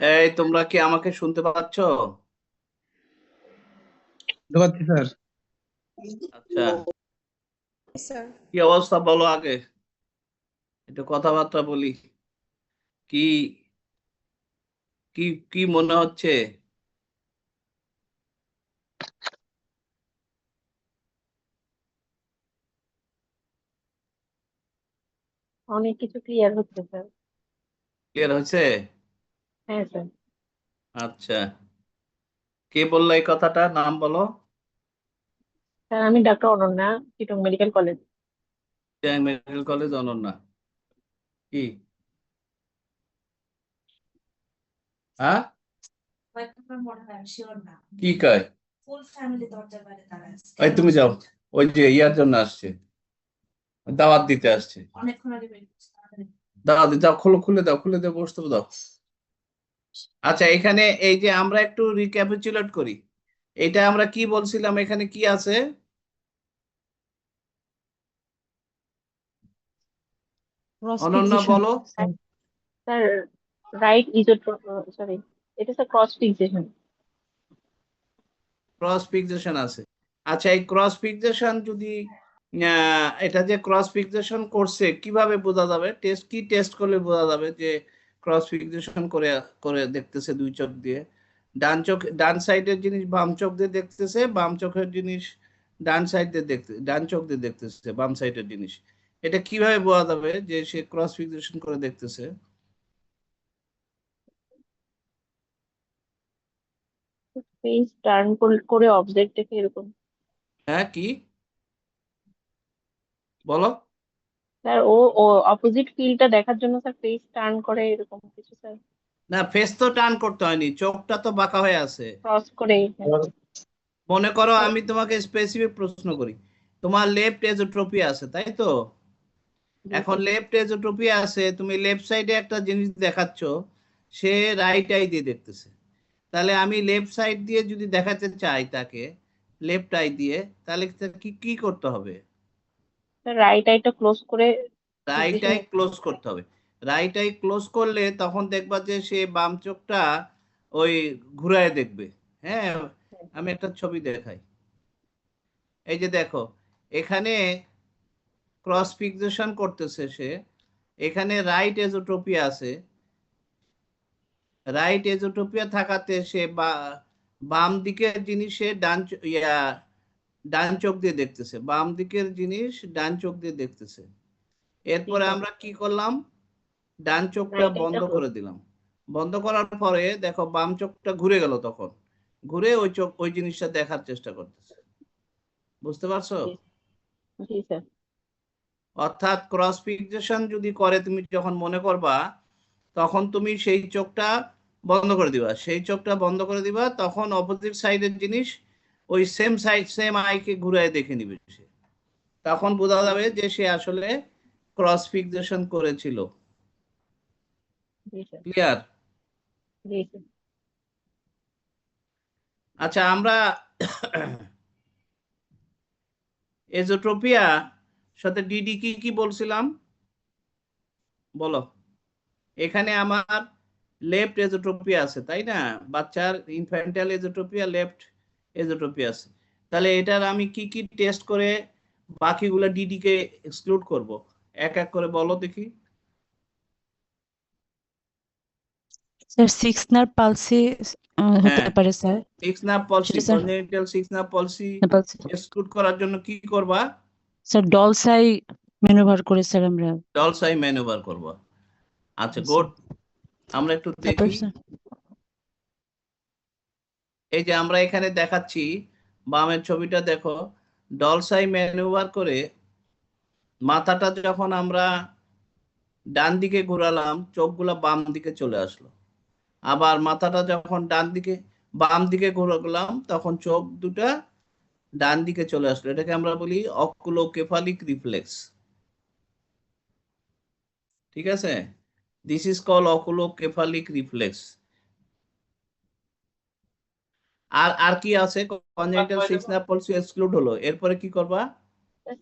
এই তোমরা কি আমাকে শুনতে পাচ্ছ? পাচ্ছি স্যার। আচ্ছা, স্যার কি অবস্থা বলো আগে, একটু কথাবার্তা বলি। কি কি কি মনে হচ্ছে? অনেক কিছু ক্লিয়ার হচ্ছে স্যার। ক্লিয়ার হয়েছে? হ্যাঁ স্যার। আচ্ছা, কে বললো এই কথাটা? নাম বলো। স্যার আমি doctor Ananya, Chittagong medical college. Medical college, Ananya. কি হ্যাঁ, কি কয়? এই তুমি যাও, ওই যে ইয়ার জন্য আসছে, দাওয়াত দিতে আসছে। দাওয়াত দিতে, খোলো, খুলে দাও, খুলে দাও, বসতে দাও। আচ্ছা, এখানে এই যে আমরা একটু রিক্যাপিচুলেট করি। এটা আমরা কি বলছিলাম, এখানে কি আছে? ক্রস অনন্যা ফিক্সেশন বলো। স্যার। রাইট ইজোট্রপ, সরি, এটা sir cross fixation. Cross fixation আছে। আচ্ছা, এই ক্রস ফিক্সেশন যদি এটা যে ক্রস ফিক্সেশন করছে কিভাবে বোঝা যাবে? টেস্ট কি টেস্ট করলে বোঝা যাবে যে ক্রস ফিক্সেশন করে করে দেখতেছে দুই চোখ দিয়ে? ডান চোখ, ডান সাইডের জিনিস বাম চোখ দিয়ে দেখতেছে, বাম চোখের জিনিস ডান সাইড দিয়ে দেখতে, ডান চোখ দিয়ে দেখতেছে বাম সাইডের জিনিস। এটা কিভাবে বোঝা যাবে যে সে ক্রস ফিক্সেশন করে দেখতেছে? ফেস টার্ন করে অবজেক্ট দেখে এরকম। হ্যাঁ, কি বলো? স্যার ও ও অপোজিট ফিল্ডটা দেখার জন্য স্যার ফেস টার্ন করে এরকম কিছু স্যার। না, ফেস তো টার্ন করতে হয়নি, চোখটা তো বাঁকা হয়ে আছে। ক্রস করে। মনে করো স্যার আমি তোমাকে স্পেসিফিক প্রশ্ন করি, তোমার লেফট এজোট্রপি আছে, তাই তো? জি এখন স্যার। লেফট এজোট্রপি আছে, তুমি লেফট সাইডে একটা জিনিস দেখাচ্ছ, সে রাইট আই দিয়ে দেখতেছে। তাহলে আমি লেফট সাইড দিয়ে যদি দেখাতে চাই তাকে, লেফট আই দিয়ে, তাহলে কি কি করতে হবে? স্যার রাইট আইটা ক্লোজ করে রাইট ফিক্সেশন। আই ক্লোজ করতে হবে। রাইট আই ক্লোজ করলে তখন দেখবা যে সে বাম চোখটা ওই ঘুরায় দেখবে। হ্যাঁ, আমি একটা ছবি দেখাই। এই যে দেখো, এখানে ক্রস ফিক্সেশন করতেছে সে, এখানে রাইট এজোট্রপিয়া আছে। রাইট এজোট্রপিয়া থাকাতে সে বাম দিকের জিনিস সে ডান চোখ দিয়ে দেখতেছে, বাম দিকের জিনিস ডান চোখ দিয়ে দেখতেছে। জি এরপরে স্যার। আমরা কি করলাম? ডান চোখটা রাইট আইটা বন্ধ ক্লোজ। করে দিলাম। বন্ধ করার পরে দেখো বাম চোখটা ঘুরে গেল, তখন ঘুরে ওই চোখ ওই জিনিসটা দেখার চেষ্টা করতেছে। বুঝতে পারছো? জি জি স্যার। অর্থাৎ ক্রস ফিক্সেশন যদি করে, তুমি যখন মনে করবা, তখন তুমি সেই চোখটা বন্ধ করে দিবা, সেই চোখটা বন্ধ করে দিবা, তখন অপোজিট সাইডের জিনিস ওই সেম সাইড সেম আইকে ঘুরায় দেখে নিবে সে। তখন বোঝা জি যাবে স্যার। যে সে আসলে ক্রস ফিক্সেশন করেছিল। জি স্যার। ক্লিয়ার? জি স্যার। আচ্ছা, আমরা এজোট্রোপিয়া সাথে ডিডি কি কি বলছিলাম বলো? এখানে আমার লেফট এজোট্রোপিয়া আছে, তাই না? বাচ্চার ইনফ্যান্টাল এজোট্রোপিয়া, লেফট এজোট্রোপিয়া আছে। তাহলে এটার আমি কি কি টেস্ট করে বাকিগুলো ডিডি কে এক্সক্লুড করব? এক এক করে বলো দেখি। স্যার সিক্স নার্ভ পালসি হতে হ্যাঁ, পারে স্যার। সিক্স নার্ভ পলসি, সেটা sir congenital six nerve পলসি palsy. Exclude করার জন্য কি করবা? স্যার ডলসাই ম্যানুভার করে স্যার আমরা। ডলসাই ম্যানুভার করবা। আচ্ছা, স্যার গুড। আমরা একটু তারপর দেখি। স্যার এই যে আমরা এখানে দেখাচ্ছি, বামের ছবিটা দেখো, ডলসাই ম্যানুভার করে মাথাটা যখন আমরা ডান দিকে ঘোরালাম, চোখগুলা বাম দিকে চলে আসলো। আবার মাথাটা যখন বাম দিকে ঘোরালাম, তখন চোখ দুটা ডান দিকে চলে আসলো। এটাকে আমরা বলি অকুলোকেফালিক রিফ্লেক্স। ঠিক আছে? This is call oculocephalic reflex. আর আর কি আছে? Congenital six nerve palsy exclude হলো, এরপরে কি করবা?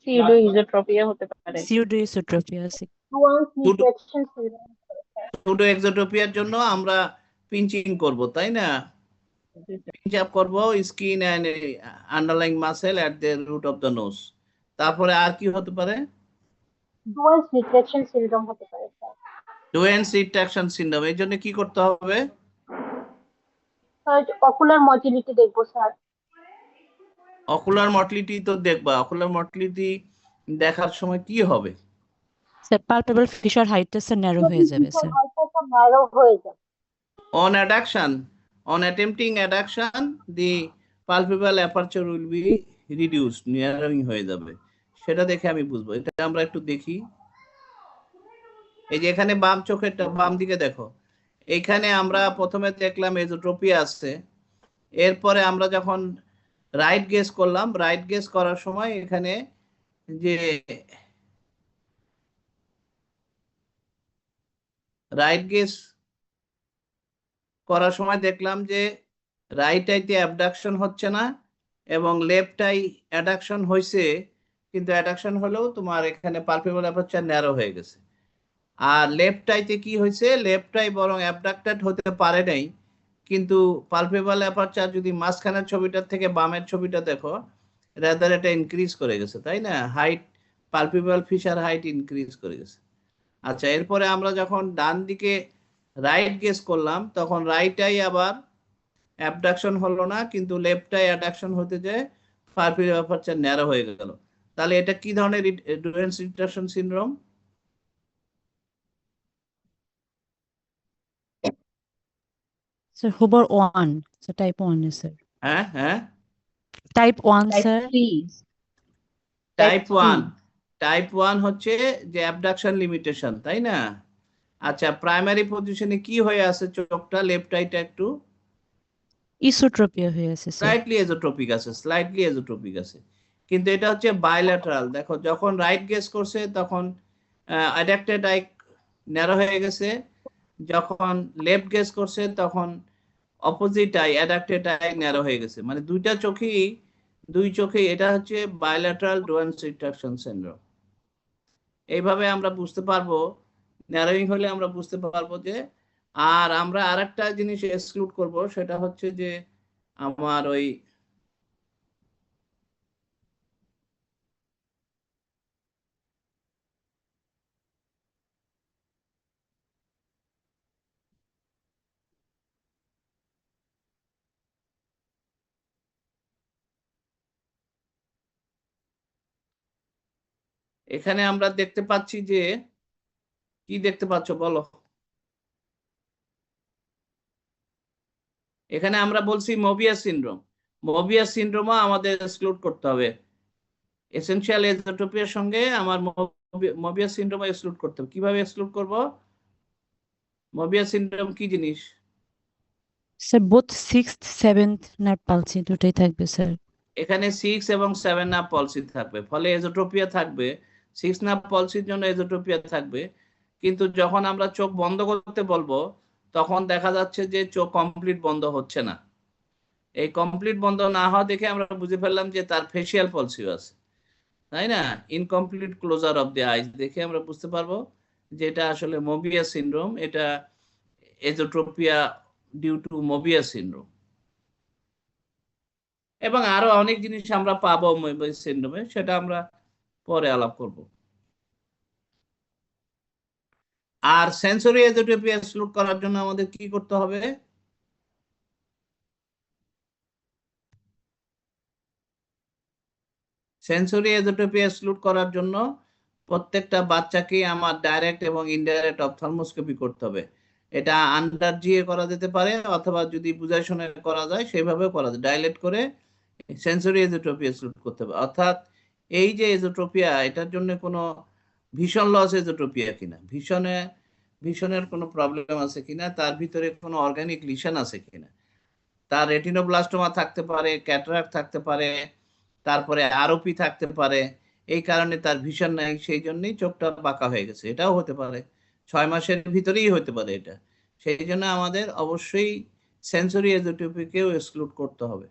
সিউডো ইজোট্রপিয়া হতে পারে। সিউডোইসোট্রপিয়া আছে। Nuance retraction syndrome. সুডো এক্সোট্রোপিয়ার জন্য আমরা পিঞ্চিং করব, তাই না? জি স্যার। পিঞ্চ আপ করব skin and underlying muscle at the root of the nose. তারপরে আর কি হতে পারে? ডুয়াল রিট্রাকশন সিনড্রোম হতে পারে স্যার। ডুয়েন্স রিট্রাকশন সিনড্রোম, এর জন্য কি করতে হবে? স্যার অকুলার মটিলিটি দেখবো স্যার। অকুলার মর্টিলিটি তো দেখবা, অকুলার মর্টিলিটি দেখার সময় কি হবে? স্যার পালপেবল ফিশার হাইটটা স্যার ন্যারো হয়ে যাবে স্যার। হাইটা ন্যারো হয়ে যাবে। On adduction, on attempting adduction, the palpebral aperture will be reduced, narrowing হয়ে যাবে। সেটা দেখে আমি বুঝবো। এটা আমরা একটু দেখি। এই যে এখানে বাম চোখেরটা বাম দিকে দেখো, এখানে আমরা প্রথমে দেখলাম এজোট্রপিয়া আছে। এরপরে আমরা যখন রাইট গেজ করলাম, রাইট গেজ করার সময় এখানে যে রাইট গেজ করার সময় দেখলাম যে রাইট আইতে অ্যাবডাকশন হচ্ছে না এবং লেফট আই অ্যাডাকশন হয়েছে, কিন্তু অ্যাডাকশন হলেও তোমার এখানে পালপেবল অ্যাপারচার ন্যারো হয়ে গেছে। আর লেফট আইতে কি হয়েছে, লেফট আই বরং অ্যাবডাক্টেড হতে পারে নাই, কিন্তু পালপেবল অ্যাপারচার যদি মাঝখানের ছবিটার থেকে বামের ছবিটা দেখো, রাদার এটা ইনক্রিজ করে গেছে, তাই না? Height, palpable fissure height increase করে গেছে। আচ্ছা, এরপরে আমরা যখন ডান দিকে রাইট গেজ করলাম, তখন রাইট আই আবার অ্যাবডাকশন হলো না, কিন্তু লেফট আই অ্যাডাকশন হতে যায়, পালপেবল অ্যাপারচার ন্যারো হয়ে গেল। তাহলে এটা কি ধরনের Duane's retraction syndrome? Sir Huber 1, sir type 1 sir. হ্যাঁ হ্যাঁ, type 1 type sir. 3। Type 1। Type 1 হচ্ছে যে অ্যাবডাকশন লিমিটেশন, তাই না? আচ্ছা, প্রাইমারি পজিশনে কি হয়ে আছে চোখটা, লেফট আইটা একটু ইসোট্রপিয়া হয়ে আছে স্যার। স্লাইটলি এজোট্রপিক আছে, স্লাইটলি এজোট্রপিক আছে, কিন্তু এটা হচ্ছে বাইল্যাটারাল। দেখো যখন রাইট গেজ করছে তখন অ্যাডাক্টেড আই ন্যারো হয়ে গেছে, যখন লেফট গেজ করছে তখন opposite I addicted I narrow হয়ে গেছে। মানে দুই চোখেই এটা হচ্ছে বাইল্যাটারাল ডুয়ান্স রিট্রাকশন সিনড্রোম। এইভাবে আমরা বুঝতে পারবো, ন্যারোইং হলে আমরা বুঝতে পারবো যে। আর আমরা আরেকটা জিনিস এক্সক্লুড করব, সেটা হচ্ছে যে আমার ওই এখানে আমরা দেখতে পাচ্ছি যে, কি দেখতে পাচ্ছ বলো? এখানে আমরা বলছি মোবিয়াস সিনড্রোম। মোবিয়াস সিনড্রোমও আমাদের এক্সক্লুড করতে হবে। এসেনশিয়াল এজোট্রপিয়ার সঙ্গে আমার মোবিয়াস সিনড্রোম এক্সক্লুড করতে হবে। কিভাবে এক্সক্লুড করব? মোবিয়াস সিনড্রোম কি জিনিস? Sir both 6th 7th nerve palsy দুটোই থাকবে স্যার। এখানে 6 এবং 7 নার্ভ পলসি থাকবে, ফলে এজোট্রপিয়া থাকবে। 6 নার্ভ পলসির জন্য এজোট্রপিয়া থাকবে, কিন্তু যখন আমরা চোখ বন্ধ করতে বলবো তখন দেখা যাচ্ছে যে চোখ কমপ্লিট বন্ধ হচ্ছে না। এই কমপ্লিট বন্ধ না হওয়া দেখে আমরা বুঝে ফেললাম যে তার ফেসিয়াল পলসিও আছে, তাই না? Incomplete closure of the eyes দেখে আমরা বুঝতে পারবো যে এটা আসলে মোবিয়াস সিনড্রোম, এটা এজোট্রপিয়া ডিউ টু মোবিয়াস সিনড্রোম। এবং আরো অনেক জিনিস আমরা পাবো মোবিয়াস সিনড্রোমে, সেটা আমরা পরে আলাপ করব। আর সেন্সরি এজোট্রপিয়া এক্সক্লুড করার জন্য আমাদের কি করতে হবে? সেন্সরি এজোট্রপিয়া এক্সক্লুড করার জন্য প্রত্যেকটা বাচ্চাকে আমার ডাইরেক্ট এবং ইনডাইরেক্ট অপথলমোস্কোপি করতে হবে। এটা আন্ডার জিএ করা যেতে পারে, অথবা যদি বুঝাই শুনে করা যায় সেভাবেও করা যায়। ডাইলেট করে সেন্সরি এজোট্রপিয়া এক্সক্লুড করতে হবে। অর্থাৎ এই যে এজোট্রপিয়া, এটার জন্য কোনো ভিশন লস এজোট্রপিয়া কিনা, ভিশনের কোনো প্রবলেম আছে কিনা, তার ভিতরে কোনো অর্গানিক লিশন আছে কিনা, তার রেটিনোব্লাস্টোমা থাকতে পারে, ক্যাটারাক্ট থাকতে পারে, তারপরে আরওপি থাকতে পারে। এই কারণে তার ভিশন নাই, সেই জন্যই চোখটা বাঁকা হয়ে গেছে, এটাও হতে পারে। 6 মাসের ভিতরেই হতে পারে এটা। সেই জন্য আমাদের অবশ্যই সেন্সরি এজোট্রপিকেও এক্সক্লুড করতে হবে।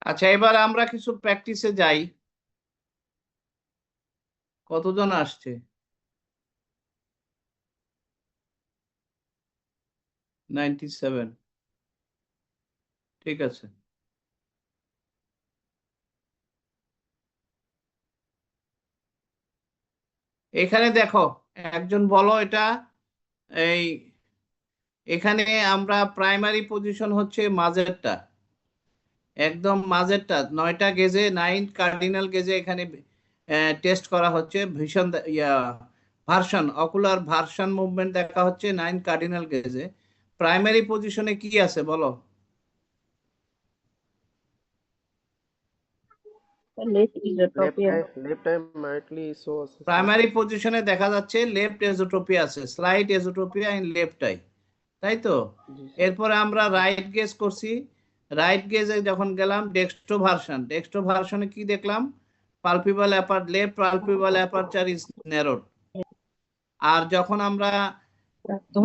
আচ্ছা, এবার আমরা কিছু প্র্যাকটিসে যাই। কতজন আসছে? 97। ঠিক আছে। এখানে দেখো, একজন বলো এটা। এই এখানে আমরা প্রাইমারি পজিশন হচ্ছে মাঝেরটা, একদম মাঝেরটা 9টা গেজে, 9 কার্ডিনাল গেজে এখানে টেস্ট করা হচ্ছে। ভীষণ ভার্সন, অকুলার ভার্সন মুভমেন্ট দেখা হচ্ছে 9 কার্ডিনাল গেজে। প্রাইমারি পজিশনে কি আছে বলো? Left esotropia. Left eye mildly so আছে স্যার। প্রাইমারি পজিশনে দেখা যাচ্ছে লেফট এজোট্রপিয়া আছে, slight esotropia in left eye, তাই তো? জি স্যার। এরপরে আমরা রাইট গেজ করছি। রাইট গেজে যখন গেলাম ডেক্সট্রো ভার্সন, ডেক্সট্রো ভার্সনে কি দেখলাম? Palpebral aper left palpebral aperture is narrowed. আর যখন আমরা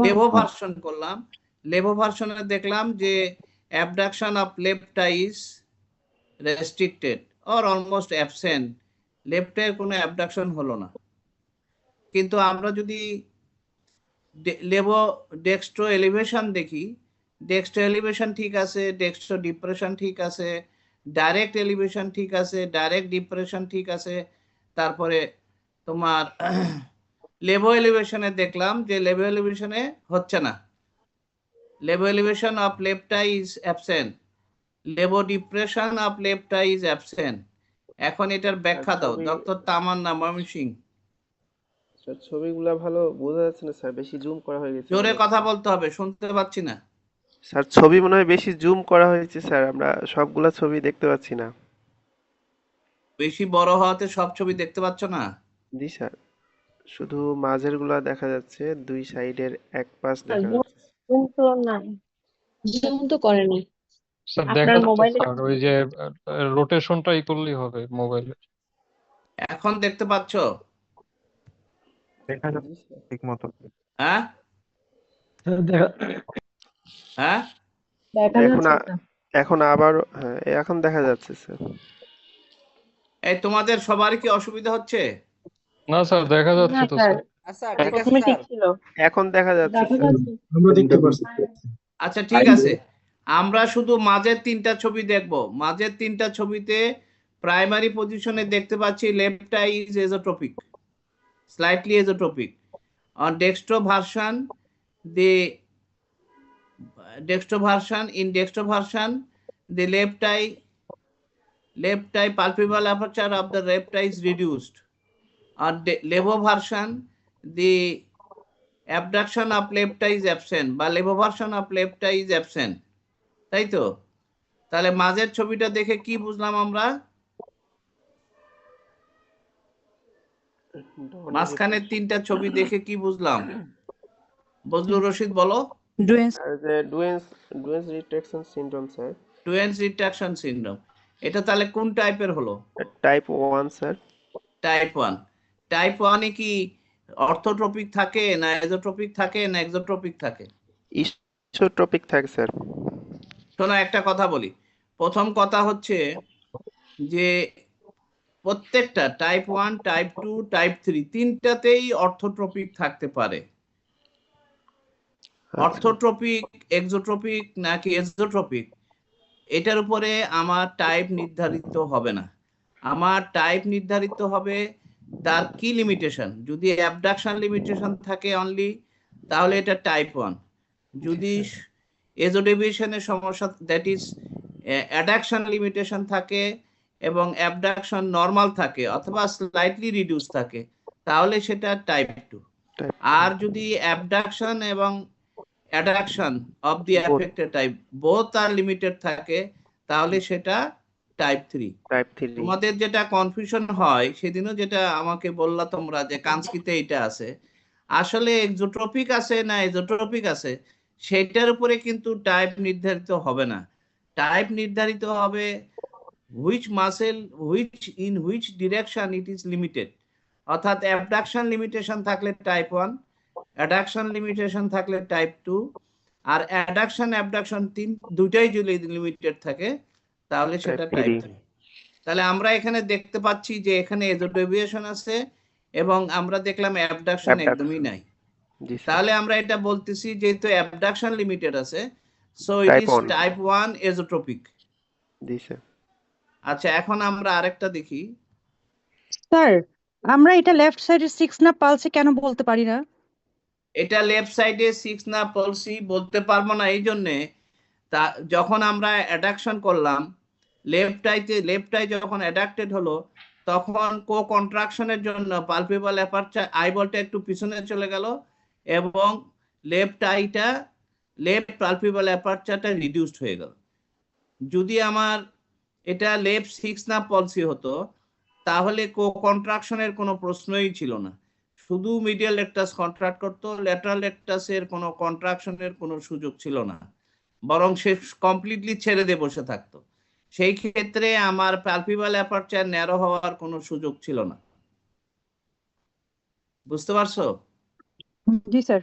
লেভো ভার্সন করলাম, লেভো ভার্সনে দেখলাম যে abduction of left eye is restricted or almost absent. লেফটের কোনো অ্যাবডাকশন হলো না। কিন্তু আমরা যদি লেভো ডেক্সট্রো এলিভেশন দেখি, ডেক্সট্রো এলিভেশন ঠিক আছে, ডেক্সট্রো ডিপ্রেশন ঠিক আছে, ডাইরেক্ট এলিভেশন ঠিক আছে, ডাইরেক্ট ডিপ্রেশন ঠিক আছে। তারপরে তোমার লেভো এলিভেশনে দেখলাম যে লেভো এলিভেশনে হচ্ছে না, levo elevation of left eye is absent, levo depression of left eye is absent. এখন এটার ব্যাখ্যা দাও ডক্টর তামান্না ময়মনসিংহ। স্যার ছবিগুলা ভালো বোঝা যাচ্ছে না স্যার, বেশি জুম করা হয়ে গেছে। জোরে কথা বলতে হবে, শুনতে পাচ্ছি না। স্যার ছবি মনে হয় বেশি জুম করা হয়েছে স্যার, আমরা সবগুলা ছবি দেখতে পাচ্ছি না। বেশি বড় হওয়াতে সব ছবি দেখতে পাচ্ছ না? জি স্যার, শুধু মাঝের গুলা দেখা যাচ্ছে, দুই সাইডের এক পাশ দেখা যাচ্ছে। জুম তো নাই, জুম তো করেনি। স্যার আপনার দেখা যাচ্ছে মোবাইলে স্যার, ওই যে রোটেশনটা ই করলেই হবে মোবাইলে। এখন দেখতে পাচ্ছ? দেখা জি যাচ্ছে স্যার। ঠিক মতো। হ্যাঁ হ্যাঁ, দেখা এখন যাচ্ছে স্যার। এখন আবার হ্যাঁ এখন দেখা যাচ্ছে স্যার। এই তোমাদের সবারই কি অসুবিধা হচ্ছে? না স্যার দেখা না যাচ্ছে তো স্যার, স্যার। প্রথমে ঠিক ছিল। এখন দেখা যাচ্ছে দেখা স্যার। যাচ্ছে। আমরা দেখতে পাচ্ছি। আচ্ছা ঠিক আছে, আমরা শুধু মাঝের 3টা ছবি দেখব। মাঝের 3টা ছবিতে প্রাইমারি পজিশনে দেখতে পাচ্ছি left eye is esotropic, slightly esotropic. On dextro version, the dextro version, the left eye palpebral aperture of the left eye is reduced. On the levo version, the abduction of left eye is absent, বা levo version of left eye is absent, তাই তো? তাহলে মাঝের ছবিটা দেখে কি বুঝলাম আমরা? মাঝখানের 3টা ছবি দেখে কি বুঝলাম? বজলুর রশিদ বলো। ডুয়েন্স আর যে Duane's retraction syndrome sir. Duane's retraction syndrome, এটা তাহলে কোন টাইপের হলো? Type 1 sir. টাইপ 1। টাইপ 1 এ কি অর্থোট্রপিক থাকে না এজোট্রপিক থাকে না এক্সোট্রপিক থাকে? ইসোট্রপিক থাকে স্যার। শোনো, একটা কথা বলি। প্রথম কথা হচ্ছে যে প্রত্যেকটা টাইপ 1, টাইপ 2, টাইপ 3 তিনটাতেই অর্থোট্রপিক থাকতে পারে। অর্থোট্রপিক, এক্সোট্রপিক নাকি এজোট্রপিক, এটার উপরে আমার টাইপ নির্ধারিত হবে না। আমার টাইপ নির্ধারিত হবে তার কি লিমিটেশন। যদি অ্যাবডাকশন লিমিটেশন থাকে অনলি, তাহলে এটা টাইপ 1। যদি এজোডেভিয়েশনের সমস্যা, দ্যাট ইজ অ্যাডাকশন লিমিটেশন থাকে এবং অ্যাবডাকশন নর্মাল থাকে অথবা স্লাইটলি রিডিউস থাকে, তাহলে সেটা টাইপ 2। আর যদি অ্যাবডাকশন এবং adduction of the affected type both are limited থাকে, তাহলে সেটা টাইপ 3। টাইপ 3। তোমাদের যেটা কনফিউশন হয়, সেদিনও যেটা আমাকে বললা তোমরা যে কান্সকিতে এটা আছে, আসলে এক্সোট্রপিক আছে না এজোট্রপিক আছে সেটার উপরে কিন্তু টাইপ নির্ধারিত হবে না। টাইপ নির্ধারিত হবে which muscle, in which direction it is limited। অর্থাৎ অ্যাবডাকশন লিমিটেশন থাকলে টাইপ 1, অ্যাডাকশন লিমিটেশন থাকলে টাইপ 2, আর অ্যাডাকশন অ্যাবডাকশন দুইটাই যদি লিমিটেড থাকে তাহলে সেটা Type টাইপ 3 3। তাহলে আমরা এখানে দেখতে পাচ্ছি যে এখানে এজো ডেভিয়েশন আছে এবং আমরা দেখলাম অ্যাবডাকশন একদমই abduction নাই। জি স্যার তাহলে আমরা এটা বলতেছি যেহেতু অ্যাবডাকশন লিমিটেড আছে, so it type is 1 type 1 esotropic. জি স্যার আচ্ছা, এখন আমরা আরেকটা দেখি। স্যার আমরা এটা লেফট সাইডের 6 না পালসে কেন বলতে পারি না? এটা লেফট সাইডে 6 না পলসি বলতে পারবো না এই জন্যে, তা যখন আমরা অ্যাডাকশন করলাম লেফট আই যখন অ্যাডাক্টেড হলো, তখন কো কন্ট্রাকশনের জন্য পালপেবল অ্যাপারচার আইবলটা একটু পিছনে চলে গেল এবং লেফট পালপেবল অ্যাপারচারটা রিডিউসড হয়ে গেল। যদি আমার এটা লেফট 6 না পলসি হতো তাহলে কো কন্ট্রাকশনের কোনো প্রশ্নই ছিল না, শুধু মিডিয়াল রেকটাস কন্ট্রাক্ট করতো, ল্যাটারাল রেকটাসের কোনো কন্ট্রাকশনের কোনো সুযোগ ছিল না, বরং সে কমপ্লিটলি ছেড়ে দিয়ে বসে থাকতো। সেই ক্ষেত্রে আমার পালপেবল অ্যাপারচার ন্যারো হওয়ার কোনো সুযোগ ছিল না। বুঝতে পারছো? জি স্যার।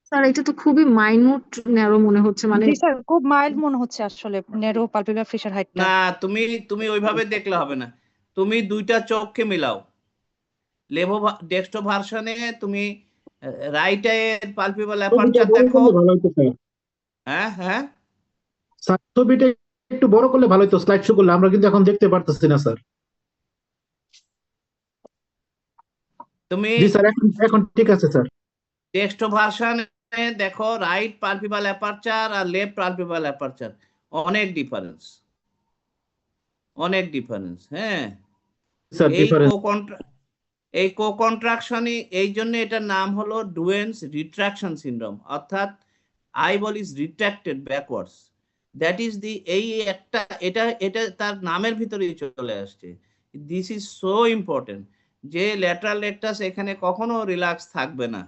স্যার এটা তো খুবই মাইনুট ন্যারো মনে হচ্ছে, মানে জি স্যার, খুব মাইল্ড মনে হচ্ছে আসলে ন্যারো পালপেবরাল ফিশার হাইটটা। না, তুমি ওইভাবে দেখলে হবে না, তুমি দুইটা চোখকে মিলাও। লেভো ডেক্সটো ভার্সনে তুমি রাইট এর পালপেবল ছবিটা অ্যাপারচার বড় দেখো। করলে ভালো হতো স্যার। হ্যাঁ হ্যাঁ, স্যার ছবিটা একটু বড় করলে ভালো হতো, স্লাইড শো করলে, আমরা কিন্তু এখন দেখতে পারতেছি না স্যার। তুমি জি স্যার, এখন এখন ঠিক আছে স্যার। ডেক্সটো ভার্সনে দেখো রাইট পালপেবল অ্যাপারচার আর লেফট পালপেবল অ্যাপারচার, অনেক ডিফারেন্স, অনেক ডিফারেন্স। হ্যাঁ, স্যার এই ডিফারেন্স। কো কন্ট্রাকশনই, এই জন্য এটার নাম হলো ডুয়েন্স রিট্রাকশন সিনড্রোম, অর্থাৎ eyeball is রিট্রাক্টেড backwards. That is the এই একটা, এটা এটা তার নামের ভিতরেই চলে আসছে। দিস ইজ সো ইম্পর্টেন্ট যে ল্যাটারাল রেকটাস এখানে কখনো রিল্যাক্স থাকবে না।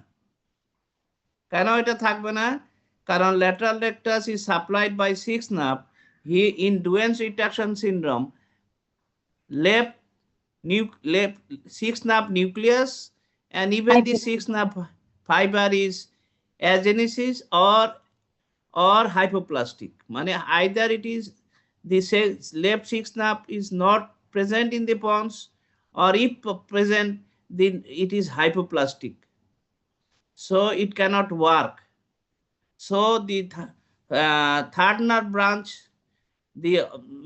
কেন এটা থাকবে না? কারণ lateral rectus is supplied by 6 nerve. In Duane's retraction syndrome, left left 6 nerve nucleus and even the 6 nerve fiber is agenesis or hypoplastic. Mane either it is the left 6 nerve is not present in the pons, or if present then it is hypoplastic, so it cannot work. So the third nerve branch, the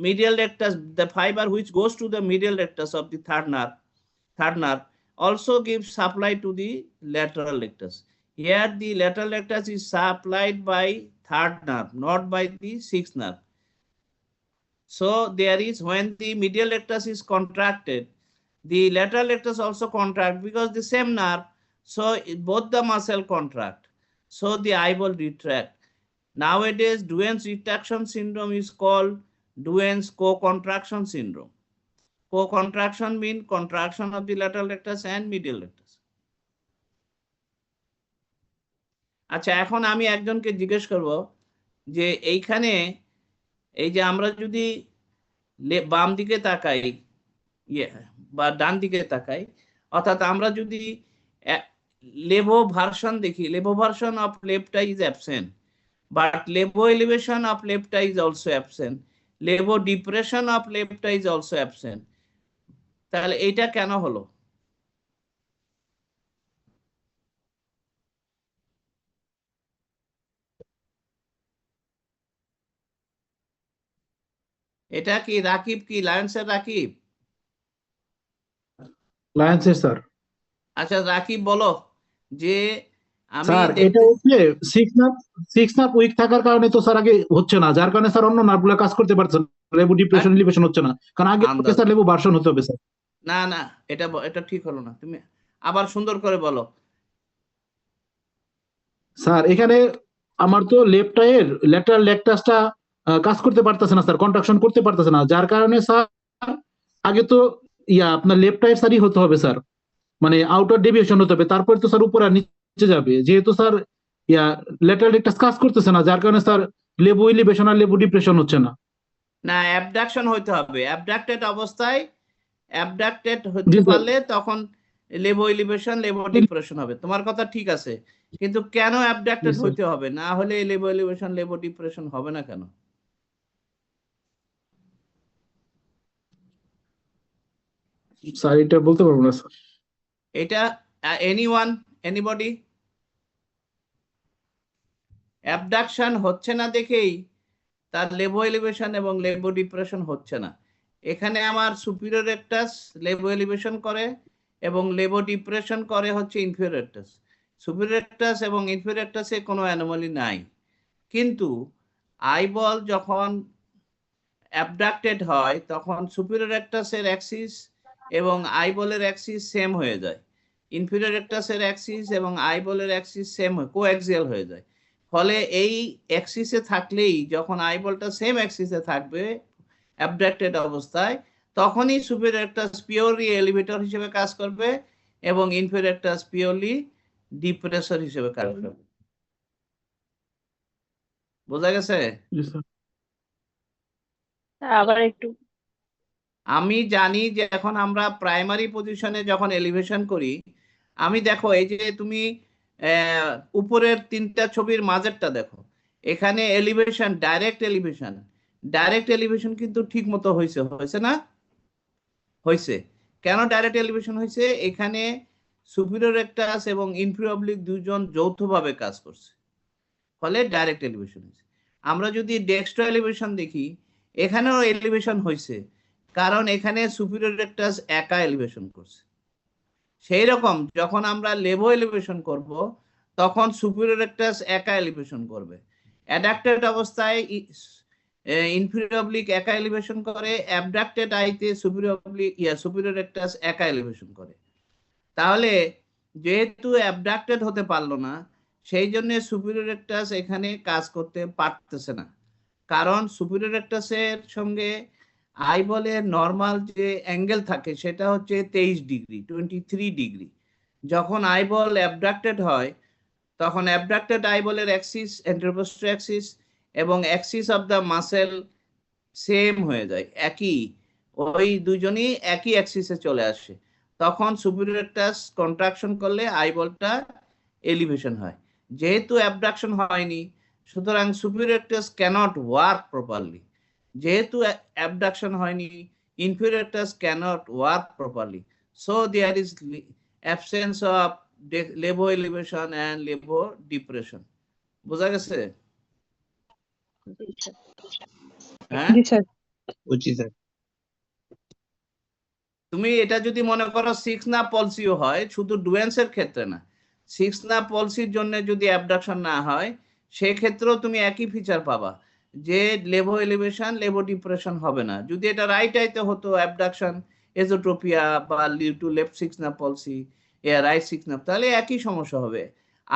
medial rectus, the fiber which goes to the medial rectus of the third nerve also gives supply to the lateral rectus. Here the lateral rectus is supplied by third nerve, not by the sixth nerve. So there is, when the medial rectus is contracted, the lateral rectus also contract because the same nerve, so both the muscle contract, so the eyeball retract. Nowadays, Duane's retraction syndrome is called Duane's co-contraction syndrome. Co-contraction means contraction of the lateral rectus and medial rectus. আচ্ছা, এখন আমি একজনকে জিজ্ঞেস করব যে এইখানে এই যে আমরা যদি বাম দিকে তাকাই বা ডান দিকে তাকাই, অর্থাৎ আমরা যদি লেভো ভার্সন দেখি, levo version of left eye is absent, but levo elevation of left eye is also absent. Levo depression of left eye is also absent. তাহলে এইটা কেন হলো? এটা কি রাকিব, কি লায়ন্সের রাকিব? লায়ন্সের স্যার। আচ্ছা রাকিব বলো যে আমি স্যার এটা হচ্ছে সিক্স নার্ভ উইক থাকার কারণে তো স্যার আগে হচ্ছে না, যার কারণে স্যার অন্য নার্ভগুলো কাজ করতে পারছে না, লেবু ডিপ্রেশন এলিভেশন হচ্ছে না, কারণ আগে স্যার লেবু ভার্সন হতে হবে স্যার। না না, এটা ঠিক হলো না, তুমি আবার সুন্দর করে বলো। স্যার এখানে আমার তো লেফট আইয়ের ল্যাটারাল রেকটাসটা কাজ করতে পারতেছে না স্যার, কন্ট্রাকশন করতে পারতেছে না, যার কারণে স্যার আগে তো আপনার লেফট আইয়ের স্যারই হতে হবে স্যার, মানে আউটার ডেভিয়েশন হতে হবে, তারপরে তো স্যার উপর আর নিচে যাবে, যেহেতু স্যার ল্যাটারাল রেকটাস কাজ করতেছে না, যার কারণে স্যার লেবু এলিভেশন আর লেবু ডিপ্রেশন হচ্ছে না। না, অ্যাবডাকশন হইতে হবে, অ্যাবডাক্টেড অবস্থায়, অ্যাবডাক্টেড হতে পারলে তখন লেভো এলিভেশন লেভো ডিপ্রেশন হবে। তোমার কথা ঠিক আছে, কিন্তু কেন অ্যাবডাক্টেড হইতে হবে? না হলে লেভো এলিভেশন লেভো ডিপ্রেশন হবে না কেন? স্যার এটা বলতে পারবো না স্যার। এটা এনিবডি? অ্যাবডাকশন হচ্ছে না দেখেই তার লেভো এলিভেশন এবং লেভো ডিপ্রেশন হচ্ছে না। এখানে আমার সুপিরিয়র রেকটাস লেভো এলিভেশন করে এবং লেভো ডিপ্রেশন করে হচ্ছে ইনফিরিয়র রেকটাস। সুপিরিয়র রেকটাস এবং ইনফিরিয়র রেকটাসে কোনো অ্যানোমালি নাই, কিন্তু আইবল যখন অ্যাবডাক্টেড হয় তখন সুপিরিয়র রেকটাসের অ্যাক্সিস এবং আইবলের অ্যাক্সিস সেম হয়ে যায়, ইনফিরিয়র রেকটাসের অ্যাক্সিস এবং আইবলের অ্যাক্সিস সেম কোঅ্যাক্সিয়াল হয়ে যায়। ফলে এই অ্যাক্সিসে থাকলেই, যখন আইবলটা সেম অ্যাক্সিসে থাকবে অ্যাবডাক্টেড অবস্থায়, তখনই সুপিরিয়র রেকটাস পিওরলি এলিভেটর হিসেবে কাজ করবে এবং ইনফিরিয়র রেকটাস পিওরলি ডিপ্রেসর হিসেবে কাজ করবে। বোঝা গেছে? জি স্যার। স্যার আবার একটু। আমি জানি যে এখন আমরা প্রাইমারি পজিশনে যখন এলিভেশন করি, আমি দেখো এই যে তুমি উপরের তিনটা ছবির মাঝেরটা দেখো, এখানে এলিভেশন ডাইরেক্ট এলিভেশন কিন্তু ঠিক মতো হয়েছে না? হয়েছে। কেন ডাইরেক্ট এলিভেশন হয়েছে? এখানে সুপিরিয়র রেকটাস এবং ইনফিরিয়র অবলিক দুজন যৌথভাবে কাজ করছে, ফলে ডাইরেক্ট এলিভেশন হয়েছে। আমরা যদি ডেক্সট্রো এলিভেশন দেখি, এখানেও এলিভেশন হয়েছে, কারণ এখানে সুপিরিয়র রেকটাস একা এলিভেশন করছে। সেই রকম যখন আমরা লেভো এলিভেশন করব, তখন সুপিরিয়র রেকটাস একা এলিভেশন করবে। অ্যাডাক্টেড অবস্থায় ইনফিরিয়র অবলিক একা এলিভেশন করে, অ্যাবডাক্টেড আইতে সুপিরিয়র রেকটাস একা এলিভেশন করে। তাহলে যেহেতু অ্যাবডাক্টেড হতে পারলো না, সেই জন্য সুপিরিয়র রেকটাস এখানে কাজ করতে পারতেছে না, কারণ সুপিরিয়র রেকটাসের সঙ্গে আইবলের নর্মাল যে অ্যাঙ্গেল থাকে সেটা হচ্ছে 23 ডিগ্রি। যখন আইবল অ্যাবডাক্টেড হয়, তখন অ্যাবডাক্টেড আইবলের অ্যাক্সিস এন্টেরোপোস্টার অ্যাক্সিস এবং Axis of the muscle same হয়ে যায়, ওই দুজনই একই অ্যাক্সিসে চলে আসে। তখন সুপিরিয়র রেকটাস কন্ট্রাকশন করলে আইবলটা এলিভেশন হয়। যেহেতু অ্যাবডাকশন হয়নি, সুতরাং superior rectus can't work properly. যেহেতু অ্যাবডাকশন হয়নি, inferior rectus can't work properly. So there is absence of levo elevation and levo depression. বোঝা গেছে? হ্যাঁ, তুমি এটা যদি মনে করো সিক্স নার্ভ পলসিও হয়, শুধু ডুয়েন্সের ক্ষেত্রে না, সিক্স নার্ভ পলসির জন্য যদি অ্যাবডাকশন না হয়, সেক্ষেত্রেও তুমি একই ফিচার পাবা, যে লেভো এলিভেশন লেভো ডিপ্রেশন হবে না। যদি এটা রাইট আইতে হতো অ্যাবডাকশন এজোট্রোপিয়া বা leave to left six nerve palsy, right six nerve, তাহলে একই সমস্যা হবে।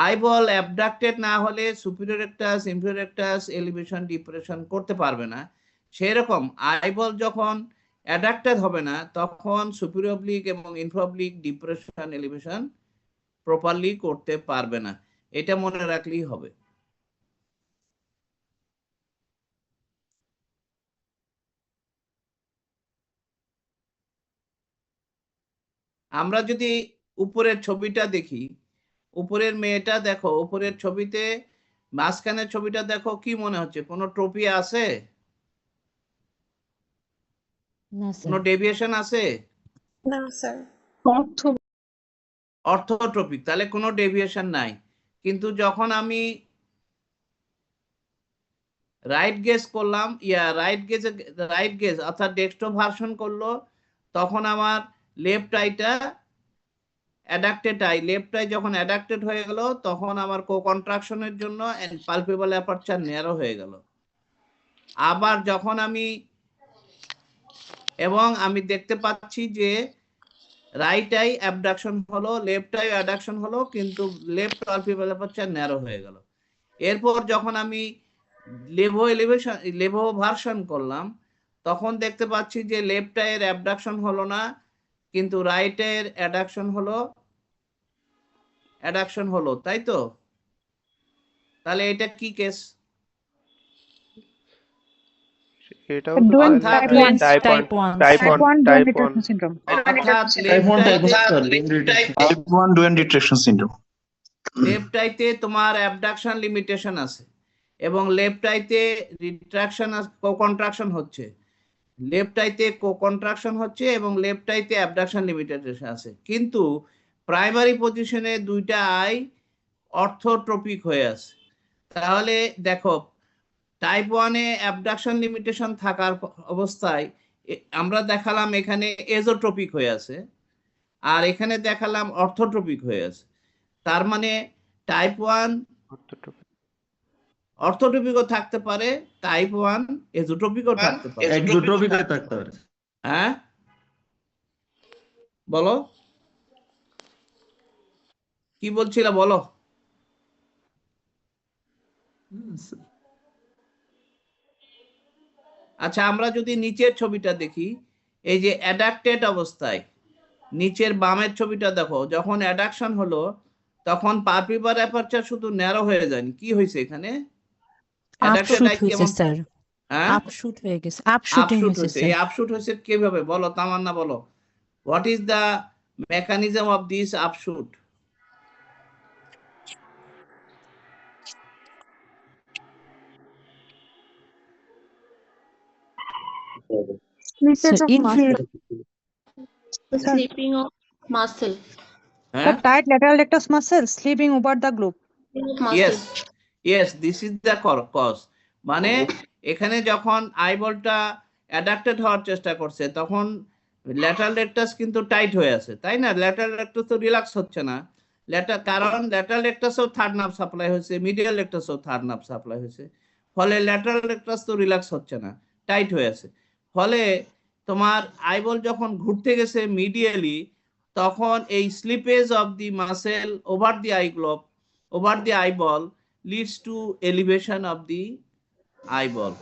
আইবল অ্যাবডাক্টেড না হলে superior rectus inferior rectus elevation depression করতে পারবে না। সেই রকম আইবল যখন অ্যাডাক্টেড হবে না, তখন সুপিরিয়র অবলিক এবং inferior oblique depression elevation properly করতে পারবে না। এটা মনে রাখলেই হবে। আমরা যদি উপরের ছবিটা দেখি, উপরের মেয়েটা দেখো, উপরের ছবিতে মাঝখানের ছবিটা দেখো, কি মনে হচ্ছে কোনো ট্রোপি আছে? না কোনো স্যার। ডেভিয়েশন আছে? না স্যার। অর্থোট্রপিক, তাহলে কোনো ডেভিয়েশন নাই। কিন্তু যখন আমি রাইট গেজ করলাম, রাইট গেজ অর্থাৎ ডেক্সট্রো ভার্সন করলো, তখন আমার লেফট আইটা অ্যাডাক্টেড আই, লেফট আই যখন অ্যাডাক্টেড হয়ে গেল, তখন আমার কো কন্ট্রাকশনের জন্য পালপেবল অ্যাপারচার ন্যারো হয়ে গেল। আবার যখন আমি দেখতে পাচ্ছি যে রাইট আই অ্যাবডাকশন হলো, লেফট আই অ্যাডাকশন হলো, কিন্তু লেফট পালপেবল অ্যাপারচার ন্যারো হয়ে গেল। এরপর যখন আমি লেভো ভার্সন করলাম, তখন দেখতে পাচ্ছি যে লেফট আইয়ের অ্যাবডাকশন হলো না, কিন্তু রাইট আইয়ের অ্যাডাকশন হলো, তাই তো? তাহলে এটা কি কেস? এটাও তো Dual তাহলে type Type one. Type Type 1 1 dual syndrome. অর্থাৎ Type 1 dual retraction syndrome. Left আইতে তোমার অ্যাবডাকশন লিমিটেশন আছে এবং লেফট আইতে রিট্রাকশন কন্ট্রাকশন হচ্ছে, লেফট আইতে কন্ট্রাকশন হচ্ছে এবং লেফট আইতে অ্যাবডাকশন লিমিটেশন আছে, কিন্তু প্রাইমারি পজিশনে দুইটা আই অর্থোট্রপিক হয়ে আছে। তাহলে দেখো টাইপ 1-এ অ্যাবডাকশন লিমিটেশন থাকার অবস্থায় আমরা দেখালাম এখানে এজোট্রপিক হয়ে আছে, আর এখানে দেখালাম অর্থোট্রপিক হয়ে আছে। তার মানে টাইপ 1 অর্থোট্রপিকও থাকতে পারে, টাইপ 1 এজোট্রপিকও থাকতে পারে। এক্সোট্রপিকও থাকতে পারে। হ্যাঁ বলো কি বলছিলা, বলো। আচ্ছা, আমরা যদি নিচের ছবিটা দেখি, এই যে অ্যাডাক্টেড অবস্থায় নিচের বামের ছবিটা দেখো, যখন অ্যাডাকশন হলো তখন পালপেবর অ্যাপারচার শুধু ন্যারো হয়ে যায়নি, কি হয়েছে এখানে? অ্যাডাক্টেড আপশুট আই হয়েছে কেমন? স্যার, হ্যাঁ, আপশুট হয়ে গেছে, আপশুটিং আপশুট হয়েছে হয়েছে। স্যার। এই আপশুট হয়েছে কিভাবে বলো তামান্না, বলো what is the mechanism of this upshoot? Slippage So of inferior, muscle. Sleeping of muscle. হ্যাঁ, tight lateral rectus muscle slipping over the globe. Yes yes, this is the cause. মানে এখানে যখন আইবলটা অ্যাডাক্টেড হওয়ার চেষ্টা করছে তখন ল্যাটারাল রেকটাস কিন্তু tight হয়ে আছে, তাই না? ল্যাটারাল রেকটাস তো রিল্যাক্স হচ্ছে না, কারণ ল্যাটারাল রেকটাসও থার্ড নার্ভ সাপ্লাই হয়েছে, মিডিয়াল রেকটাসও থার্ড নার্ভ সাপ্লাই হয়েছে, ফলে ল্যাটারাল রেকটাস তো রিল্যাক্স হচ্ছে না, টাইট হয়ে আছে। ফলে তোমার আইবল যখন ঘুরতে গেছে মিডিয়ালি, তখন এই slippage of the muscle over the I globe, over the eyeball leads to elevation of the eyeball.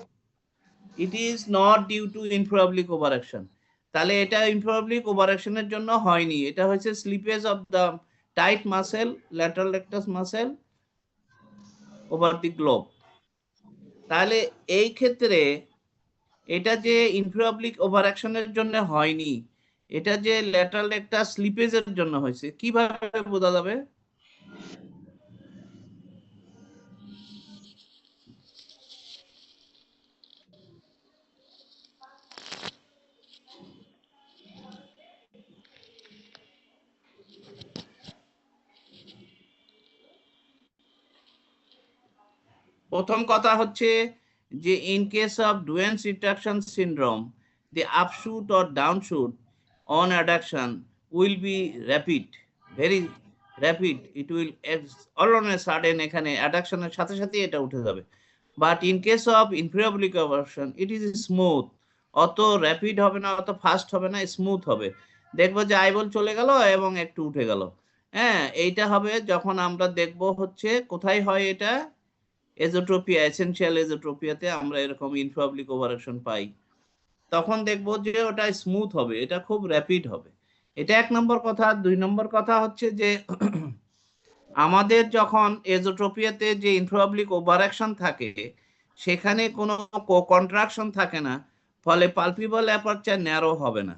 It is not due to infraoblique overaction. তাহলে এটা infraoblique overaction এর জন্য হয়নি, এটা হচ্ছে slippage of the tight muscle, lateral rectus muscle over the globe. তাহলে এই ক্ষেত্রে এটা যে infraoblique overaction এর জন্য হয়নি, এটা যে lateral rectus slippage এর জন্য হয়েছে, কিভাবে বোঝা যাবে? প্রথম কথা হচ্ছে যে in case of Duane's retraction syndrome, the upshoot or downshoot on adduction will be rapid, very rapid. It will all on a sudden এখানে অ্যাডাকশনের সাথে সাথে এটা উঠে যাবে। But in case of inferior oblique overaction it is smooth, অত rapid হবে না, অত ফাস্ট হবে না, স্মুথ হবে। দেখবো যে আইবল চলে গেল এবং একটু উঠে গেল। হ্যাঁ, এইটা হবে যখন আমরা দেখবো হচ্ছে কোথায় হয় এটা, এজোট্রপিয়া, এসেনশিয়াল এজোট্রপিয়াতে আমরা এরকম ইনফ্রাঅবলিক ওভারঅ্যাকশন পাই। তখন দেখবো যে ওটা স্মুথ হবে, এটা খুব র্যাপিড হবে। এটা এক নম্বর কথা। দুই নম্বর কথা হচ্ছে যে আমাদের যখন এজোট্রপিয়াতে যে ইনফ্রাঅবলিক ওভারঅ্যাকশন থাকে সেখানে কোনো কন্ট্রাকশন থাকে না, ফলে পালপিবল অ্যাপারচার ন্যারো হবে না,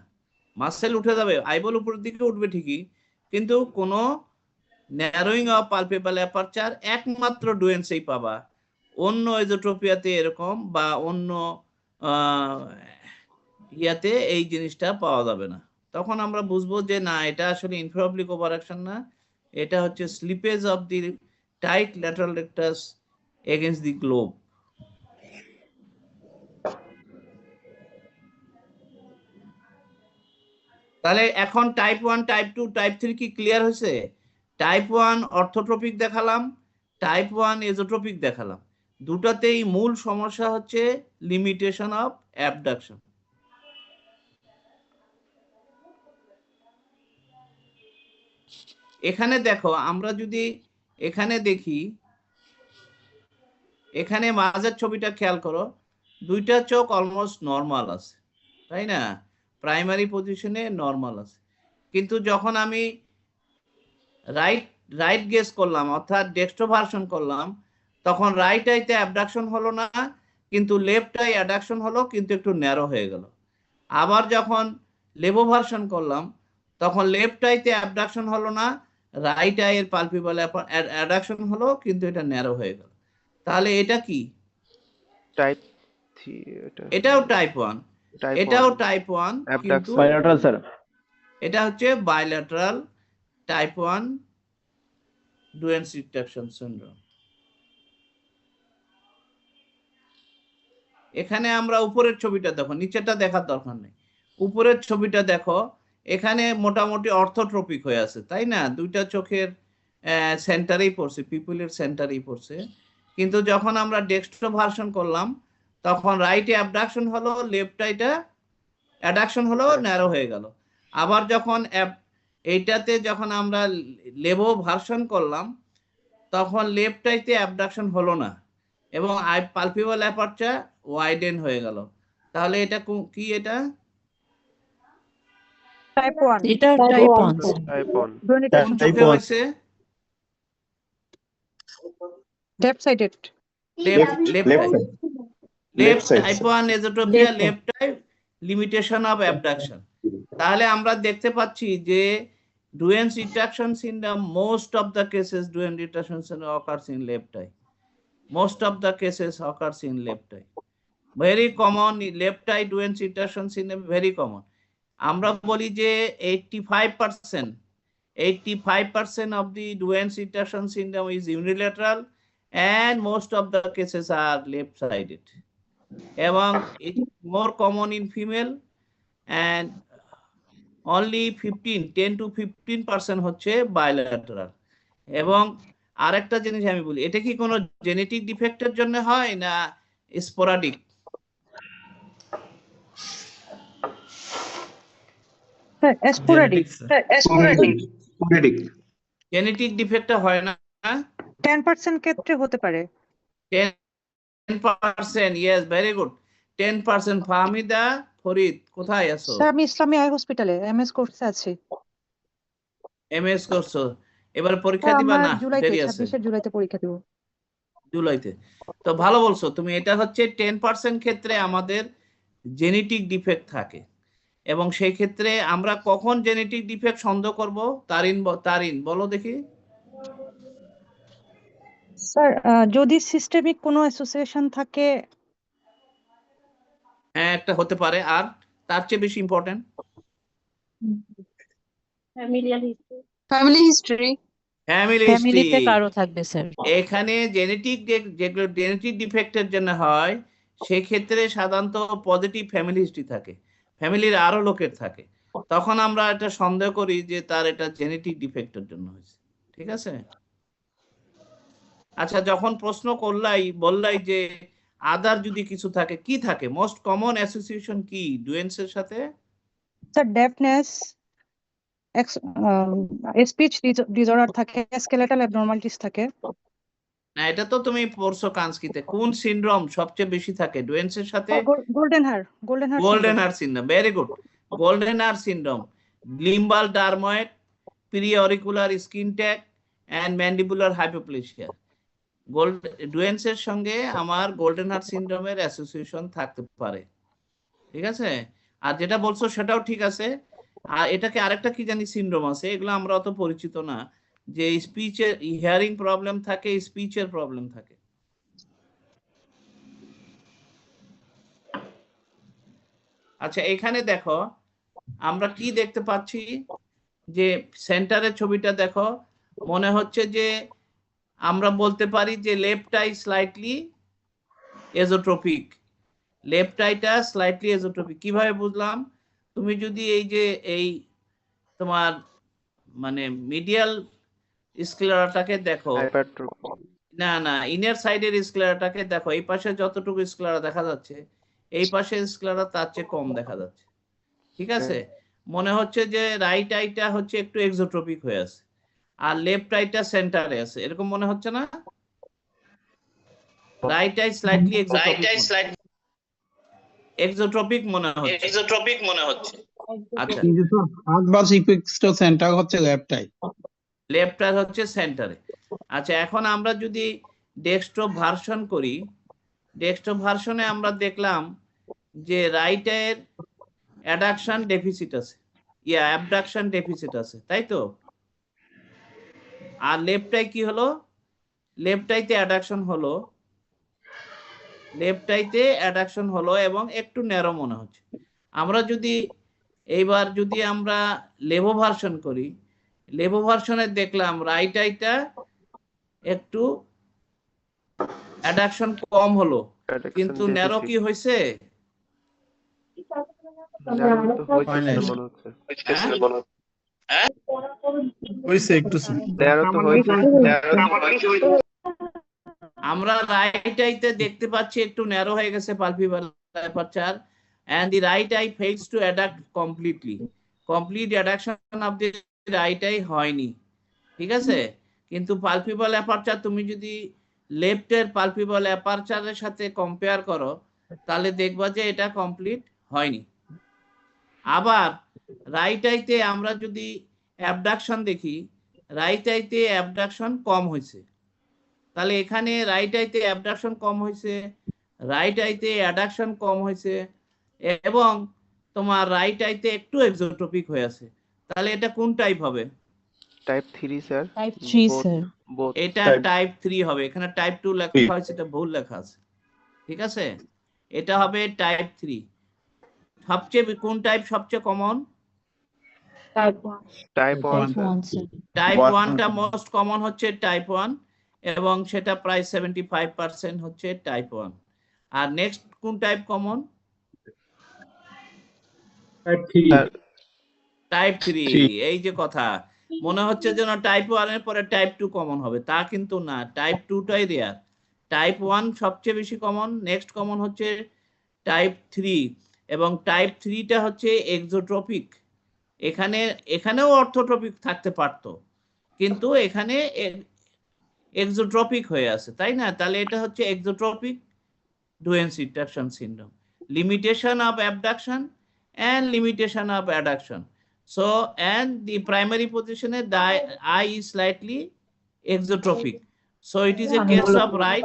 মাসেল উঠে যাবে, আইবল উপরের দিকে উঠবে ঠিকই, কিন্তু কোনো ন্যারোইং অফ পালপেবল অ্যাপারচার একমাত্র ডুয়েন্সেই পাবা, অন্য এজোট্রপিয়াতে এরকম বা অন্য ইয়াতে এই জিনিসটা পাওয়া যাবে না। তখন আমরা বুঝবো যে না, এটা আসলে ইনফ্রাঅবলিক ওভারঅ্যাকশন না, এটা হচ্ছে slippage of the tight lateral rectus against the globe. তাহলে এখন টাইপ 1, টাইপ 2, টাইপ 3 কি ক্লিয়ার হয়েছে? টাইপ 1 অর্থোট্রপিক দেখালাম, টাইপ 1 এজোট্রপিক দেখালাম। দুটাতেই মূল সমস্যা হচ্ছে লিমিটেশন অফ অ্যাবডাকশন। এখানে দেখো, আমরা যদি এখানে দেখি, এখানে মাঝের ছবিটা খেয়াল করো, দুইটা চোখ অলমোস্ট নর্মাল আছে, তাই না? প্রাইমারি পজিশনে নর্মাল আছে, কিন্তু যখন আমি রাইট গেজ করলাম অর্থাৎ ডেক্সট্রোভার্সন করলাম, তখন রাইট আইতে অ্যাবডাকশন হলো না, কিন্তু লেফট আই অ্যাডাকশন হলো, কিন্তু একটু ন্যারো হয়ে গেল। আবার যখন লেভোভার্সন করলাম তখন লেফট আইতে অ্যাবডাকশন হলো না, রাইট আইয়ের পালপিবল অ্যাডাকশন হলো, কিন্তু এটা ন্যারো হয়ে গেল। তাহলে এটা কি? টাইপ 3। এটাও টাইপ 1, টাইপ এটাও 1 টাইপ 1 কিন্তু অ্যাবডাকশন bilateral sir. এটা হচ্ছে বাইল্যাটারাল টাইপ 1 ডুয়েন্স রিট্রাকশন সিনড্রোম। এখানে আমরা উপরের ছবিটা দেখো, নিচেরটা দেখার দরকার নেই। উপরের ছবিটা দেখো, এখানে মোটামুটি অর্থোট্রপিক হয়ে আছে, তাই না? দুইটা চোখের সেন্টারেই পড়ছে, পিপুলের সেন্টারেই পড়ছে। কিন্তু যখন আমরা ডেক্সট্রো ভার্সন করলাম তখন রাইটে অ্যাবডাকশন হলো, লেফটটা অ্যাডাকশন হলো, ন্যারো হয়ে গেল। আবার যখন এইটাতে যখন আমরা লেভো ভার্সন করলাম তখন লেফটটাইতে অ্যাবডাকশন হলো না এবং পালপিবল অ্যাপারচার ওয়াইডেন হয়ে গেল। তাহলে এটা কি? এটা Type 1. এটা Type টাইপ 1, 1 sir. টাইপ 1 কোন Retraction. Type চোখে 1. হয়েছে? Left sided. Left Left side. Left side, type sir. 1 esotropia, Left. Left type limitation of abduction. তাহলে আমরা দেখতে পাচ্ছি যে Duane's retraction syndrome, most of the cases Duane's retraction syndrome occurs in left eye. Most of the cases occurs in left eye. Very common left eye Duane's retraction syndrome, very common. আমরা বলি যে 85% of the Duane's retraction syndrome is unilateral and most of the cases are left sided. এবং it is more common in female and only 10 to 15% হচ্ছে bilateral. এবং আরেকটা জিনিস আমি বলি, এটা কি কোনো জেনেটিক ডিফেক্টের জন্য হয় না sporadic? Sir, sporadic. Sporadic. Genetic ডিফেক্টটা হয় না? 10% ক্ষেত্রে হতে পারে। 10%, yes, very good. 10%. Fahmida Farid কোথায় আছো? স্যার আমি ইসলামী আই হসপিটালে এমএস কোর্সে আছি। এমএস করছো, এবার পরীক্ষা স্যার দিবা আমার না? জুলাইতে, দেরি আছে 26 জুলাইতে পরীক্ষা দেব। জুলাইতে। তো ভালো বলছো তুমি। এটা হচ্ছে 10% ক্ষেত্রে আমাদের জেনেটিক ডিফেক্ট থাকে এবং সেই ক্ষেত্রে আমরা কখন জেনেটিক ডিফেক্ট সন্দেহ করব? তারিন বলো দেখি। স্যার যদি সিস্টেমিক কোনো অ্যাসোসিয়েশন থাকে। হ্যাঁ, একটা হতে পারে। আর তার চেয়ে বেশি important familial history. Family history. Family ফ্যামিলিতে হিস্ট্রি। কারো থাকবে স্যার। এখানে যেগুলো জেনেটিক ডিফেক্টের জন্য হয় সেই ক্ষেত্রে সাধারণত পজিটিভ ফ্যামিলি হিস্ট্রি থাকে, ফ্যামিলির আরো লোকের থাকে, তখন আমরা এটা সন্দেহ করি যে তার এটা জেনেটিক ডিফেক্টের জন্য হয়েছে। ঠিক আছে? আচ্ছা, যখন প্রশ্ন বললাই যে আদার যদি কিছু থাকে, কি থাকে? মোস্ট কমন অ্যাসোসিয়েশন কি ডুয়েন্স এর সাথে? স্যার ডেফনেস, স্পিচ ডিসঅর্ডার থাকে, স্কেলেটাল অ্যাবনরমালিটিস থাকে। না, এটা তো তুমি পড়ছো কানস্কিতে। কোন সিনড্রোম সবচেয়ে বেশি থাকে ডুয়েন্স এর সাথে? Goldenhar. Goldenhar syndrome, very good. Goldenhar syndrome, limbal dermoid, preauricular skin tag and mandibular hypoplasia. Duane's এর সঙ্গে আমার গোল্ডেন হার সিনড্রোমের অ্যাসোসিয়েশন থাকতে পারে। ঠিক আছে? আর যেটা বলছো সেটাও ঠিক আছে। আর এটাকে আরেকটা কি জানি সিনড্রোম আছে, এগুলো আমরা অত পরিচিত না, যে স্পিচের হিয়ারিং প্রবলেম থাকে, স্পিচের প্রবলেম থাকে। আচ্ছা, এখানে দেখো আমরা কি দেখতে পাচ্ছি, যে সেন্টারের ছবিটা দেখো, মনে হচ্ছে যে আমরা বলতে পারি যে লেফট আই স্লাইটলি এজোট্রপিক। লেফট আইটা স্লাইটলি এজোট্রপিক। কিভাবে বুঝলাম? তুমি যদি এই তোমার মানে মিডিয়াল স্ক্লেরাটাকে দেখো, হাইপারট্রফি না ইনার সাইডের স্ক্লেরাটাকে দেখো, এই পাশে যতটুকু স্ক্লেরা দেখা যাচ্ছে এই পাশে স্ক্লেরা তার চেয়ে কম দেখা যাচ্ছে। ঠিক আছে? মনে হচ্ছে যে রাইট আইটা হচ্ছে একটু এক্সোট্রপিক হয়ে আছে আর লেফট আইটা সেন্টারে আছে, এরকম মনে হচ্ছে না? রাইট আই স্লাইটলি এক্সোট্রপিক মনে হচ্ছে। আচ্ছা, কিন্তু স্যার আকবার সিপিক্সটা সেন্টার হচ্ছে লেফট আই। লেফট আই হচ্ছে সেন্টারে। আচ্ছা, এখন আমরা যদি ডেক্সট্রো ভার্সন করি, ডেক্সট্রো ভার্সনে আমরা দেখলাম যে রাইট আইয়ের অ্যাডাকশন ডেফিসিট আছে, অ্যাবডাকশন ডেফিসিট আছে, তাই তো? আর লেফট আই কি হলো? লেফট আইতে অ্যাডাকশন হলো এবং একটু ন্যারো মনে হচ্ছে। আমরা যদি এইবার যদি আমরা লেভো ভার্সন করি, লেভো ভার্সনে দেখলাম রাইট আইটা একটু অ্যাডাকশন কম হলো, Adduction কিন্তু ন্যারো deficit। কি হয়েছে? ন্যারো তো হইতেছে মনে হচ্ছে। হ্যাঁ? ন্যারো তো হইতেছে। আমরা রাইট আইতে দেখতে পাচ্ছি একটু ন্যারো হয়ে গেছে পালপিবাল aperture, and the right eye fails to adduct completely. Complete adduction of the right eye হয়নি, ঠিক আছে? কিন্তু পালপিবাল অ্যাপারচার তুমি যদি লেফটের পালপিবাল অ্যাপারচারের সাথে কম্পেয়ার করো তাহলে দেখবা যে এটা কমপ্লিট হয়নি। আবার রাইট আইতে আমরা যদি অ্যাবডাকশন দেখি, রাইট আইতে অ্যাবডাকশন কম হয়েছে, তাহলে এখানে রাইট আইতে অ্যাবডাকশন কম হয়েছে, রাইট আইতে অ্যাডাকশন কম হয়েছে, এবং তোমার রাইট আইতে একটু এক্সোট্রপিক হয়ে আছে, তাহলে এটা কোন টাইপ হবে? Type 3 sir. Type 3, sir. Both. এটা টাইপ 3 হবে, এখানে টাইপ 2 লেখা হয়েছে, এটা ভুল লেখা আছে, ঠিক আছে? এটা হবে টাইপ 3। সবচেয়ে কোন টাইপ সবচেয়ে common? Type 1। Type 1 Type sir. 1, sir. Type 1টা মোস্ট কমন হচ্ছে টাইপ 1, এবং সেটা প্রায় 75% হচ্ছে টাইপ 1। আর নেক্সট কোন টাইপ কমন? টাইপ 3। এই যে কথা, মনে হচ্ছে যেন টাইপ 1 এর পরে টাইপ 2 কমন হবে, তা কিন্তু না, টাইপ 2টাই রেয়ার। টাইপ 1 সবচেয়ে বেশি কমন, নেক্সট কমন হচ্ছে টাইপ 3, এবং টাইপ 3টা হচ্ছে এক্সোট্রপিক। এখানেও অর্থোট্রপিক থাকতে পারতো, কিন্তু এখানে এক্সোট্রপিক হয়ে আছে, তাই না? তাহলে এটা হচ্ছে এক্সোট্রপিক Duane's retraction syndrome. Limitation of abduction and limitation of adduction. So, and the primary position, the eye is slightly exotropic. So, it is a case of right.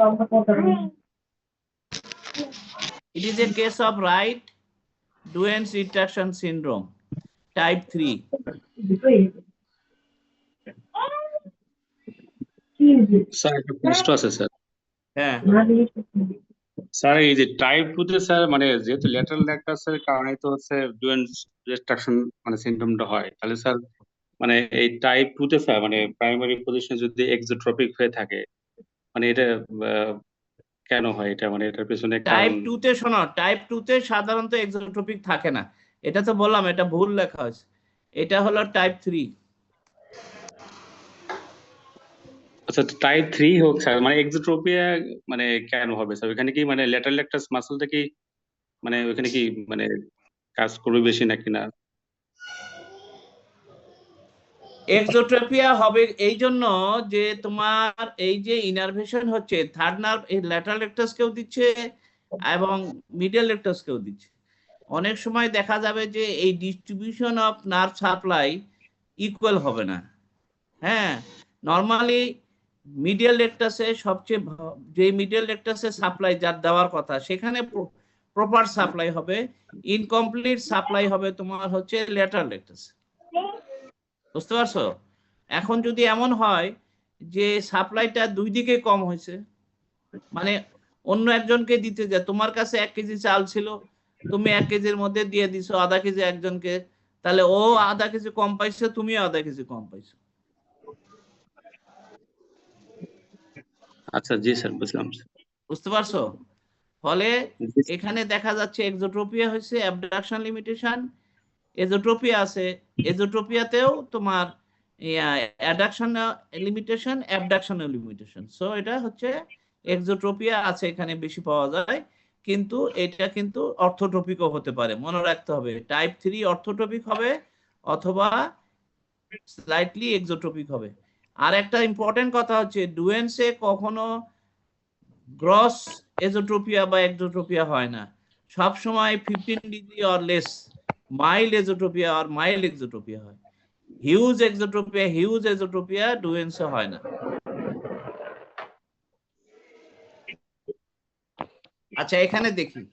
It is a case of right Duane's retraction syndrome, type 3. Sir একটা প্রশ্ন আছে sir. হ্যাঁ, sir এই যে type 2 তে sir মানে যেহেতু lateral ল্যাক্টাসের কারণে তো হচ্ছে ডুয়েন্স রেস্ট্রাকশন মানে সিনড্রোমটা হয়, তাহলে স্যার মানে এই টাইপ 2 তে স্যার মানে প্রাইমারি পজিশনে যদি এক্সোট্রপিক হয়ে থাকে মানে এটা কেন হয়? এটা মানে এটার পেছনে টাইপ কারণ 2 তে শোনো, টাইপ 2 তে সাধারণত এক্সোট্রপিক থাকে না, এটা তো বললাম, এটা ভুল লেখা হয়েছে, এটা হলো টাইপ 3। আচ্ছা টাইপ 3 হোক স্যার, মানে এক্সোট্রপিয়া মানে কেন হবে স্যার? ওখানে কি মানে ল্যাটারাল ল্যাক্টাস মাসলটা কি মানে ওখানে কি মানে কাজ করবে বেশি নাকি না? এক্সোট্রপিয়া হবে এই জন্য যে তোমার এই যে ইনারভেশন হচ্ছে, থার্ড নার্ভ এই ল্যাটারাল রেক্টাসকেও দিচ্ছে এবং মিডল রেক্টাসকেও দিচ্ছে। অনেক সময় দেখা যাবে যে এই distribution of nerve supply equal হবে না। হ্যাঁ, নর্মালি মিডল রেক্টাসে সবচেয়ে যে মিডল রেক্টাসে সাপ্লাই যার দেওয়ার কথা সেখানে প্রপার সাপ্লাই হবে, ইনকমপ্লিট সাপ্লাই হবে তোমার হচ্ছে ল্যাটারাল রেক্টাসে। বুঝতে পারছো? এখন যদি এমন হয় যে সাপ্লাইটা দুই দিকে কম হয়েছে, মানে অন্য একজনকে দিতে যায়, তোমার কাছে 1 কেজি চাল ছিল, তুমি 1 কেজির মধ্যে দিয়ে দিছো আধা কেজি একজনকে, তাহলে ও আধা কেজি কম পাইছে, তুমিও আধা কেজি কম পাইছো। আচ্ছা জি স্যার, বুঝলাম। বুঝতে পারছো? ফলে এখানে দেখা যাচ্ছে এক্সোট্রপিয়া হয়েছে, অ্যাবডাকশন লিমিটেশন, এজোট্রপিয়া আছে, এজোট্রপিয়াতেও তোমার addiction limitation, abduction limitation. So এটা হচ্ছে এক্সোট্রপিয়া আছে এখানে বেশি পাওয়া যায়, কিন্তু এটা কিন্তু অর্থোট্রপিকও হতে পারে, মনে রাখতে হবে। টাইপ 3 অর্থোট্রপিক হবে অথবা স্লাইটলি এক্সোট্রপিক হবে। আর একটা ইম্পর্টেন্ট কথা হচ্ছে ডুয়েন্সে কখনো গ্রস এজোট্রপিয়া বা এক্সোট্রপিয়া হয় না, সব সময় 15 degree or less mild esotropia আর মাইল্ড এক্সোট্রপিয়া হয়। হিউজ এক্সোট্রপিয়া, হিউজ এজোট্রপিয়া ডুয়েন্সে হয় না। আচ্ছা এখানে দেখি,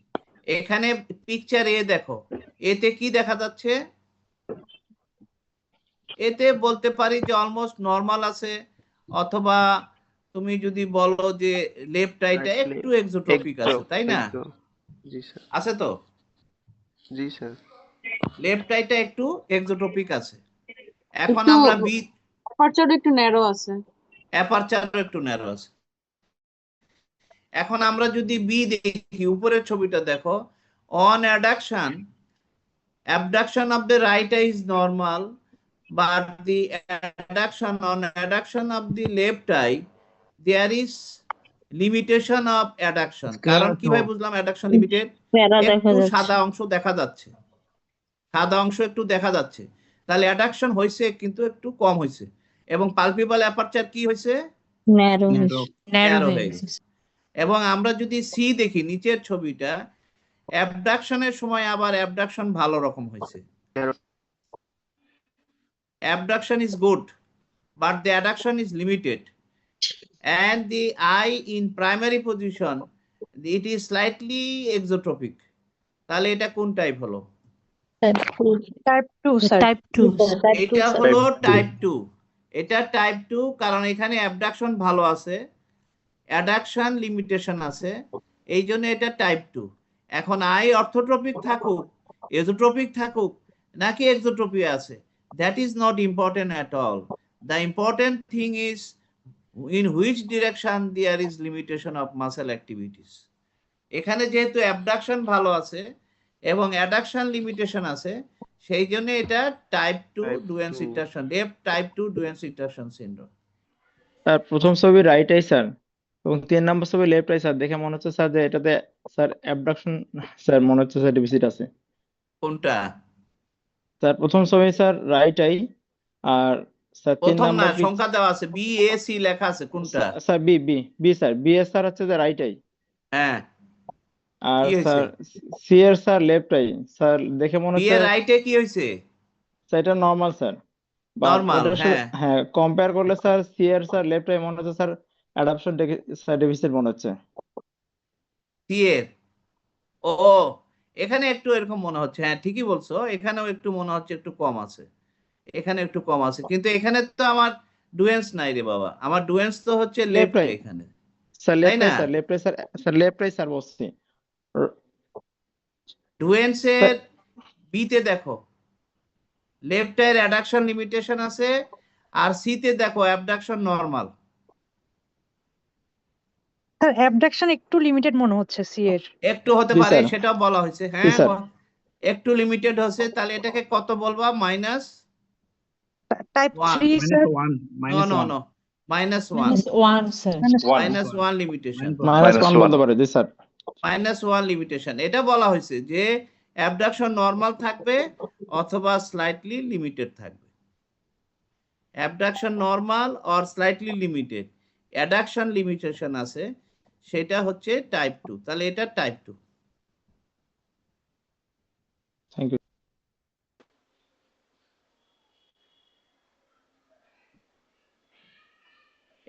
এখানে পিকচার এ দেখো, এতে কি দেখা যাচ্ছে? এতে বলতে পারি যে অলমোস্ট নরমাল আছে, অথবা তুমি যদি বলো যে লেফট আইটা একটু এক্সোট্রপিক আছে, তাই না? জি স্যার। আছে তো? জি স্যার। লেফট আইটা একটু এক্সোট্রপিক আছে। এখন একটু আমরা বি অ্যাপারচার একটু ন্যারো আছে। অ্যাপারচারও একটু ন্যারো আছে। এখন আমরা যদি বি দেখি, উপরের ছবিটা দেখো, on abduction of the right eye is normal, but the adduction of the left eye, there is limitation of adduction. কারণ কিভাবে বুঝলাম adduction limited? প্যারা দেখা একটু যাচ্ছে। সাদা অংশ দেখা যাচ্ছে, সাদা অংশ একটু দেখা যাচ্ছে, তাহলে অ্যাডাকশন হয়েছে কিন্তু একটু কম হয়েছে, এবং পালপেবল অ্যাপারচার কি হয়েছে? ন্যারো ন্যারো ন্যারো হয়ে গেছে। এবং আমরা যদি সি দেখি নিচের ছবিটা, অ্যাবডাকশনের সময় আবার অ্যাবডাকশন ভালো রকম হয়েছে। Abduction is good, but the adduction is limited, and the eye in primary position, it is slightly exotropic. তাহলে এটা কোন টাইপ হলো? Type 2 sir. টাইপ 2 এটা হলো টাইপ 2। এটা টাইপ 2 কারণ এখানে অ্যাবডাকশন ভালো আছে, অ্যাডাকশন লিমিটেশন আছে, এই জন্য এটা টাইপ 2। এখন আই অর্থোট্রপিক থাকুক, এজোট্রপিক থাকুক, নাকি এক্সোট্রপি আছে, that is not important at all. The important thing is in which direction there is limitation of muscle activities. এখানে যেহেতু অ্যাবডাকশন ভালো আছে এবং অ্যাডাকশন লিমিটেশন আছে, সেই জন্য এটা টাইপ 2 ডুয়েন্স ইন্টারশন, লেফট টাইপ 2 ডুয়েন্স ইন্টারশন সিনড্রোম। স্যার প্রথম ছবি রাইট আই স্যার, এবং 3 নম্বর ছবি লেফট আই স্যার। দেখে মনে হচ্ছে স্যার যে এটাতে স্যার অ্যাবডাকশন স্যার মনে হচ্ছে স্যার ডেফিসিট আছে। কোনটা? স্যার প্রথম ছবি স্যার রাইট আই, আর স্যার 3 প্রথম না, নম্বর সংখ্যা দেওয়া আছে, বি এ সি লেখা আছে, কোনটা? Sir B B B sir, B এর স্যার হচ্ছে যে রাইট আই, হ্যাঁ, আর কি হয়েছে? স্যার সি এর স্যার লেফট আই। স্যার দেখে মনে বি হচ্ছে এর রাইটে কি হয়েছে? স্যার এটা নরমাল স্যার, বা নরমাল, ওটার সাথে হ্যাঁ। হ্যাঁ কম্পেয়ার করলে স্যার সি এর স্যার লেফট আই মনে হচ্ছে স্যার অ্যাডাপশন স্যার ডেফিসিট মনে হচ্ছে। সি এর, ও এখানে একটু এরকম মনে হচ্ছে, হ্যাঁ ঠিকই বলছো, এখানেও একটু মনে হচ্ছে একটু কম আছে, এখানে একটু কম আছে, কিন্তু এখানে তো আমার ডুয়েন্স নাই রে বাবা, আমার ডুয়েন্স তো হচ্ছে লেফট লেফট আই এখানে, স্যার, তাই লেফট না? I sir, left eye sir, sir left eye sir বলছি ডুয়েন্সের বিতে দেখো লেফট আইয়ের অ্যাডাকশন লিমিটেশন আছে, আর সিতে দেখো অ্যাবডাকশন নরমাল। স্যার অ্যাবডাকশন একটু লিমিটেড মনে হচ্ছে সি এর। একটু হতে জি পারে, স্যার, সেটাও বলা হয়েছে, জি হ্যাঁ স্যার। একটু লিমিটেড হচ্ছে, তাহলে এটাকে কত বলবা? Minus type 1? 3 sir. No minus no 1 no, minus 1, -1 sir. Minus 1 limitation, -1 বলতে পারে, জি স্যার। Minus 1 limitation. এটা বলা হয়েছে যে অ্যাবডাকশন নরমাল থাকবে অথবা স্লাইটলি লিমিটেড থাকবে। Abduction normal or slightly limited, addiction limitation আছে, সেটা হচ্ছে টাইপ 2। তাহলে এটা টাইপ 2। Thank you.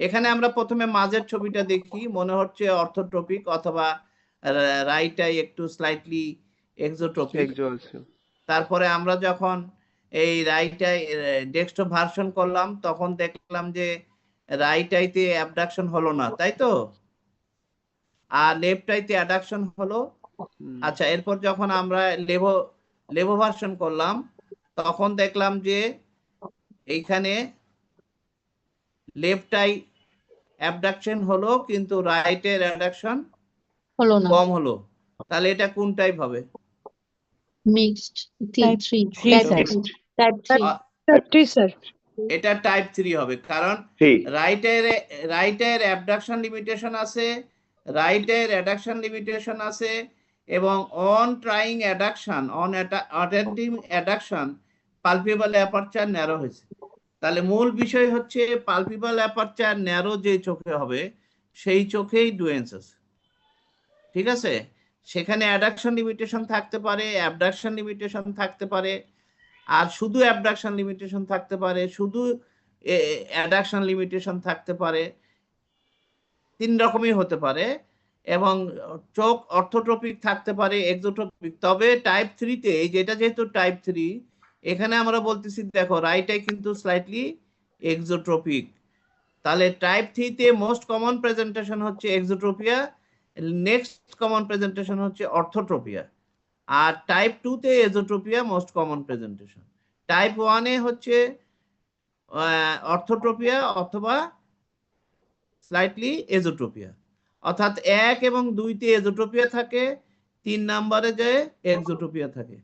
এখানে আমরা প্রথমে মাঝের ছবিটা দেখি, মনে হচ্ছে অর্থোট্রপিক অথবা রাইট আই একটু স্লাইটলি এক্সোট্রপিক। তারপরে আমরা যখন এই রাইট আই ডেস্কটপ ভার্সন করলাম, তখন দেখলাম যে রাইট আইতে অ্যাবডাকশন হলো না, তাই তো, আর লেফট আইতে অ্যাডাকশন হলো। আচ্ছা, এরপর যখন আমরা লেভো ভার্সন করলাম, তখন দেখলাম যে এইখানে লেফট আই অ্যাবডাকশন হলো, কিন্তু রাইটের অ্যাডাকশন হলো না। কম হলো। তাহলে এটা কোন টাইপ হবে? Mixed Type 3 3 type sir. 3 sir. এটা টাইপ 3 হবে, কারণ রাইটের অ্যাবডাকশন লিমিটেশন আছে, রাইটের অ্যাডাকশন লিমিটেশন আছে, এবং on trying addiction, on attempting addiction, palpable aperture narrow হয়েছে। তাহলে মূল বিষয় হচ্ছে পালপেবল অ্যাপারচার ন্যারো যে চোখে হবে, সেই চোখেই ডুয়েন্স আছে, ঠিক আছে? সেখানে অ্যাডাকশন লিমিটেশন থাকতে পারে, অ্যাবডাকশন লিমিটেশন থাকতে পারে, আর শুধু অ্যাবডাকশন লিমিটেশন থাকতে পারে, শুধু অ্যাডাকশন লিমিটেশন থাকতে পারে, 3 রকমই হতে পারে, এবং চোখ অর্থোট্রপিক থাকতে পারে, এক্সোট্রপিক। তবে টাইপ 3 তে, এই যেটা যেহেতু টাইপ 3, এখানে আমরা বলতেছি দেখো রাইট আই কিন্তু স্লাইটলি এক্সোট্রপিক। তাহলে টাইপ 3 তে মোস্ট কমন প্রেজেন্টেশন হচ্ছে এক্সোট্রপিয়া, নেক্সট কমন প্রেজেন্টেশন হচ্ছে অর্থোট্রপিয়া। আর টাইপ 2 তে এজোট্রপিয়া মোস্ট কমন প্রেজেন্টেশন। টাইপ 1 এ হচ্ছে অর্থোট্রপিয়া অথবা স্লাইটলি এজোট্রপিয়া, অর্থাৎ 1 এবং 2 তে এজোট্রপিয়া থাকে, 3 নম্বরে যে এক্সোট্রপিয়া থাকে।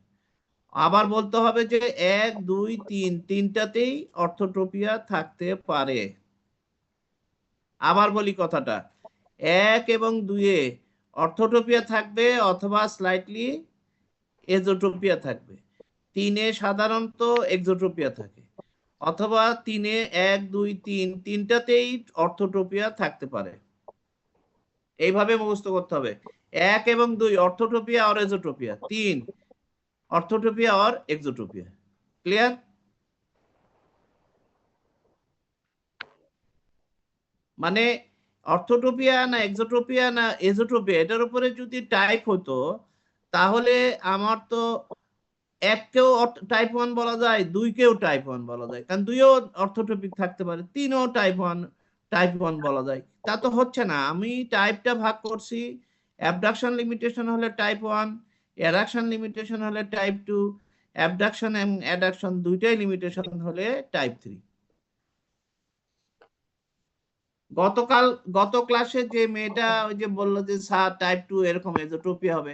আবার বলতে হবে যে 1, 2, 3 তিনটাতেই অর্থোট্রপিয়া থাকতে পারে। আবার বলি কথাটা, 1 এবং 2 এ অর্থোট্রপিয়া থাকবে অথবা স্লাইটলি এজোট্রপিয়া থাকবে। 3 এ সাধারণত এক্সোট্রপিয়া থাকে, অথবা 3 এ 1, 2, 3 তিনটাতেই অর্থোট্রপিয়া থাকতে পারে। এইভাবে মুখস্থ করতে হবে, 1 এবং 2 অর্থোট্রপিয়া আর এজোট্রপিয়া, 3 অর্থোট্রপিয়া আর এক্সোট্রপিয়া। ক্লিয়ার? মানে অর্থোট্রপিয়া না এক্সোট্রপিয়া না এজোট্রপিয়া, এটার উপরে যদি টাইপ হতো তাহলে আমার তো 1 কেও টাইপ 1 বলা যায়, 2 কেও টাইপ 1 বলা যায়, কারণ 2 ও অর্থোট্রপিক থাকতে পারে, 3 ও টাইপ 1 বলা যায়। তা তো হচ্ছে না, আমি টাইপটা ভাগ করছি, অ্যাবডাকশন লিমিটেশন হলে টাইপ 1, অ্যাডাকশন লিমিটেশন হলে টাইপ 2, অ্যাবডাকশন এবং অ্যাডাকশন দুইটাই লিমিটেশন হলে টাইপ 3। গত ক্লাসে যে মেয়েটা ওই যে বললো যে স্যার টাইপ 2 এরকম এজোট্রপিয়া হবে,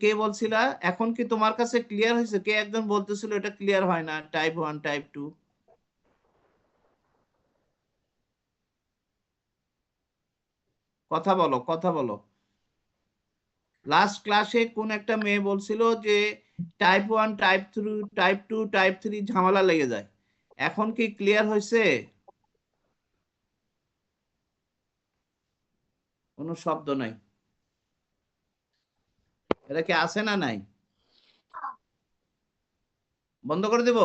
কে বলছিল? এখন কি তোমার কাছে ক্লিয়ার হয়েছে? কে একজন বলতেছিল এটা ক্লিয়ার হয় না, টাইপ 1 টাইপ 2? কথা বলো, কথা বলো। লাস্ট ক্লাসে কোন একটা মেয়ে বলছিল যে টাইপ 1 টাইপ 3 টাইপ 2 টাইপ 3 ঝামেলা লেগে যায়। এখন কি ক্লিয়ার হয়েছে? কোনো শব্দ নাই। এটা কি আছে না নাই? বন্ধ করে দেব?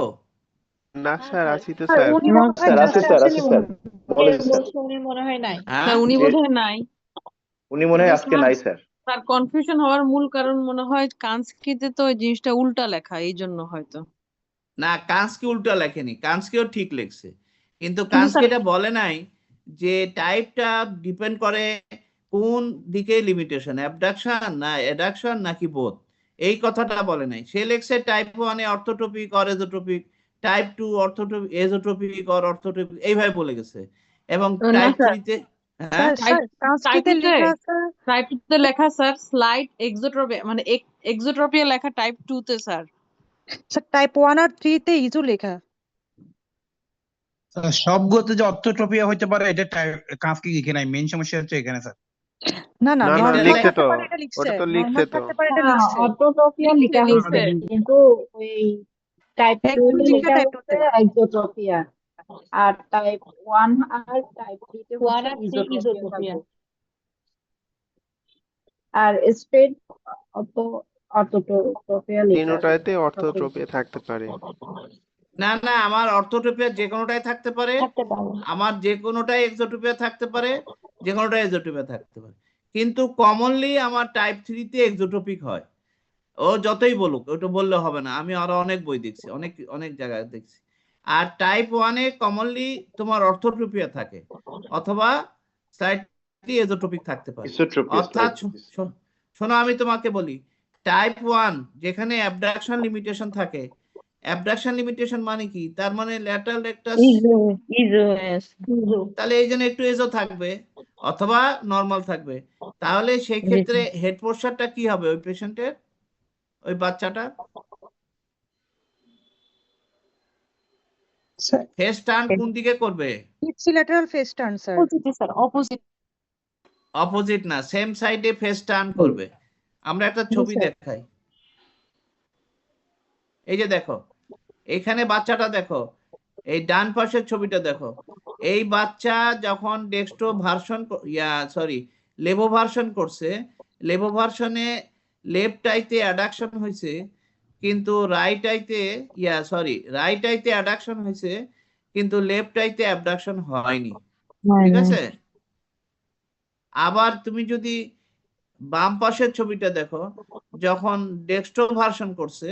না স্যার, আছি তো স্যার স্যার। উনি না মনে হয় স্যার, না আছে স্যার, আছে স্যার, বলেন স্যার। বলছে উনি মনে হয় নাই। হ্যাঁ স্যার উনি যে বোধহয় নাই। উনি মনে হয় কিন্তু আজকে স্যার নাই স্যার। তার কনফিউশন হওয়ার মূল কারণ মনে হয় কান্সকিতে তো ওই জিনিসটা উল্টা লেখা, এই জন্য হয়তো। না, কান্সকি উল্টা লেখেনি, কান্সকিও ঠিক লিখছে, কিন্তু কিন্তু কান্সকি স্যার এটা বলে নাই যে টাইপটা ডিপেন্ড করে কোন দিকে লিমিটেশন, অ্যাবডাকশন না অ্যাডাকশন নাকি বোথ, এই কথাটা বলে নাই। সে লিখছে টাইপ 1 এ orthotropic or esotropic, type 2 orthotropic esotropic or orthotropic, এইভাবে বলে গেছে। এবং না টাইপ স্যার, 3 তে হ্যাঁ স্যার ট্রান্সক্রিপ্টে লেখা আছে টাইপ 2 তে লেখা স্যার স্লাইড এক্সোট্রপিয়া, মানে এক্সোট্রপিয়া লেখা টাইপ 2 তে স্যার। স্যার টাইপ 1 আর 3 তে ইজো লেখা। সবগুলোতে যে অর্থোট্রপিয়া হইতে পারে এটা কাঁচকি লিখে নাই, মেইন সমস্যা হচ্ছে এখানে স্যার। না না, না না, নরমাল লিখছে থাকতে তো, পারে এটা লিখছে, ওটা তো লিখছে নরমাল তো। থাকতে পারে এটা হ্যাঁ লিখছে। অর্থোট্রপিয়া লেখা হয়েছে, কিন্তু ওই টাইপ 2 তে এক্সোট্রপিয়া লেখা টাইপ 2 হচ্ছে তে। এক্সোট্রপিয়া, আর টাইপ 1 আর টাইপ 3 তে 1 হচ্ছে আর 3 ইজোট্রপিয়া ইজোট্রপিয়া। থাকবে। আর স্ট্রেট অর্থোট্রপিয়া লেখা আছে তিনটাতে সবগুলো। অর্থোট্রপিয়া থাকতে পারে। না না, আমার অর্থোট্রপিয়া যে কোনোটাই থাকতে পারে, থাকতে পারে। আমার যে কোনোটাই এক্সোট্রপিয়া থাকতে পারে, যে কোনোটাই এক্সোট্রপিয়া থাকতে পারে, কিন্তু কমনলি আমার টাইপ 3 তে এক্সোট্রপিক হয়। ও যতই বলুক, ওটা বললে হবে না, আমি আরো অনেক বই দেখছি, অনেক অনেক জায়গায় দেখছি। আর টাইপ 1 এ কমনলি তোমার অর্থোট্রপিয়া থাকে, অথবা স্লাইটলি এজোট্রপিক থাকতে পারে। ইসোট্রপিয়া অর্থাৎ শোনো আমি তোমাকে বলি, টাইপ 1 যেখানে অ্যাবডাকশন লিমিটেশন থাকে, অ্যাবডাকশন লিমিটেশন মানে কি? তার মানে ল্যাটারাল রেকটাস, তাহলে এই জন্য একটু এজো থাকবে অথবা নরমাল থাকবে। তাহলে সেই ক্ষেত্রে হেড পোস্টারটা কি হবে ওই পেশেন্টের, ওই বাচ্চাটা? স্যার ফেস টার্ন কোন দিকে করবে? ইপসিলেটারাল ফেস টার্ন স্যার। অপোজিটে স্যার, অপোজিট। অপোজিট না, সেম সাইডে ফেস টার্ন করবে। আমরা একটা ছবি স্যার। দেখাই, এই যে দেখো, এখানে বাচ্চাটা দেখো, এই ডান পাশের ছবিটা দেখো। এই বাচ্চা যখন ডেক্সট্রো ভার্সন লেভো ভার্সন করছে, লেভো ভার্সনে লেফট আইতে অ্যাডাকশন হয়েছে, কিন্তু রাইট আইতে অ্যাডাকশন হয়েছে, কিন্তু লেফট আইতে অ্যাবডাকশন হয়নি। ঠিক আছে? আবার তুমি যদি বাম পাশের ছবিটা দেখো, যখন ডেক্সট্রো ভার্সন করছে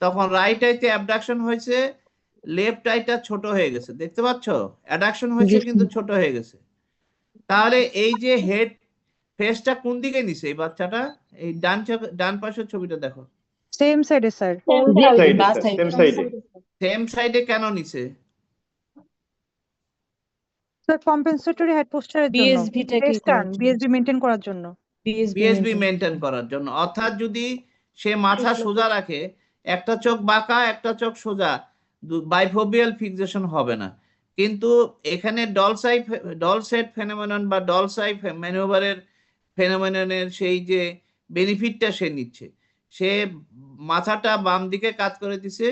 তখন রাইট আইতে অ্যাবডাকশন হয়েছে, লেফট আইটা ছোট হয়ে গেছে, দেখতে পাচ্ছ? অ্যাডাকশন হয়েছে কিন্তু ছোট হয়ে গেছে। তাহলে এই যে হেড ফেসটা কোন দিকে নিছে এই বাচ্চাটা, এই ডান পাশের ছবিটা দেখো, সেম সাইডে স্যার। সেম সাইডে কেন নিছে? স্যার কম্পেনসেটরি হেড পোস্টারের জন্য, বিএসবি টা কি করার জন্য? বিএসবি মেনটেন করার জন্য। বিএসবি মেনটেন করার জন্য, অর্থাৎ যদি সে মাথা সোজা রাখে, একটা চোখ বাঁকা একটা চোখ সোজা, বাইফোবিয়াল ফিক্সেশন হবে না। কিন্তু এখানে ডলসেট ফেনোমেনন বা ডলসাই ম্যানুভারের ফেনোমেননের সেই যে বেনিফিটটা সে নিচ্ছে, সে মাথাটা বাম দিকে কাজ করে দিছে,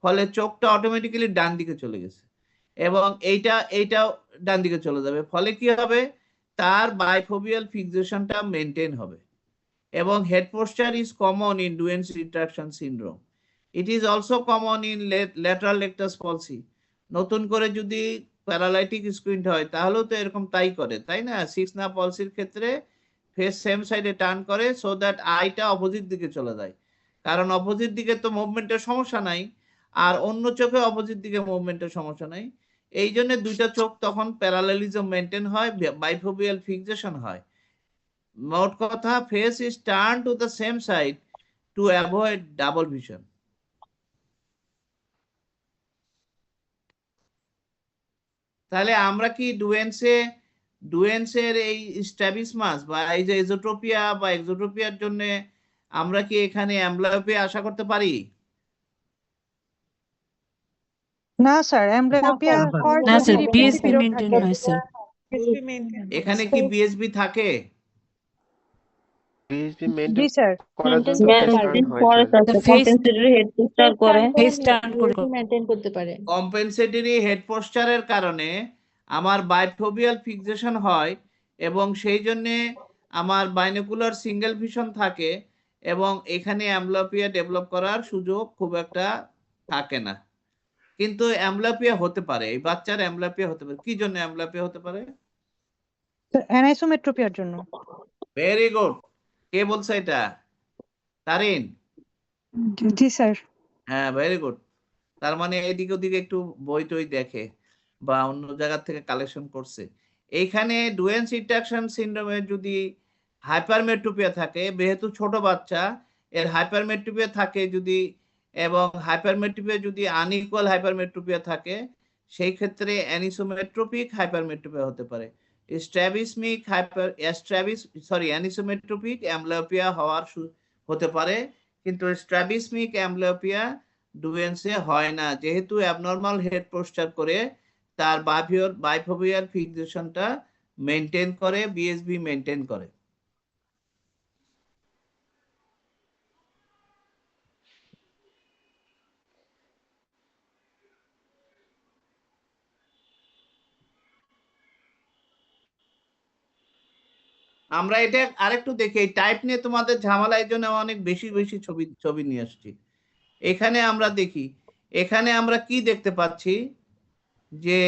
ফলে চোখটা অটোমেটিক্যালি ডান দিকে চলে গেছে, এবং এইটাও ডান দিকে চলে যাবে, ফলে কি হবে, তার বাইফোবিয়াল ফিক্সেশনটা মেনটেন হবে। এবং head posture is common in Duane's retraction syndrome. It is also common in lateral rectus palsy. নতুন করে যদি প্যারালাইটিক স্কুইন্ট হয় তাহলেও তো এরকম তাই করে, তাই না? 6 না পলসির ক্ষেত্রে ফেস সেম সাইডে টার্ন করে, সো দ্যাট আইটা অপোজিট দিকে চলে যায়, কারণ অপোজিট দিকে তো মুভমেন্টের সমস্যা নাই, আর অন্য চোখে অপোজিট দিকে মুভমেন্টের সমস্যা নাই। এই জন্য দুইটা চোখ তখন প্যারালেলিজম মেনটেন হয়, বাইফোবিয়াল ফিক্সেশন হয়। মোট কথা, face is turn to the same side to avoid double vision. তাহলে আমরা কি ডুয়েন্সের এই স্ট্র্যাবিসমাস বা এই যে এজোট্রোপিয়া বা এক্সোট্রোপিয়ার জন্য আমরা কি এখানে অ্যাম্বলিওপিয়া আশা করতে পারি? না স্যার, অ্যামব্লিওপিয়া হওয়ার না যদি sir, reflective BSB period maintain থাকে। হয় স্যার। এখানে কি বিএসবি থাকে? বিএসবি জি মেনটেন স্যার। করার জন্য ফেস টার্ন হয় করে sir. Sir, face compensatory head poster করে। ফেস টার্ন করে মেনটেন করতে পারে। কম্পেনসেটরি হেড পোস্টারের কারণে আমার বাইফোবিয়াল ফিক্সেশন হয়, এবং সেই জন্যে আমার বাইনোকুলার সিঙ্গেল ভিশন থাকে, এবং এখানে অ্যাম্বলিওপিয়া ডেভেলপ করার সুযোগ খুব একটা থাকে না। কিন্তু অ্যাম্বলিওপিয়া হতে পারে, এই বাচ্চার অ্যাম্বলিওপিয়া হতে পারে। কি জন্য অ্যাম্বলিওপিয়া হতে পারে? অ্যানাইসোমেট্রোপিয়ার জন্য। Very good. কে বলছে এটা? তারিন? জি স্যার। হ্যাঁ, ভেরি গুড। তার মানে এদিকে ওদিকে একটু বই টই দেখে বা অন্য জায়গা থেকে কালেকশন করছে। এইখানে ডুয়েন্স রিট্রাকশন সিনড্রোমে যদি হাইপারমেট্রোপিয়া থাকে, যেহেতু ছোট বাচ্চা, এর হাইপারমেট্রোপিয়া থাকে যদি, এবং হাইপারমেট্রোপিয়া যদি আনইকুয়াল হাইপারমেট্রোপিয়া থাকে, সেই ক্ষেত্রে অ্যানিসোমেট্রোপিক হাইপারমেট্রোপিয়া হতে পারে। অ্যানিসোমেট্রোপিক অ্যাম্বলিওপিয়া হতে পারে, কিন্তু স্ট্র্যাবিসমিক অ্যাম্বলিওপিয়া ডুয়েন্সে হয় না, যেহেতু অ্যাবনর্মাল হেড পোস্টার করে তার বাইফোবিয়াল ফিক্সেশনটা মেনটেন করে, বিএসবি মেনটেন করে। আমরা এটা আরেকটু দেখি, এই টাইপ নিয়ে তোমাদের ঝামেলা, এই জন্য অনেক বেশি বেশি ছবি নিয়ে আসছি। এখানে আমরা দেখি, এখানে আমরা কি দেখতে পাচ্ছি, যে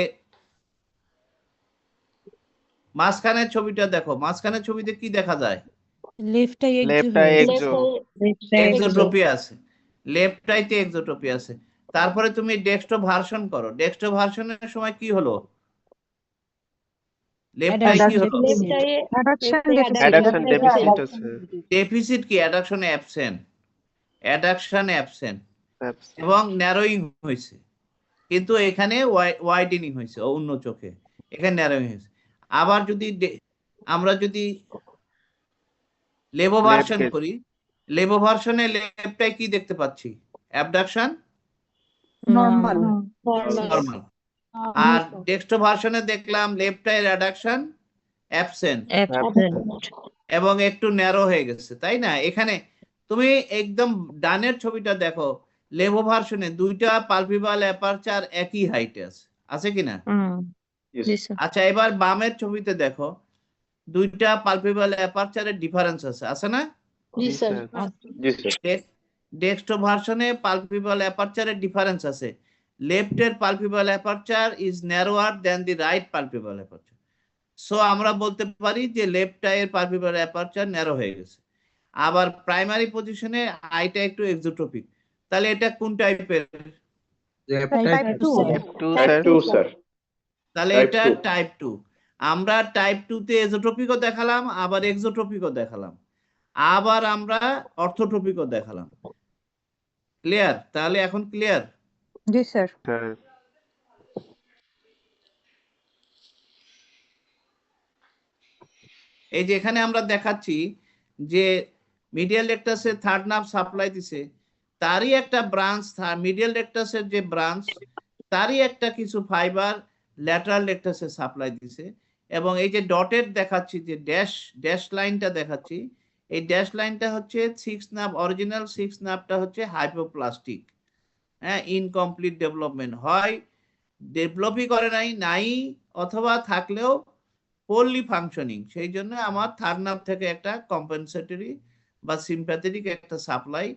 মাঝখানের ছবিটা দেখো, মাঝখানের ছবিতে কি দেখা যায়? Left eye left eye exo. Exotropia আছে, লেফট আইতে এক্সোট্রোপিয়া আছে। তারপরে তুমি ডেক্সট্রো ভার্সন করো, ডেক্সট্রো ভার্সনের সময় কি হলো? লেফট আই কি হলো? অ্যাডাকশন ডেফিসিট আছে। ডেফিসিট কি? অ্যাডাকশন অ্যাবসেন্ট এবং ন্যারোইং হয়েছে, কিন্তু এখানে ওয়াইডেনিং হয়েছে অন্য চোখে, এখানে ন্যারোইং হয়েছে। আবার যদি আমরা যদি লেভো ভার্সন করি, লেভো ভার্সনে লেফট আই কি দেখতে পাচ্ছি? Abduction normal. আর ডেক্সট্রো ভার্সনে দেখলাম লেফট আই অ্যাডাকশন অ্যাবসেন্ট এবং একটু ন্যারো হয়ে গেছে, তাই না? এখানে তুমি একদম ডানের ছবিটা দেখো, লেভো ভার্সনে দুইটা পালপিবাল অ্যাপারচার একই হাইটে আছে কিনা? আচ্ছা, এবার বামের ছবিতে দেখো, দুইটা পালপিবাল অ্যাপারচারের ডিফারেন্স আছে না? ডেক্সট্রো ভার্সনে পালপিবাল অ্যাপারচারের ডিফারেন্স আছে। লেফটের palpebral aperture is narrower than the right palpebral aperture. So আমরা বলতে পারি যে লেফট আইয়ের পালপিবাল অ্যাপারচার ন্যারো হয়ে গেছে। আবার প্রাইমারি পজিশনে আইটা একটু এক্সোট্রপিক। তাহলে এটা কোন টাইপের? তাহলে এটা টাইপ 2। আমরা টাইপ 2 তে এজোট্রপিকও দেখালাম, আবার এক্সোট্রপিকও দেখালাম। আবার আমরা অর্থোট্রপিকও দেখালাম। ক্লিয়ার? তাহলে এখন ক্লিয়ার? জি স্যার। স্যার এই যে এখানে আমরা দেখাচ্ছি যে মিডিয়াল রেকটাসের থার্ড নার্ভ সাপ্লাই দিছে, তারই একটা ব্রাঞ্চ, মিডিয়াল রেকটাসের যে ব্রাঞ্চ তারই একটা কিছু ফাইবার ল্যাটারাল রেকটাসে সাপ্লাই দিছে। এবং এই যে ডটেড দেখাচ্ছি, যে ড্যাশ লাইনটা দেখাচ্ছি, এই ড্যাশ লাইনটা হচ্ছে সিক্স নার্ভ, অরিজিনাল সিক্স নার্ভটা হচ্ছে হাইপোপ্লাস্টিক, হ্যাঁ, ইনকমপ্লিট ডেভেলপমেন্ট, হয় ডেভেলপই করে নাই, অথবা থাকলেও পোরলি ফাংশনিং। সেই জন্য আমার থার্ড নার্ভ থেকে একটা কম্পেনসেটরি বা সিম্প্যাথেটিক একটা সাপ্লাই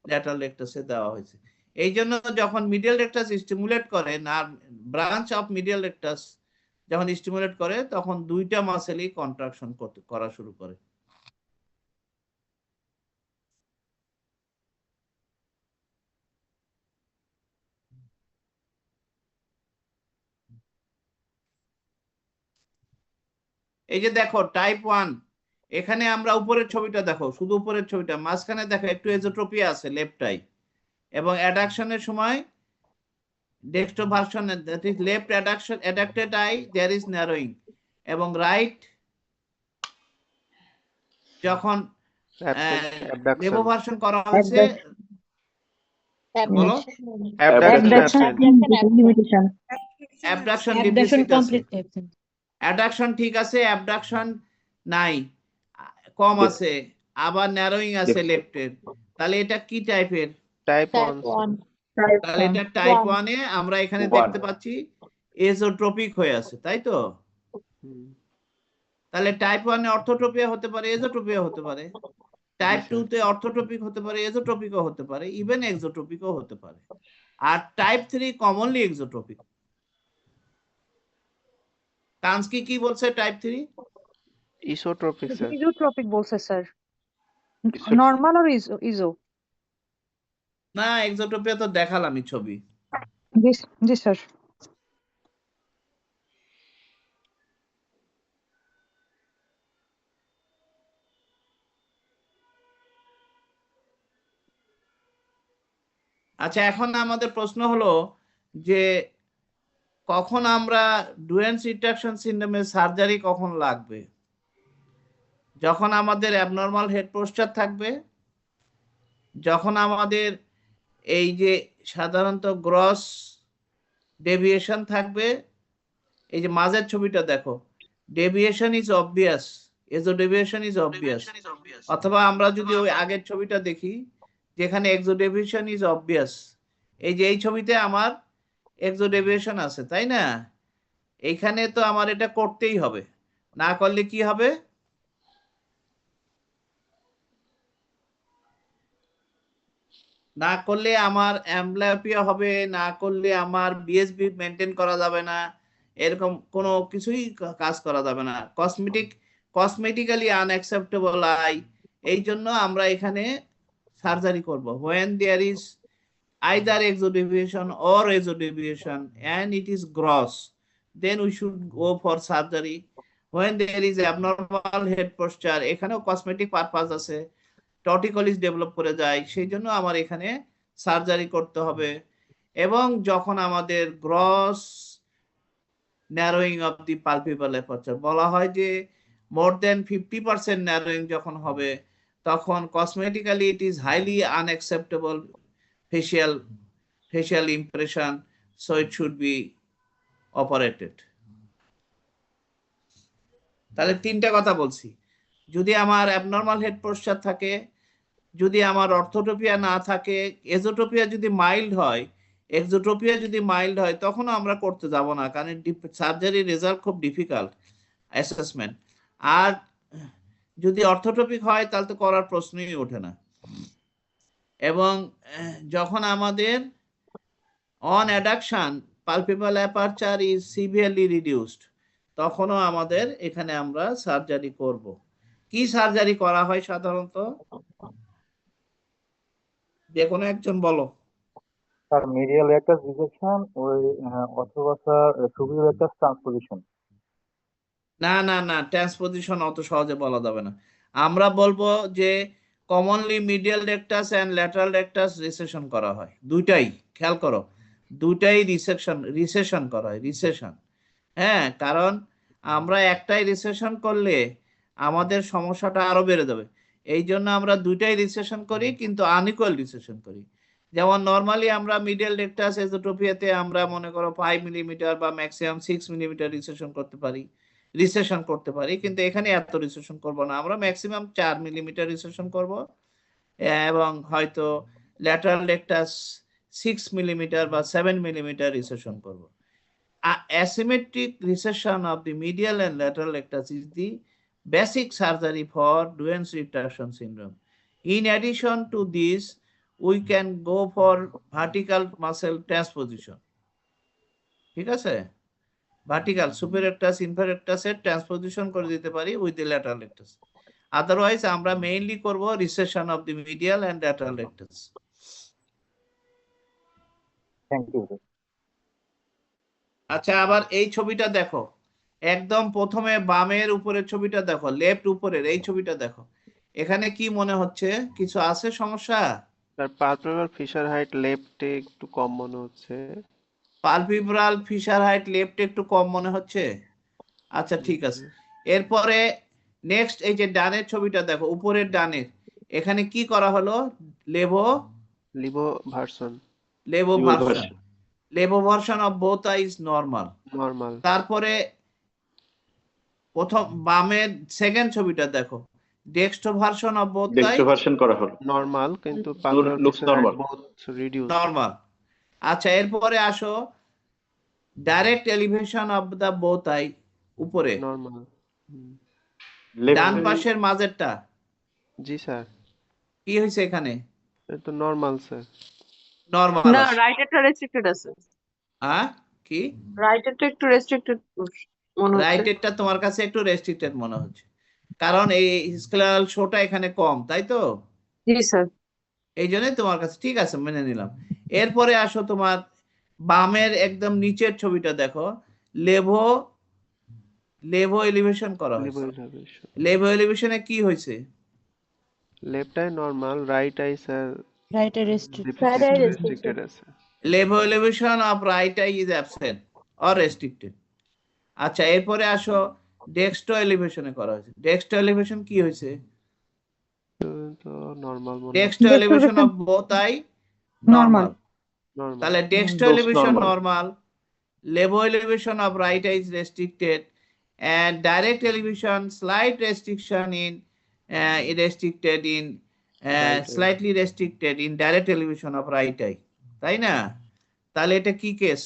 ল্যাটারাল রেকটাসে দেওয়া হয়েছে। এই জন্য যখন মিডিয়াল রেকটাস স্টিমুলেট করে, nerve branch of medial rectus যখন স্টিমুলেট করে, তখন দুইটা মাসেলই কন্ট্রাকশন করা শুরু করে। এই যে দেখো টাইপ 1, এখানে আমরা উপরের ছবিটা দেখো, শুধু উপরের ছবিটা, মাঝখানে দেখো একটু এজোট্রপিয়া আছে লেফট আই, এবং অ্যাডাকশনের সময় dextroversion, that is left adducted eye there is narrowing, এবং রাইট যখন অ্যাবডাকশন লেভোভার্সন করা হয়েছে, বলো abduction limitation. Abduction Abduction deficit আছে, complete absent. অ্যাডাকশন ঠিক আছে, অ্যাবডাকশন নাই, কম আছে, আবার ন্যারোয়িং আছে লেফটের। তাহলে এটা কি টাইপের? Type type 1 one. তাহলে এটা টাইপ 1 এ আমরা এখানে দেখতে পাচ্ছি এজোট্রপিক হয়ে আছে, তাই তো? তাহলে টাইপ 1 এ অর্থোট্রপিয়া হতে পারে, এজোট্রপিয়া হতে পারে। টাইপ 2 তে অর্থোট্রপিক হতে পারে, এজোট্রপিকও হতে পারে, ইভেন এক্সোট্রপিকও হতে পারে। আর টাইপ 3 কমনলি এক্সোট্রপিক। কান্সকি কি বলছে টাইপ 3? ইসোট্রপিক স্যার ইজোট্রপিক বলছে স্যার। নরমাল আর ইজো। না, এক্সোট্রপিয়া তো দেখালামই ছবি। জি জি স্যার। আচ্ছা, এখন আমাদের প্রশ্ন হলো যে কখন আমরা ডুয়েন্স রিট্রাকশন সিনড্রোমে সার্জারি কখন লাগবে? যখন আমাদের অ্যাবনর্মাল হেড পোস্টার থাকবে, যখন আমাদের এই যে সাধারণত গ্রস ডেভিয়েশন থাকবে, এই যে মাঝের ছবিটা দেখো, deviation is obvious, eso deviation is obvious, অথবা আমরা যদি ওই আগের ছবিটা দেখি যেখানে এক্সো ডেভিয়েশন ইজ অবভিয়াস, এই যে এই ছবিতে আমার এক্সো ডেভিয়েশন আছে, তাই না? এইখানে তো আমার এটা করতেই হবে, না করলে কি হবে? না করলে আমার অ্যাম্বলিওপিয়া হবে, না করলে আমার বিএসবি মেনটেন করা যাবে না, এরকম কোনো কিছুই কাজ করা যাবে না, কসমেটিক্যালি আনঅ্যাকসেপ্টেবল আই। এই জন্য আমরা এখানে সার্জারি করব when there is either exodeviation or exodeviation and it is gross, then we should go for surgery. When there is abnormal head posture, এখানেও কসমেটিক পারপাস আছে, টর্টিকলিস ডেভেলপ করে যায়, সেই জন্য আমার এখানে সার্জারি করতে হবে। এবং যখন আমাদের gross narrowing of the palpable aperture বলা হয় যে মোর দেন 50% ন্যারোয়িং যখন হবে, তখন cosmetically it is highly unacceptable facial impression, so it should be operated. তাহলে তিনটা কথা বলছি, যদি আমার অ্যাবনর্মাল হেড পোস্টার থাকে, যদি আমার অর্থোট্রপিয়া না থাকে, এজোট্রপিয়া যদি মাইল্ড হয়, এক্সোট্রপিয়া যদি মাইল্ড হয়, তখনও আমরা করতে যাব না, কারণ সার্জারি রেজাল্ট খুব ডিফিকাল্ট অ্যাসেসমেন্ট। আর যদি অর্থোট্রপিক হয় তাহলে তো করার প্রশ্নই ওঠে না। এবং যখন আমাদের on addiction palpable aperture is severely reduced, তখনও আমাদের এখানে আমরা সার্জারি করব। কি সার্জারি করা হয় সাধারণত? যে কোনো একজন বলো। স্যার মিডিয়াল রেকটাস ডিসেকশন ওই অথবা স্যার সুপিরিয়র রেকটাস ট্রান্সপোজিশন। না না না, ট্রান্সপোজিশন অত সহজে বলা যাবে না। আমরা বলবো যে commonly medial rectus and lateral rectus recession করা হয়, দুইটাই খেয়াল করো, দুইটাই রিসেশন করা হয়, রিসেশন। হ্যাঁ, কারণ আমরা একটাই রিসেশন করলে আমাদের সমস্যাটা আরো বেড়ে যাবে, এই জন্য আমরা দুইটাই রিসেশন করি, কিন্তু আনইকুয়াল রিসেশন করি। যেমন নর্মালি আমরা মিডিয়াল রেকটাস এজোট্রপিয়াতে আমরা মনে করো 5 মিলিমিটার বা ম্যাক্সিমাম 6 মিলিমিটার রিসেশন করতে পারি, কিন্তু এখানে এত রিসেশন করব না, আমরা ম্যাক্সিমাম 4 মিলিমিটার রিসেশন করব, এবং হয়তো ল্যাটারাল রেকটাস 6 মিলিমিটার বা 7 মিলিমিটার রিসেশন করব। Asymmetric recession of the medial and lateral rectus is the basic surgery for Duane's retraction syndrome. In addition to this, we can go for vertical muscle transposition. ঠিক আছে, vertical super rectus infer রেকটাসের transposition করে দিতে পারি with the lateral rectus. Otherwise আমরা mainly করব recession of the medial and lateral rectus. Thank you. আচ্ছা, আবার এই ছবিটা দেখো, একদম প্রথমে বামের উপরের ছবিটা দেখো, লেফট উপরের এই ছবিটা দেখো, এখানে কি মনে হচ্ছে, কিছু আছে সমস্যা? স্যার পালপেবরাল ফিশার হাইট লেফটে একটু কম মনে হচ্ছে। পালপেব্রাল ফিশার হাইট লেফটে একটু কম মনে হচ্ছে। আচ্ছা ঠিক আছে, এরপরে নেক্সট এই যে ডানের ছবিটা দেখো, উপরের ডানের, এখানে কি করা হলো, levo version of both eyes normal. তারপরে প্রথম বামের সেকেন্ড ছবিটা দেখো, dextro version of both eye করা হলো নরমাল, কিন্তু palpebral fissure height both reduce normal. আচ্ছা, এরপরে আসো direct elevation of the both eye, উপরে নরমাল। ডান পাশের মাঝেরটা জি স্যার, কি হয়েছে এখানে? এটা তো নরমাল স্যার। নরমাল না, রাইটেরটা রেস্ট্রিক্টেড আছে। হ্যাঁ, কি রাইটেরটা একটু রেস্ট্রিক্টেড মনে হচ্ছে। রাইটেরটা তোমার কাছে একটু রেস্ট্রিক্টেড মনে হচ্ছে, কারণ এই স্কেলারাল শোটা এখানে কম, তাই তো? জি স্যার। এই জন্যই তোমার কাছে, ঠিক আছে মেনে নিলাম। এরপরে আসো তোমার বামের একদম নিচের ছবিটা দেখো, লেভো এলিভেশন করা হয়েছে। লেভো এলিভেশনে কি হয়েছে? Left eye normal, right eye sir right restricted আছে। Levo elevation of right eye is absent or restricted. আচ্ছা, এরপরে আসো ডেক্সট্রো এলিভেশনে করা হয়েছে, ডেক্সট্রো এলিভেশন কি হয়েছে? তো নরমাল মনে dextro elevation of both eye normal. Normal. তাহলে dextro elevation normal, levo elevation of right eye is restricted, and direct elevation slight restriction in slightly restricted in direct elevation of right eye, তাই না? তাহলে এটা কি case?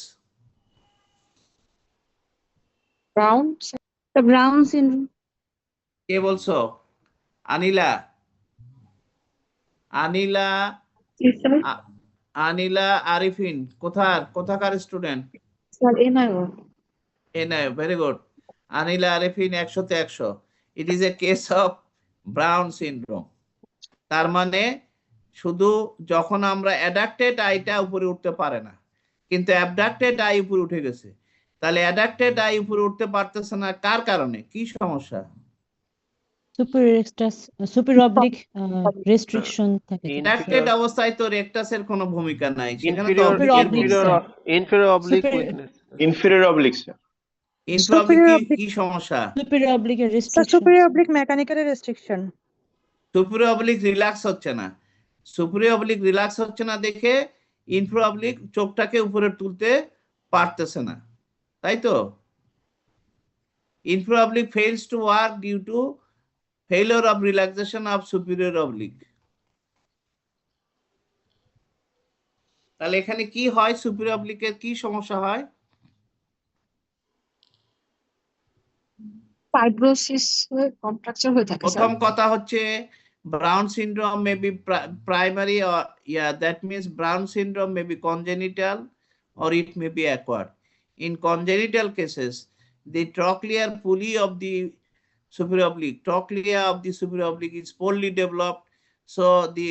Brown syndrome. কে বলছো? আনিলা আরিফিন, কোথাকার student? Very good. Anila Arifin 100-তে 100. It is a case of Brown syndrome. তার মানে শুধু যখন আমরা অ্যাডাক্টেড আইটা উপরে উঠতে পারে না, কিন্তু অ্যাবডাক্টেড আই উপরে উঠে গেছে। তাহলে অ্যাডাক্টেড আই উপরে উঠতে পারতেছে না, কার কারণে, কি সমস্যা? সুপার অবলিক রেস্ট্রিকশন থাকে। অ্যাডাক্টেড অবস্থায় তো রেকটাসের কোনো ভূমিকা নাই, সেখানে তো inferior oblique weakness. Inferior oblique sir. কি সমস্যা? সুপারিয়র অবলিকের restriction. Superior oblique mechanical restriction. Superior oblique relax হচ্ছে না, সুপিরিয়র অবলিক রিল্যাক্স হচ্ছে না দেখে ইনফেরিয়র অবলিক চোখটাকে উপরে তুলতে পারতেছে না, তাই তো? Inferior oblique fails to work due to failure of relaxation of superior oblique. তাহলে এখানে কি হয়, সুপিরিয়র অবলিকের কি সমস্যা হয়? ফাইব্রোসিস কন্ট্রাকচার হয়ে থাকে। প্রথম কথা হচ্ছে Brown syndrome may be primary, or that means Brown syndrome may be congenital or it may be acquired. In congenital cases, the trochlear pulley of the superior oblique, trochlea of the superior oblique is poorly developed, so the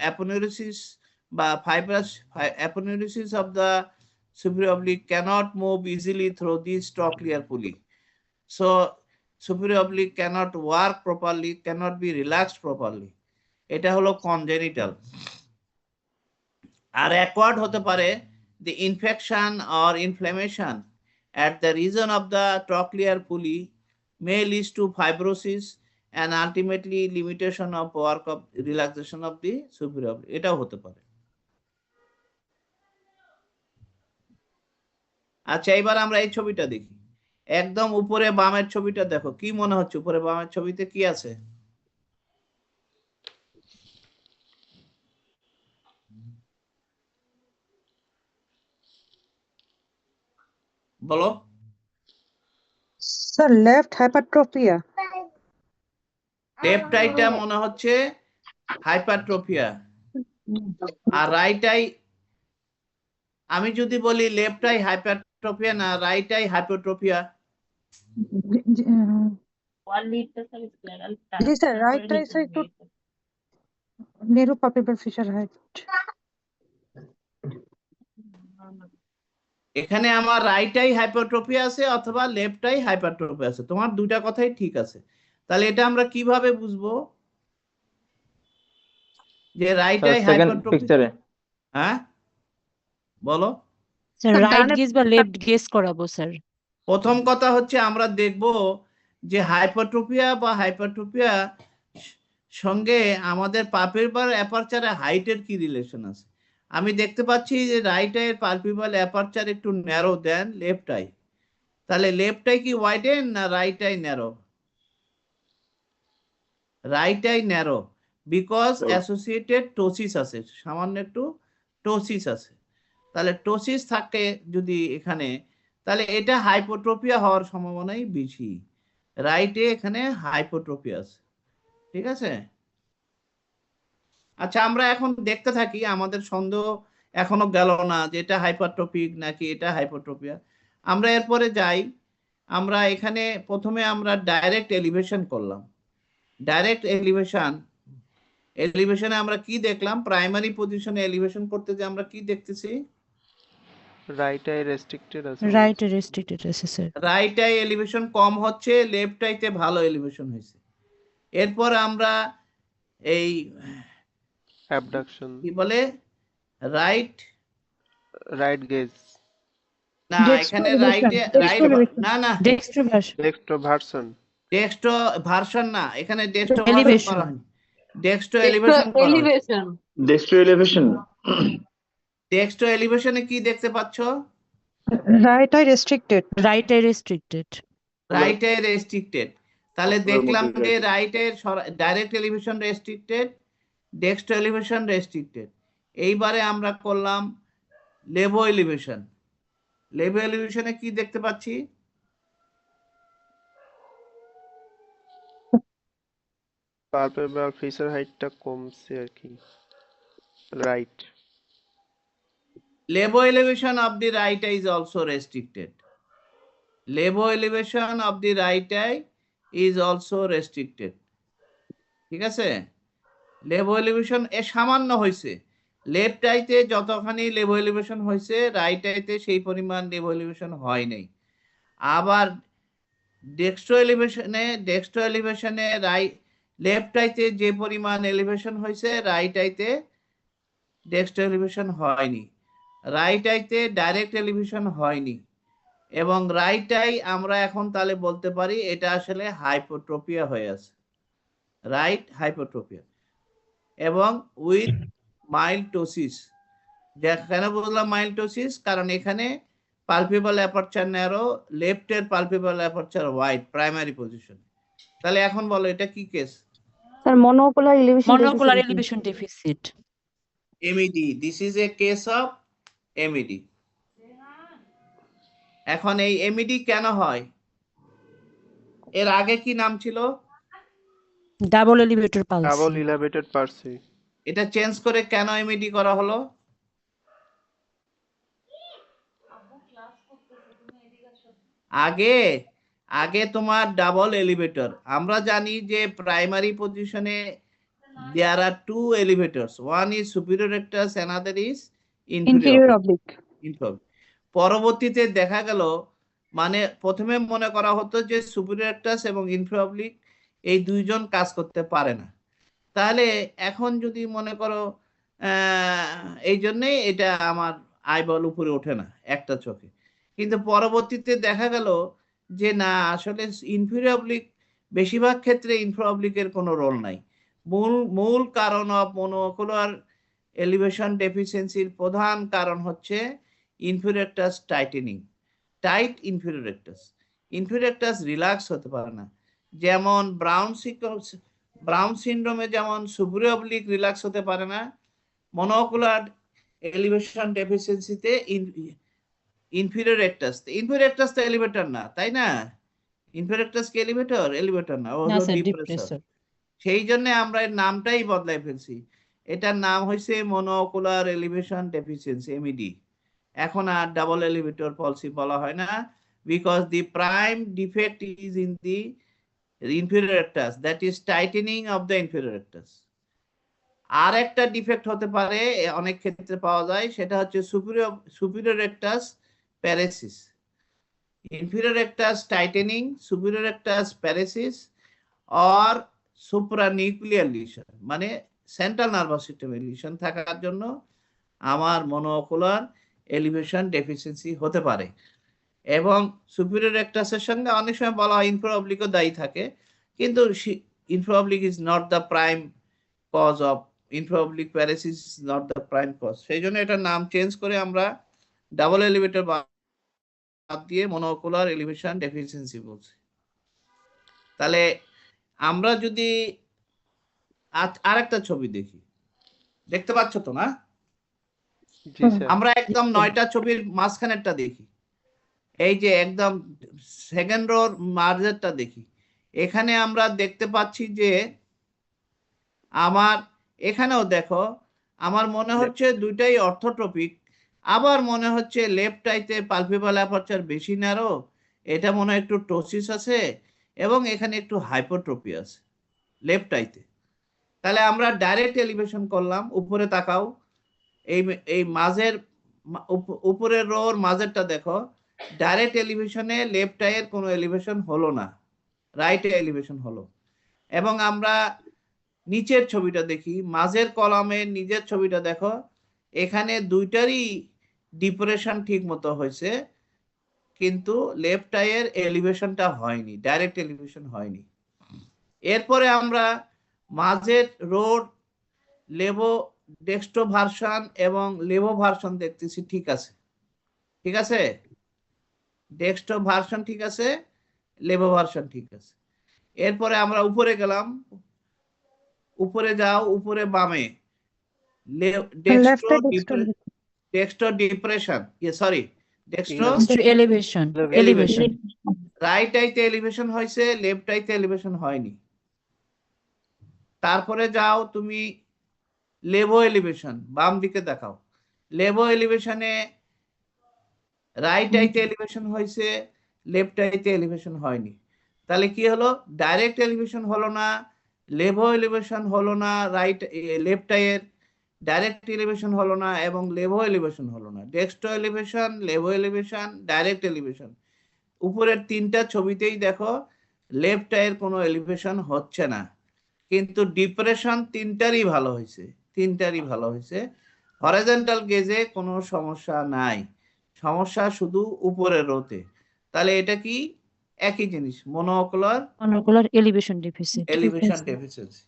aponeurosis by fibrous aponeurosis of the superior oblique cannot move easily through this trochlear pulley. So superior oblique cannot work properly, cannot be relaxed properly. এটা হলো congenital। আর acquired হতে পারে the infection or inflammation at the region of the trochlear pulley may lead to fibrosis and ultimately limitation of work of relaxation of the superior oblique। এটাও হতে পারে। আচ্ছা, এবার আমরা এই ছবিটা দেখি। একদম উপরে বামের ছবিটা দেখো, কি মনে হচ্ছে উপরে বামের ছবিতে কি আছে? বলো। Sir left হাইপারট্রোপিয়া। লেফট আইটা মনে হচ্ছে হাইপারট্রোপিয়া, আর রাইট আই, আমি যদি বলি লেফট আই হাইপারট্রোপিয়া না রাইট আই হাইপোট্রোপিয়া? জি স্যার, রাইট আই স্যার একটু নেরো পালপেবল ফিচার হাইট। এখানে আমার রাইট আই হাইপারট্রোপিয়া আছে অথবা লেফট আই হাইপারট্রোপিয়া আছে, তোমার দুইটা কথাই ঠিক আছে। তাহলে এটা আমরা কিভাবে বুঝবো যে রাইট আই সেকেন্ড হাইপারট্রোপিয়া? পিকচারে হ্যাঁ বলো। স্যার রাইট গেজ বা লেফট গেজ করাবো স্যার। প্রথম কথা হচ্ছে আমরা দেখব যে হাইপারট্রোপিয়া বা হাইপারট্রোপিয়া সঙ্গে আমাদের পালপেবল অ্যাপারচারে হাইটের কি রিলেশন আছে। আমি দেখতে পাচ্ছি যে রাইট আইয়ের পালপেবল অ্যাপারচার একটু ন্যারো দেন লেফট আই, তাহলে লেফট আই কি ওয়াইডেন না right I narrow? Right I narrow because associated ptosis আছে, সামান্য একটু টোসিস আছে। তাহলে টোসিস থাকে যদি এখানে, তাহলে এটা হাইপোট্রোপিয়া হওয়ার সম্ভাবনাই বেশি। রাইটে এখানে হাইপোট্রোপিয়া আছে, ঠিক আছে। আচ্ছা, আমরা এখন দেখতে থাকি, আমাদের সন্দেহ এখনো গেল না যে এটা হাইপারট্রোপিক নাকি এটা হাইপোট্রোপিয়া। আমরা এরপরে যাই, আমরা এখানে প্রথমে আমরা ডাইরেক্ট এলিভেশন করলাম। ডাইরেক্ট এলিভেশনে আমরা কি দেখলাম? প্রাইমারি পজিশনে এলিভেশন করতে যে আমরা কি দেখতেছি? রাইট আই রেস্ট্রিক্টেড আছে। রাইট রেস্ট্রিক্টেড আছে স্যার। রাইট আই এলিভেশন কম হচ্ছে, লেফট আইতে ভালো এলিভেশন হয়েছে। এরপর আমরা এই অ্যাবডাকশন কি বলে রাইট গেজ না, এখানে রাইটে না না ডেক্সট্রোভার্সন না, এখানে ডেক্সট্রো এলিভেশনে কি দেখতে পাচ্ছ? Right I restricted. Right I restricted. Right I restricted. তাহলে দেখলাম যে right I direct elevation restricted, dextro elevation restricted. এইবারে আমরা করলাম লেভো এলিভেশন। লেভো এলিভেশনে কি দেখতে পাচ্ছি? পালপেবল ফিচার হাইটটা কমছে আর কি। Right Levo elevation of the right eye is also restricted. Levo elevation of the right eye is also restricted. ঠিক আছে, লেভো এলিভেশন এ সামান্য হয়েছে। লেফট আইতে যতখানি লেভো এলিভেশন হয়েছে রাইট আইতে সেই পরিমাণ লেভো এলিভেশন হয় নাই। আবার ডেক্সট্রো এলিভেশনে লেফট আইতে যে পরিমাণ এলিভেশন হয়েছে রাইট আইতে ডেক্সট্রো এলিভেশন হয়নি। রাইট আইতে ডাইরেক্ট এলিভেশন হয়নি, এবং রাইট আই আমরা এখন তাহলে বলতে পারি এটা আসলে হাইপোট্রোপিয়া হয়ে আছে, রাইট হাইপোট্রোপিয়া, এবং উইথ মাইল্টোসিস। কেন বললাম মাইল্টোসিস? কারণ এখানে পালপেবল অ্যাপারচার ন্যারো, লেফটের palpebral aperture wide primary position. তাহলে এখন বলো এটা কি case? Sir monocular elevation deficit. MED, this is a case of MED। এখন এই MED কেন হয়? এর আগে কি নাম ছিল? Double elevator pulse. Double elevated palsy. এটা চেঞ্জ করে কেন MED করা হলো? আগে তোমার ডাবল এলিভেটর। আমরা জানি যে প্রাইমারি পজিশনে there are two elevators, one is superior rectus, another is inferior oblique। পরবর্তীতে দেখা গেল মানে প্রথমে মনে করা হতো যে সুপিরিয়র অ্যাক্টাস এবং ইনফিরিয়র অবলিক এই দুইজন কাজ করতে পারে না। তাহলে এখন যদি মনে করো এই জন্যই এটা আমার আইবল উপরে ওঠে না একটা চোখে, কিন্তু পরবর্তীতে দেখা গেল যে না, আসলে ইনফিরিয়র অবলিক বেশিরভাগ ক্ষেত্রে ইনফিরিয়র অবলিকের কোনো রোল নাই। মূল কারণ অফ মনোকুলার এলিভেশন ডেফিসিয়েন্সির প্রধান কারণ হচ্ছে inferior rectus tightening, tight inferior rectus. Inferior rectus relax হতে পারে না। যেমন ব্রাউন সিনড্রোমে যেমন সুপিরিয়র অবলিক রিল্যাক্স হতে পারে না, মনোকুলার এলিভেশন ডেফিসিয়েন্সিতে ইনফিরিয়র অ্যাক্টাস তো এলিভেটর না, তাই না? ইনফিরিয়র অ্যাক্টাস কি এলিভেটর না, ও না হলো স্যার, ডিপ্রেসর। ডিপ্রেসর। সেই জন্য আমরা এর নামটাই বদলাই ফেলছি, এটার নাম হয়েছে মনোকুলার এলিভেশন ডেফিসিয়েন্সি, এমইডি। এখন আর ডাবল এলিভেটর পলিসি বলা হয় না, because the prime defect is in the inferior rectus, that is tightening of the inferior rectus. আর একটা ডিফেক্ট হতে পারে, অনেক ক্ষেত্রে পাওয়া যায়, সেটা হচ্ছে superior rectus paresis. Inferior rectus tightening, superior rectus paresis or supranuclear lesion, মানে সেন্ট্রাল নার্ভাস সিস্টেমের লিশন থাকার জন্য আমার মনোকুলার এলিভেশন ডেফিসিয়েন্সি হতে পারে। এবং সুপিরিয়র অ্যাক্টাসের সঙ্গে অনেক সময় বলা হয় ইনফিরিয়র অবলিকও দায়ী থাকে, কিন্তু inferior oblique is not the prime cause of inferior oblique paralysis, is not the prime cause. সেই জন্য এটার নাম চেঞ্জ করে আমরা ডাবল এলিভেটর বাদ দিয়ে মনোকুলার এলিভেশন ডেফিসিয়েন্সি বলছি। তাহলে আমরা যদি আরেকটা ছবি দেখি, দেখতে পাচ্ছ তো না? জি স্যার। আমরা একদম 9টা ছবির মাঝখানেরটা দেখি, এই যে একদম সেকেন্ড রোর মার্জেরটা দেখি। এখানে আমরা দেখতে পাচ্ছি যে আমার এখানেও দেখো, আমার মনে হচ্ছে দুইটাই অর্থোট্রপিক, আবার মনে হচ্ছে লেফট আইতে পালপেবল অ্যাপারচার বেশি ন্যারো, এটা মনে হয় একটু টোসিস আছে, এবং এখানে একটু হাইপোট্রপি আছে লেফট আইতে। তাহলে আমরা ডাইরেক্ট এলিভেশন করলাম, উপরে তাকাও, এই মাঝের উপরের রোর মাঝেরটা দেখো, ডাইরেক্ট এলিভেশনে লেফট আইয়ের কোনো এলিভেশন হলো না, রাইট এলিভেশন হলো। এবং আমরা নিচের ছবিটা দেখি, মাঝের কলামের নিচের ছবিটা দেখো, এখানে দুইটারই ডিপ্রেশন ঠিক মতো হয়েছে, কিন্তু লেফট আইয়ের এলিভেশনটা হয়নি, ডাইরেক্ট এলিভেশন হয়নি। এরপরে আমরা মাঝের রোড লেভো ডেক্সট্রো ভার্সন এবং লেভো ভার্সন দেখতেছি, ঠিক আছে, ঠিক আছে, ডেক্সট্রো ভার্সন ঠিক আছে, লেভো ভার্সন ঠিক আছে। এরপরে আমরা উপরে গেলাম, উপরে যাও, উপরে বামে dextro depression, sorry dextro elevation, elevation. Right আইতে এলিভেশন হয়েছে, লেফট আইতে এলিভেশন হয়নি। তারপরে যাও তুমি লেভো এলিভেশন, বাম দিকে দেখাও, লেভো এলিভেশনে রাইট আইতে এলিভেশন হয়েছে, লেফট আইতে এলিভেশন হয়নি। তাহলে কি হলো, ডাইরেক্ট এলিভেশন হলো না, লেভো এলিভেশন হলো না, লেফট আইয়ের ডাইরেক্ট এলিভেশন হলো না, এবং লেভো এলিভেশন হলো না। Dextro elevation, levo elevation, direct elevation. উপরের তিনটা ছবিতেই দেখো লেফট আইয়ের কোনো এলিভেশন হচ্ছে না, কিন্তু ডিপ্রেশন তিনটারই ভালো হয়েছে, তিনটারই ভালো হয়েছে। হরিজন্টাল গেজে কোনো সমস্যা নাই, সমস্যা শুধু উপরের রোতে। তাহলে এটা কি একই জিনিস, মনোকুলার এলিভেশন ডেফিসিয়েন্সি।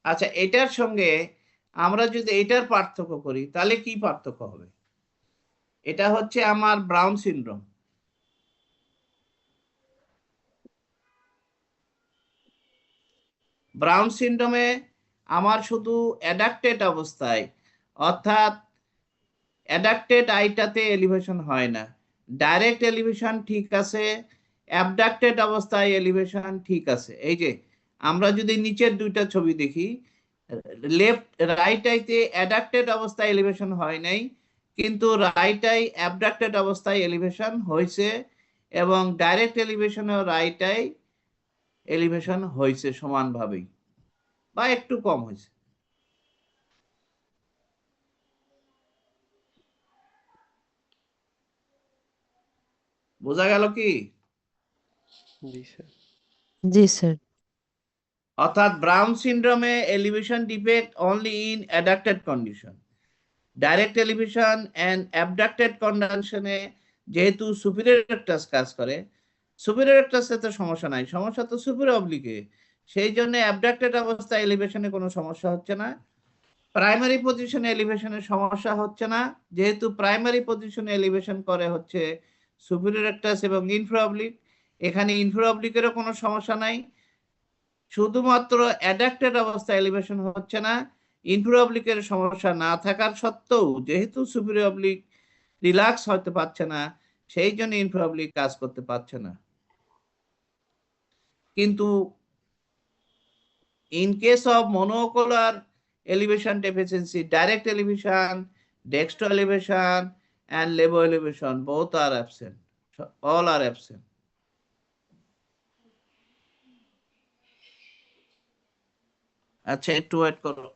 আচ্ছা, এটার সঙ্গে আমরা যদি এটার পার্থক্য করি, তাহলে কি পার্থক্য হবে? এটা হচ্ছে আমার ব্রাউন সিনড্রোম। ব্রাউন সিনড্রোমে আমার শুধু অ্যাডাক্টেড অবস্থায়, অর্থাৎ অ্যাডাক্টেড আইটাতে এলিভেশন হয় না, ডাইরেক্ট এলিভেশন ঠিক আছে, অ্যাবডাক্টেড অবস্থায় এলিভেশন ঠিক আছে। এই যে আমরা যদি নিচের দুইটা ছবি দেখি, রাইট আইতে অ্যাডাক্টেড অবস্থায় এলিভেশন হয় নাই, কিন্তু রাইট আই অ্যাবডাক্টেড অবস্থায় এলিভেশন হয়েছে, এবং ডাইরেক্ট এলিভেশনেও রাইট আই এলিভেশন হয়েছে সমানভাবেই, বা একটু কম হয়েছে। বোঝা গেল কি? জি স্যার। জি স্যার। অর্থাৎ ব্রাউন সিনড্রোমে elevation defect only in adducted condition. Direct elevation and abducted কন্ডিশনে যেহেতু সুপিরিয়র রেক্টাস কাজ করে, সুপিরিয়র রেক্টাসে তো সমস্যা নাই, সমস্যা তো সুপিরিয়র অবলিকে, সেই জন্য অ্যাবডাক্টেড অবস্থায় এলিভেশনে কোনো সমস্যা হচ্ছে না। প্রাইমারি পজিশনে এলিভেশনের সমস্যা হচ্ছে না, যেহেতু প্রাইমারি পজিশনে এলিভেশন করে হচ্ছে সুপিরিয়র রেক্টাস এবং ইনফ্রা অবলিক, এখানে ইনফ্রা অবলিকেরও কোনো সমস্যা নাই। শুধুমাত্র অ্যাডাক্টেড অবস্থায় এলিভেশন হচ্ছে না, ইনফ্রা অবলিকের সমস্যা না থাকার সত্ত্বেও যেহেতু সুপিরিয়র অবলিক রিল্যাক্স হতে পারছে না, সেই জন্য ইনফ্রা অবলিক কাজ করতে পারছে না। কিন্তু in case of monocular elevation deficiency, direct elevation, dextro elevation and levo elevation both are absent. So all are absent. আচ্ছা একটু ওয়েট করো।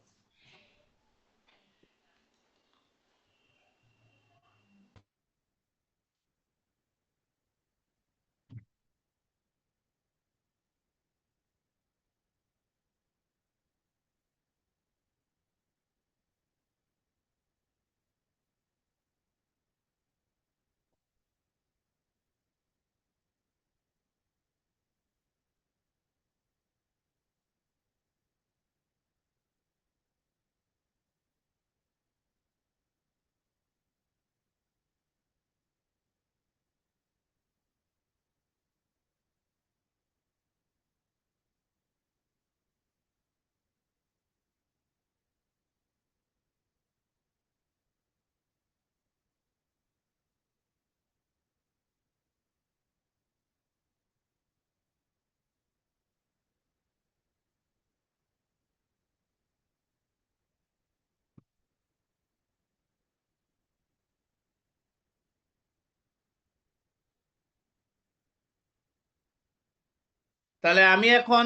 তাহলে আমি এখন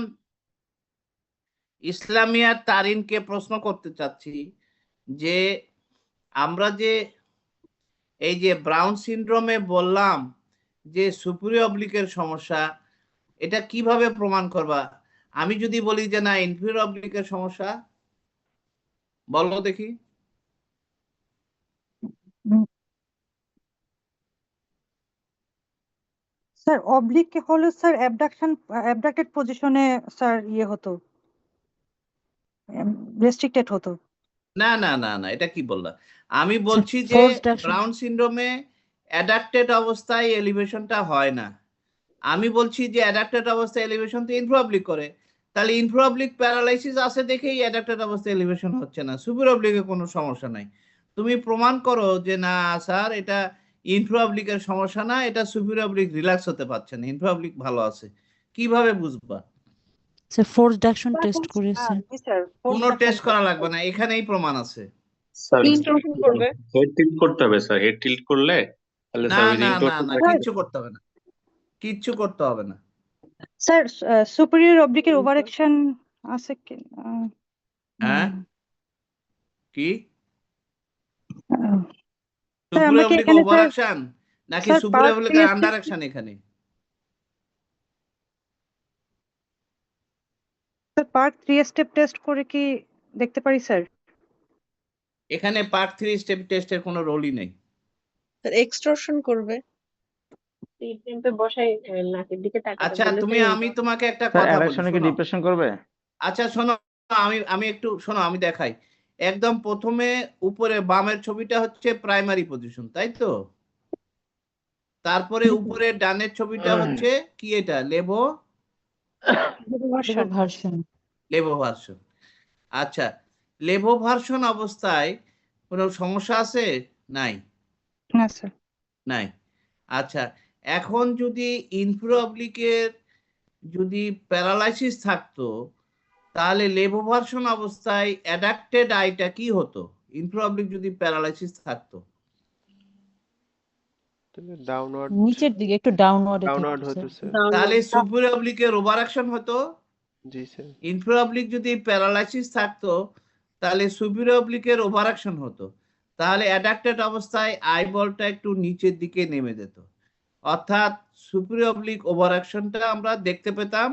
ইসলামিয়া তারিনকে প্রশ্ন করতে চাচ্ছি যে আমরা যে এই যে ব্রাউন সিনড্রোমে বললাম যে সুপিরিয়র অবলিকের সমস্যা, এটা কিভাবে প্রমাণ করবা? আমি যদি বলি যে না ইনফিরিয়র অবলিকের সমস্যা, বলো দেখি। স্যার অবলিক হলে স্যার অ্যাবডাক্টেড পজিশনে স্যার ইয়ে হতো, রেস্ট্রিক্টেড হতো। না না না না, এটা কি বললা? আমি বলছি যে ফোর্সড অ্যাকশন। ব্রাউন সিনড্রোমে অ্যাডাক্টেড অবস্থায় এলিভেশনটা হয় না। আমি বলছি যে অ্যাডাক্টেড অবস্থায় এলিভেশন তো ইনফ্রাঅবলিক করে, তাহলে ইনফ্রাঅবলিক প্যারালাইসিস আছে দেখেই অ্যাডাক্টেড অবস্থায় এলিভেশন হচ্ছে না, সুপিরঅবলিকে কোনো সমস্যা নাই। তুমি প্রমাণ করো যে না স্যার এটা ইনফ্রাঅবলিকের সমস্যা না, এটা সুপিরঅবলিক রিল্যাক্স হতে পারছে না, ইনফ্রাঅবলিক ভালো আছে। কিভাবে বুঝবা? স্যার ফোর্সড অ্যাকশন টেস্ট করে স্যার। জি স্যার, কোনো টেস্ট করা লাগবে না, এখানেই প্রমাণ আছে। স্যার ইন্ট্রোশন করবে। হেড টিল্ট করতে হবে স্যার, হেড টিল্ট করলে তাহলে না স্যার ওই না রিংটোন না না, কিচ্ছু করতে হবে না, কিচ্ছু করতে হবে না। স্যার সুপিরিয়র অবলিকের ওভার অ্যাকশন আছে কি? হ্যাঁ কি স্যার আমরা কি সুপিরঅবলিক এখানে ওভার স্যার অ্যাকশন নাকি স্যার পার্ট সুপিরঅবলিকের আন্ডার অ্যাকশন? এখানে পার্ট 3 স্টেপ টেস্ট করে কি দেখতে পারি স্যার? এখানে পার্ট 3 স্টেপ টেস্টের কোনো রোলই নেই। স্যার এক্সটর্শন করবে। টেম্পে বসাই নাকের দিকে তাকাতে আচ্ছা বললে তুমি, স্যার আমি তোমাকে একটা স্যার কথা বলি, অ্যাডাকশনে কি শোনো। ডিপ্রেশন করবে? আচ্ছা শোনো, আমি একটু শোনো, আমি দেখাই। একদম প্রথমে উপরে বামের ছবিটা হচ্ছে প্রাইমারি পজিশন, তাই তো? তারপরে উপরে ডানের ছবিটা হচ্ছে কি, এটা লেভো ভার্সন। লেভো ভার্সন। আচ্ছা, লেভো ভার্সন অবস্থায় কোনো সমস্যা আছে? নাই, না স্যার। নাই। আচ্ছা, এখন যদি ইনফ্রাঅবলিকের যদি প্যারালাইসিস থাকতো, তাহলে লেভো ভার্সন অবস্থায় অ্যাডাক্টেড আইটা কি হতো? ইনফ্রাঅবলিক যদি প্যারালাইসিস থাকতো ডাউনওয়ার্ড নিচের দিকে একটু ডাউনওয়ার্ডে ডাউনওয়ার্ড থাকতো হতো স্যার। স্যার। তাহলে সুপিরিয়র অবলিকের ওভার অ্যাকশন হতো। জি স্যার। ইনফ্রাঅবলিক যদি প্যারালাইসিস থাকতো তাহলে সুপিরিয়র অবলিকের ওভার অ্যাকশন হতো, তাহলে অ্যাডাক্টেড অবস্থায় আই বলটা একটু নিচের দিকে নেমে যেত। অর্থাৎ সুপিরিয়র অবলিক ওভার অ্যাকশনটা আমরা দেখতে পেতাম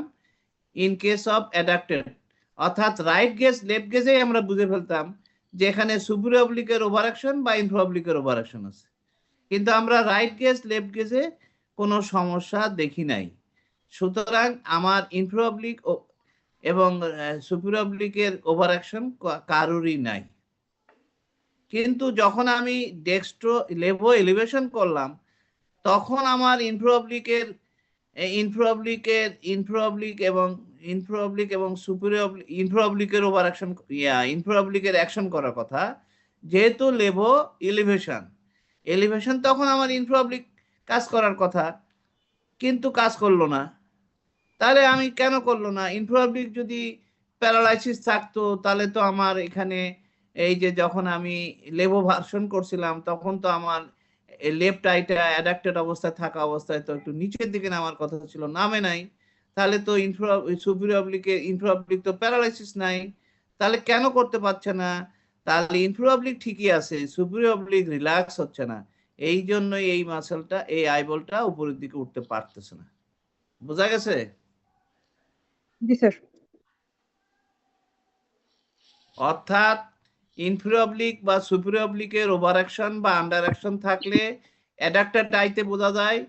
ইন কেস অফ অ্যাডাক্টেড, অর্থাৎ রাইট গেজ লেফট গেজেই আমরা বুঝে ফেলতাম যে এখানে সুপিরিয়র অবলিকের ওভার অ্যাকশন বা ইনফিরিয়র অবলিকের ওভার অ্যাকশন আছে, কিন্তু আমরা রাইট গেজ লেফট গেজে কোনো সমস্যা দেখি নাই। সুতরাং আমার ইনফিরিয়র অবলিক এবং সুপিরিয়র অবলিকের ওভার অ্যাকশন কারোরই নাই। কিন্তু যখন আমি ডেক্সট্রো লেভো এলিভেশন করলাম তখন আমার ইনফিরিয়র এবং superior inferior over action inferior action করার কথা, যেহেতু লেভো এলিভেশন তখন আমার ইনফিরিয়র কাজ করার কথা, কিন্তু কাজ করলো না। তাহলে আমি কেন করলো না? ইনফিরিয়র যদি প্যারালাইসিস থাকতো তাহলে তো আমার এখানে এই যে যখন আমি লেভো ভার্সন করছিলাম তখন তো আমার লেফট আইটা অ্যাডাক্টেড অবস্থায় থাকা অবস্থায় তো একটু নিচের দিকে নামার কথা ছিল, নামে নাই। তাহলে তো সুপিরিয়র ইনফিরিয়র তো প্যারালাইসিস নাই, তাহলে কেন করতে পারছে না? তাহলে ইনফিরিয়র ঠিকই আছে, সুপিরিয়র রিল্যাক্স হচ্ছে না, এই জন্যই এই মাসেলটা এই আইবলটা উপরের দিকে উঠতে পারতেছে না। বোঝা গেছে? জি স্যার। অর্থাৎ ইনফিরিয়র বা সুপিরিয়র ওভার অ্যাকশন বা আন্ডার অ্যাকশন থাকলে অ্যাডাক্টেড আইতে বোঝা যায়,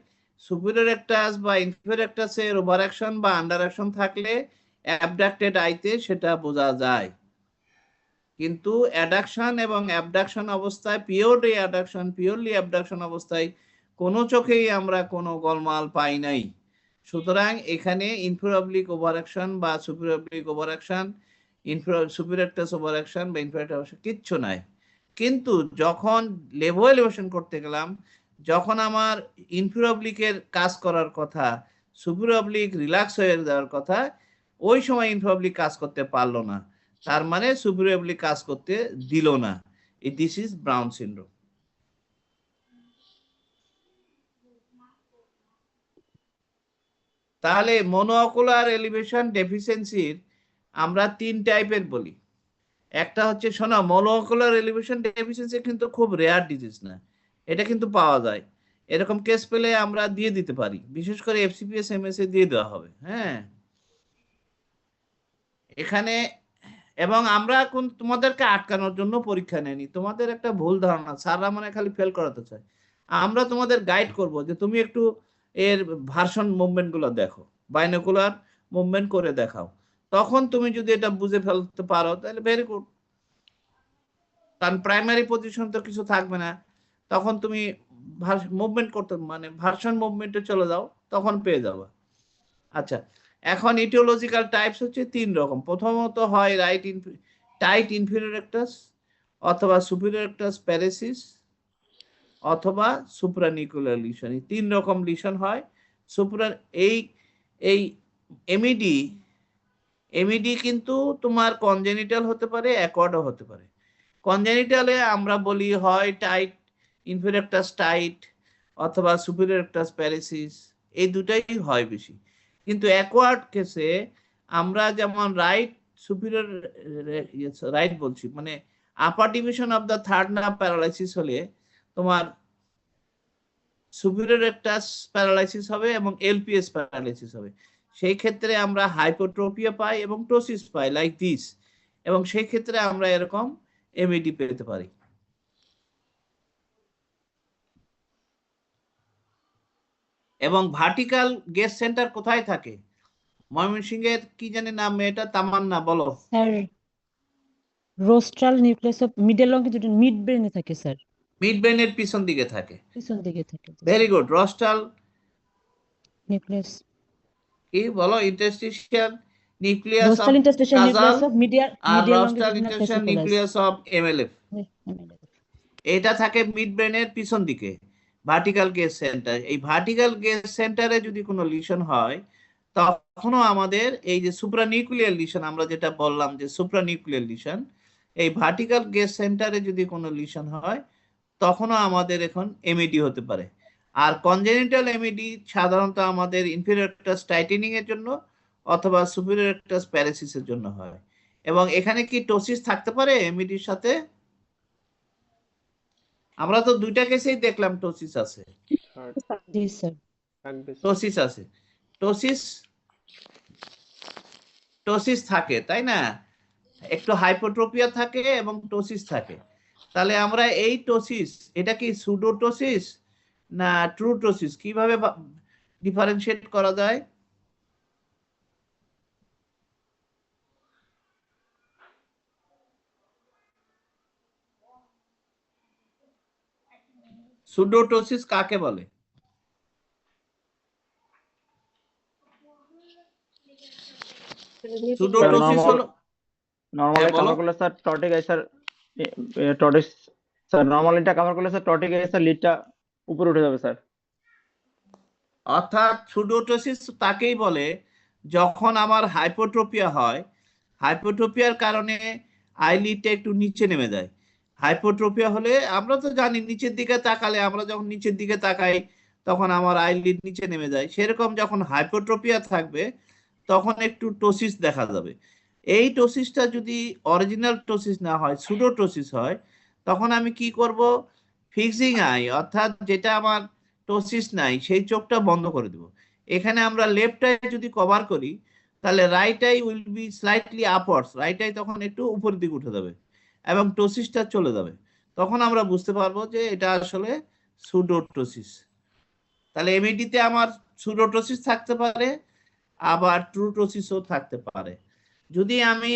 সুপিরিয়র অ্যাক্টাস বা ইনফিরিয়র অ্যাক্টাসের ওভার অ্যাকশন বা আন্ডার অ্যাকশন থাকলে অ্যাবডাক্টেড আইতে সেটা বোঝা যায়। কিন্তু অ্যাডাকশন এবং অ্যাবডাকশন অবস্থায় পিওরলি অ্যাবডাকশন অবস্থায় কোনো চোখেই আমরা কোনো গোলমাল পাই নাই। সুতরাং এখানে ইনফিরিয়র ওভার অ্যাকশন বা superior over action, superior over action বা ইনফিরিয়র অ্যাকশন কিচ্ছু নাই। কিন্তু যখন লেভো এলিভেশন করতে গেলাম, যখন আমার ইনফিরিয়র কাজ করার কথা, সুপিরিয়র রিল্যাক্স হয়ে যাওয়ার কথা, ওই সময় ইনফিরিয়র কাজ করতে পারলো না, তার মানে সুপিরিয়র কাজ করতে দিল না। This is brown syndrome. তাহলে মনোঅকুলার এলিভেশন ডেফিসিয়েন্সির আমরা 3 টাইপের বলি। একটা হচ্ছে, শোনো, মনোঅকুলার এলিভেশন ডেফিসিয়েন্সি কিন্তু খুব রেয়ার ডিজিজ না, এটা কিন্তু পাওয়া যায়। এরকম কেস পেলে আমরা দিয়ে দিতে পারি, বিশেষ করে এফসিপিএস এমএস এ দিয়ে দেওয়া হবে। হ্যাঁ, এখানে এবং আমরা তোমাদেরকে আটকানোর জন্য পরীক্ষা নেয়নি। তোমাদের একটা ভুল ধারণা, স্যাররা মানে খালি ফেল করাতে চায়। আমরা তোমাদের গাইড করব যে তুমি একটু এর ভার্সন মুভমেন্ট গুলো দেখো, বাইনোকুলার মুভমেন্ট করে দেখাও, তখন তুমি যদি এটা বুঝে ফেলতে পারো তাহলে ভেরি গুড। কারণ প্রাইমারি পজিশন তো কিছু থাকবে না, তখন তুমি মুভমেন্ট করতে মানে ভার্সন মুভমেন্টে চলে যাও, তখন পেয়ে যাবে। আচ্ছা, এখন ইটিওলজিক্যাল টাইপস হচ্ছে 3 রকম। প্রথমত হয় টাইট ইনফিরিয়র রেক্টাস, অথবা সুপিরিয়র রেক্টাস প্যারেসিস, অথবা সুপ্রানিকুলার লিশন। এই 3 রকম লিশন হয়। এই এমইডি কিন্তু তোমার কনজেনিটাল হতে পারে, অ্যাকোয়ার্ডও হতে পারে। কনজেনিটালে আমরা বলি হয় টাইট ইনফিরিয়র রেক্টাস টাইট অথবা সুপিরিয়র রেক্টাস প্যারেসিস, এই দুটাই হয় বেশি। কিন্তু অ্যাকোয়ার্ড কেসে আমরা যেমন রাইট বলছি, মানে আপার division of the third nerve paralysis হলে তোমার সুপিরিয়র রেক্টাস প্যারালাইসিস হবে এবং এলপিএস প্যারালাইসিস হবে। সেই ক্ষেত্রে আমরা হাইপোট্রোপিয়া পাই এবং টোসিস পাই লাইক দিস, এবং সেই ক্ষেত্রে আমরা এরকম এমইডি পেতে পারি। এবং ভার্টিক্যাল গেজ সেন্টার কোথায় থাকে? ময়মনসিংহের কি জানি নাম, মেয়েটা তামান্না, বলো। Sir rostral nucleus of middle longitude mid ব্রেনে থাকে স্যার, মিড ব্রেনের পিছন দিকে থাকে। পিছন দিকে থাকে। Very good. রস্টাল নিউক্লিয়াস কি বলো? Interstitial nucleus of rostral interstitial Cajal nucleus of আর rostral longitudinal interstitial fasciculus. Nucleus of MLF, এটা থাকে মিড ব্রেনের পিছন দিকে, ভার্টিক্যাল গেজ সেন্টার। এই ভার্টিক্যাল গেজ সেন্টারে যদি কোনো লিশন হয়, তখনও আমাদের এই যে সুপ্রানিউক্লিয়ার লিশন, আমরা যেটা বললাম যে সুপ্রানিউক্লিয়ার লিশন, এই ভার্টিক্যাল গেজ সেন্টারে যদি কোনো লিশন হয়, তখনও আমাদের এখন এমইডি হতে পারে। আর কনজেনিটাল এমইডি সাধারণত আমাদের ইনফিরিয়র রেক্টাস টাইটেনিং এর জন্য অথবা সুপিরিয়র রেক্টাস প্যারেসিসের জন্য হয়। এবং এখানে কি টোসিস থাকতে পারে এমইডির সাথে? আমরা তো দুইটা কেসেই দেখলাম টোসিস আছে। জি স্যার। থাকবে স্যার। টোসিস আছে, টোসিস টোসিস থাকে তাই না, একটু হাইপোট্রোপিয়া থাকে এবং টোসিস থাকে। তাহলে আমরা এই টোসিস, এটা কি সুডোটোসিস না ট্রুটোসিস, কিভাবে ডিফারেন্সিয়েট করা যায়? সুডোটোসিস কাকে বলে? স্যার সুডোটোসিস হলো, নর্মালি হ্যাঁ বলো। কভার করলে sir ptotic eye sir, ptosis sir নর্মালিটা কভার করলে স্যার টটিক আই স্যার লিডটা উপরে উঠে যাবে স্যার। অর্থাৎ সুডোটোসিস তাকেই বলে যখন আমার হাইপোট্রোপিয়া হয়, হাইপোট্রোপিয়ার কারণে আইলিডটা একটু নিচে নেমে যায়। হাইপোট্রোপিয়া হলে আমরা তো জানি নিচের দিকে তাকালে, আমরা যখন নিচের দিকে তাকাই তখন আমার আইলিড নিচে নেমে যায়, সেরকম যখন হাইপোট্রোপিয়া থাকবে তখন একটু টোসিস দেখা যাবে। এই টোসিসটা যদি অরিজিনাল টোসিস না হয়, সুডোটোসিস হয়, তখন আমি কি করব, ফিক্সিং আই অর্থাৎ যেটা আমার টোসিস নাই সেই চোখটা বন্ধ করে দেব। এখানে আমরা লেফট আই যদি কভার করি তাহলে right I will be slightly upwards, right I তখন একটু উপরের দিকে উঠে যাবে এবং টোসিসটা চলে যাবে। তখন আমরা বুঝতে পারবো যে এটা আসলে সুডোটোসিস। তাহলে এমইডিতে আমার সুডোটোসিস থাকতে পারে, আবার ট্রুটোসিসও থাকতে পারে। যদি আমি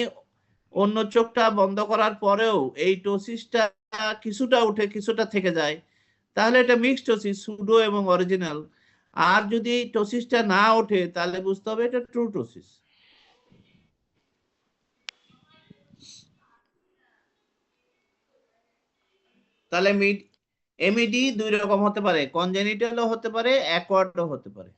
অন্য চোখটা বন্ধ করার পরেও এই টোসিসটা কিছুটা উঠে কিছুটা থেকে যায় তাহলে এটা মিক্সড টোসিস, সুডো এবং অরিজিনাল। আর যদি টোসিসটা না ওঠে তাহলে বুঝতে হবে এটা ট্রুটোসিস। তাহলে এমইডি দুই রকম হতে পারে, কনজেনিটালও হতে পারে, অ্যাকোয়ার্ডও হতে পারে।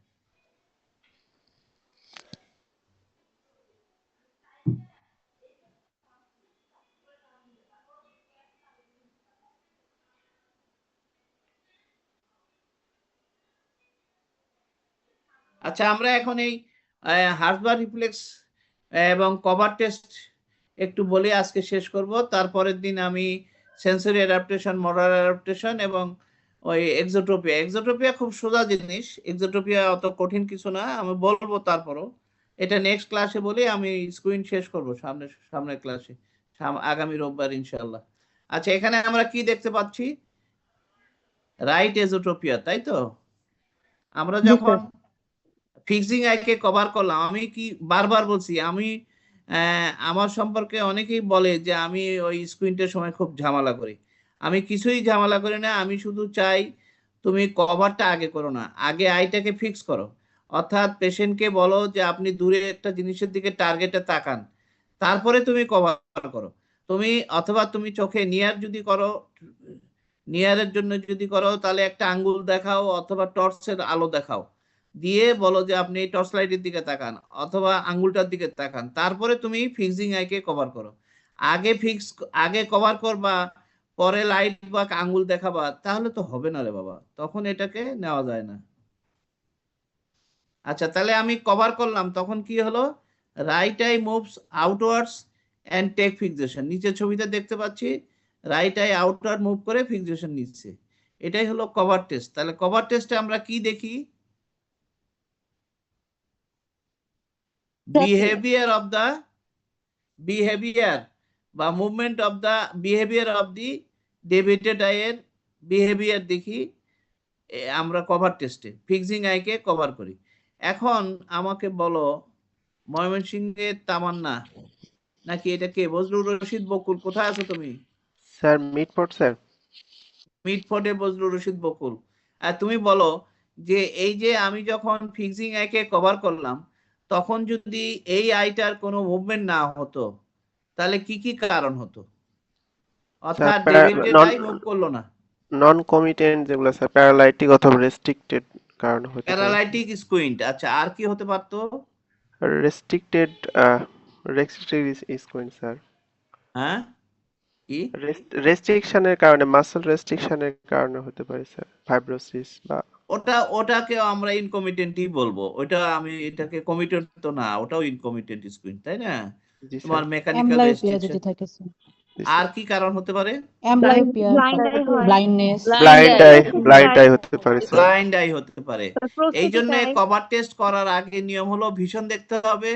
আচ্ছা, আমরা এখন এই হার্সবার্গ রিফ্লেক্স এবং কভার টেস্ট একটু বলে আজকে শেষ করব। তারপরের দিন আমি সেন্সরি অ্যাডাপ্টেশন, মোটর অ্যাডাপ্টেশন এবং ওই এক্সোট্রোপিয়া। এক্সোট্রোপিয়া খুব সোজা জিনিস, এক্সোট্রোপিয়া অত কঠিন কিছু না, আমি বলবো তারপরও। এটা নেক্সট ক্লাসে বলি, আমি স্ক্রিন শেষ করব সামনের ক্লাসে, আগামী রোববার ইনশাআল্লাহ। আচ্ছা, এখানে আমরা কি দেখতে পাচ্ছি, রাইট এজোট্রোপিয়া, তাই তো? আমরা যখন ফিক্সিং আইকে কভার করলাম, আমি কি বারবার বলছি, আমি আমার সম্পর্কে অনেকেই বলে যে আমি ওই স্ক্রিনটার সময় খুব ঝামেলা করি। আমি কিছুই ঝামেলা করি না, আমি শুধু চাই তুমি কভারটা আগে করো না, আগে আইটাকে ফিক্স করো। অর্থাৎ পেশেন্টকে বলো যে আপনি দূরে একটা জিনিসের দিকে টার্গেটে তাকান, তারপরে তুমি কভার করো। তুমি অথবা তুমি চোখে নিয়ার যদি করো, নিয়ারের জন্য যদি করো তাহলে একটা আঙ্গুল দেখাও অথবা টর্চের আলো দেখাও, দিয়ে বলো যে আপনি টর্চ লাইটের দিকে তাকান অথবা আঙ্গুলটার দিকে তাকান, তারপরে তুমি ফিক্সিং আইকে কভার করো। আগে কভার করবা পরে লাইট বা আঙ্গুল দেখাবা, তাহলে তো হবে না রে বাবা, তখন এটাকে নেওয়া যায় না। আচ্ছা, তাহলে আমি কভার করলাম, তখন কি হলো, right eye moves outwards and take fixation. নিচের ছবিতে দেখতে পাচ্ছি রাইট আই আউটওয়ার্ড মুভ করে ফিক্সেশন নিচ্ছে। এটাই হলো কভার টেস্ট। তাহলে কভার টেস্টে আমরা কি দেখি, বিহেভিয়ার বা movement of the behaviour of the deviated আইয়ের বিহেভিয়ার দেখি আমরা কভার টেস্টে, ফিক্সিং আইকে কভার করি। এখন আমাকে বলো, ময়মনসিংহের তামান্না নাকি এটা কে, বজলুর রশিদ বকুল, কোথায় আছো তুমি? Sir Mitford sir. মিটফোর্ডে বজলুর রশিদ বকুল। আর তুমি বলো যে এই যে আমি যখন ফিক্সিং আইকে কভার করলাম তখন যদি এই আইটার কোনো মুভমেন্ট না হতো তাহলে কি কি কারণ হতো? অর্থাৎ ডেভিয়েটেড আই মুভ করলো না, নন কমিটেন্ট যেগুলো স্যার, প্যারালাইটিক অথবা রেস্ট্রিক্টেড কারণ হতে পারে। Paralytic squint. আচ্ছা, আর কি হতে পারতো? Restricted squint sir. হ্যাঁ, কি রেস্ট্রিকশনের কারণে, মাসল রেস্ট্রিকশনের কারণে হতে পারে স্যার, ফাইব্রোসিস বা ওটাকে আমরা ইনকমিটেন্টই বলবো। ওটা আমি এটাকে কমিটেন্ট তো না, ওটাও ইনকমিটেন্ট স্কুইন্ট, তাই না? জি তোমার স্যার। মেকানিক্যাল এমব্লাইপিয়া রেস্ট্রিকশন, যদি থাকে স্যার। জি আর স্যার। কি কারণ হতে পারে? Amblyopia, ব্লাইন্ড আই হয় blindness, ব্লাইন্ড আই হতে পারে স্যার। ব্লাইন্ড আই হতে পারে। এই প্রস্থেটিক জন্য আই কভার টেস্ট করার আগে নিয়ম হলো ভিশন দেখতে হবে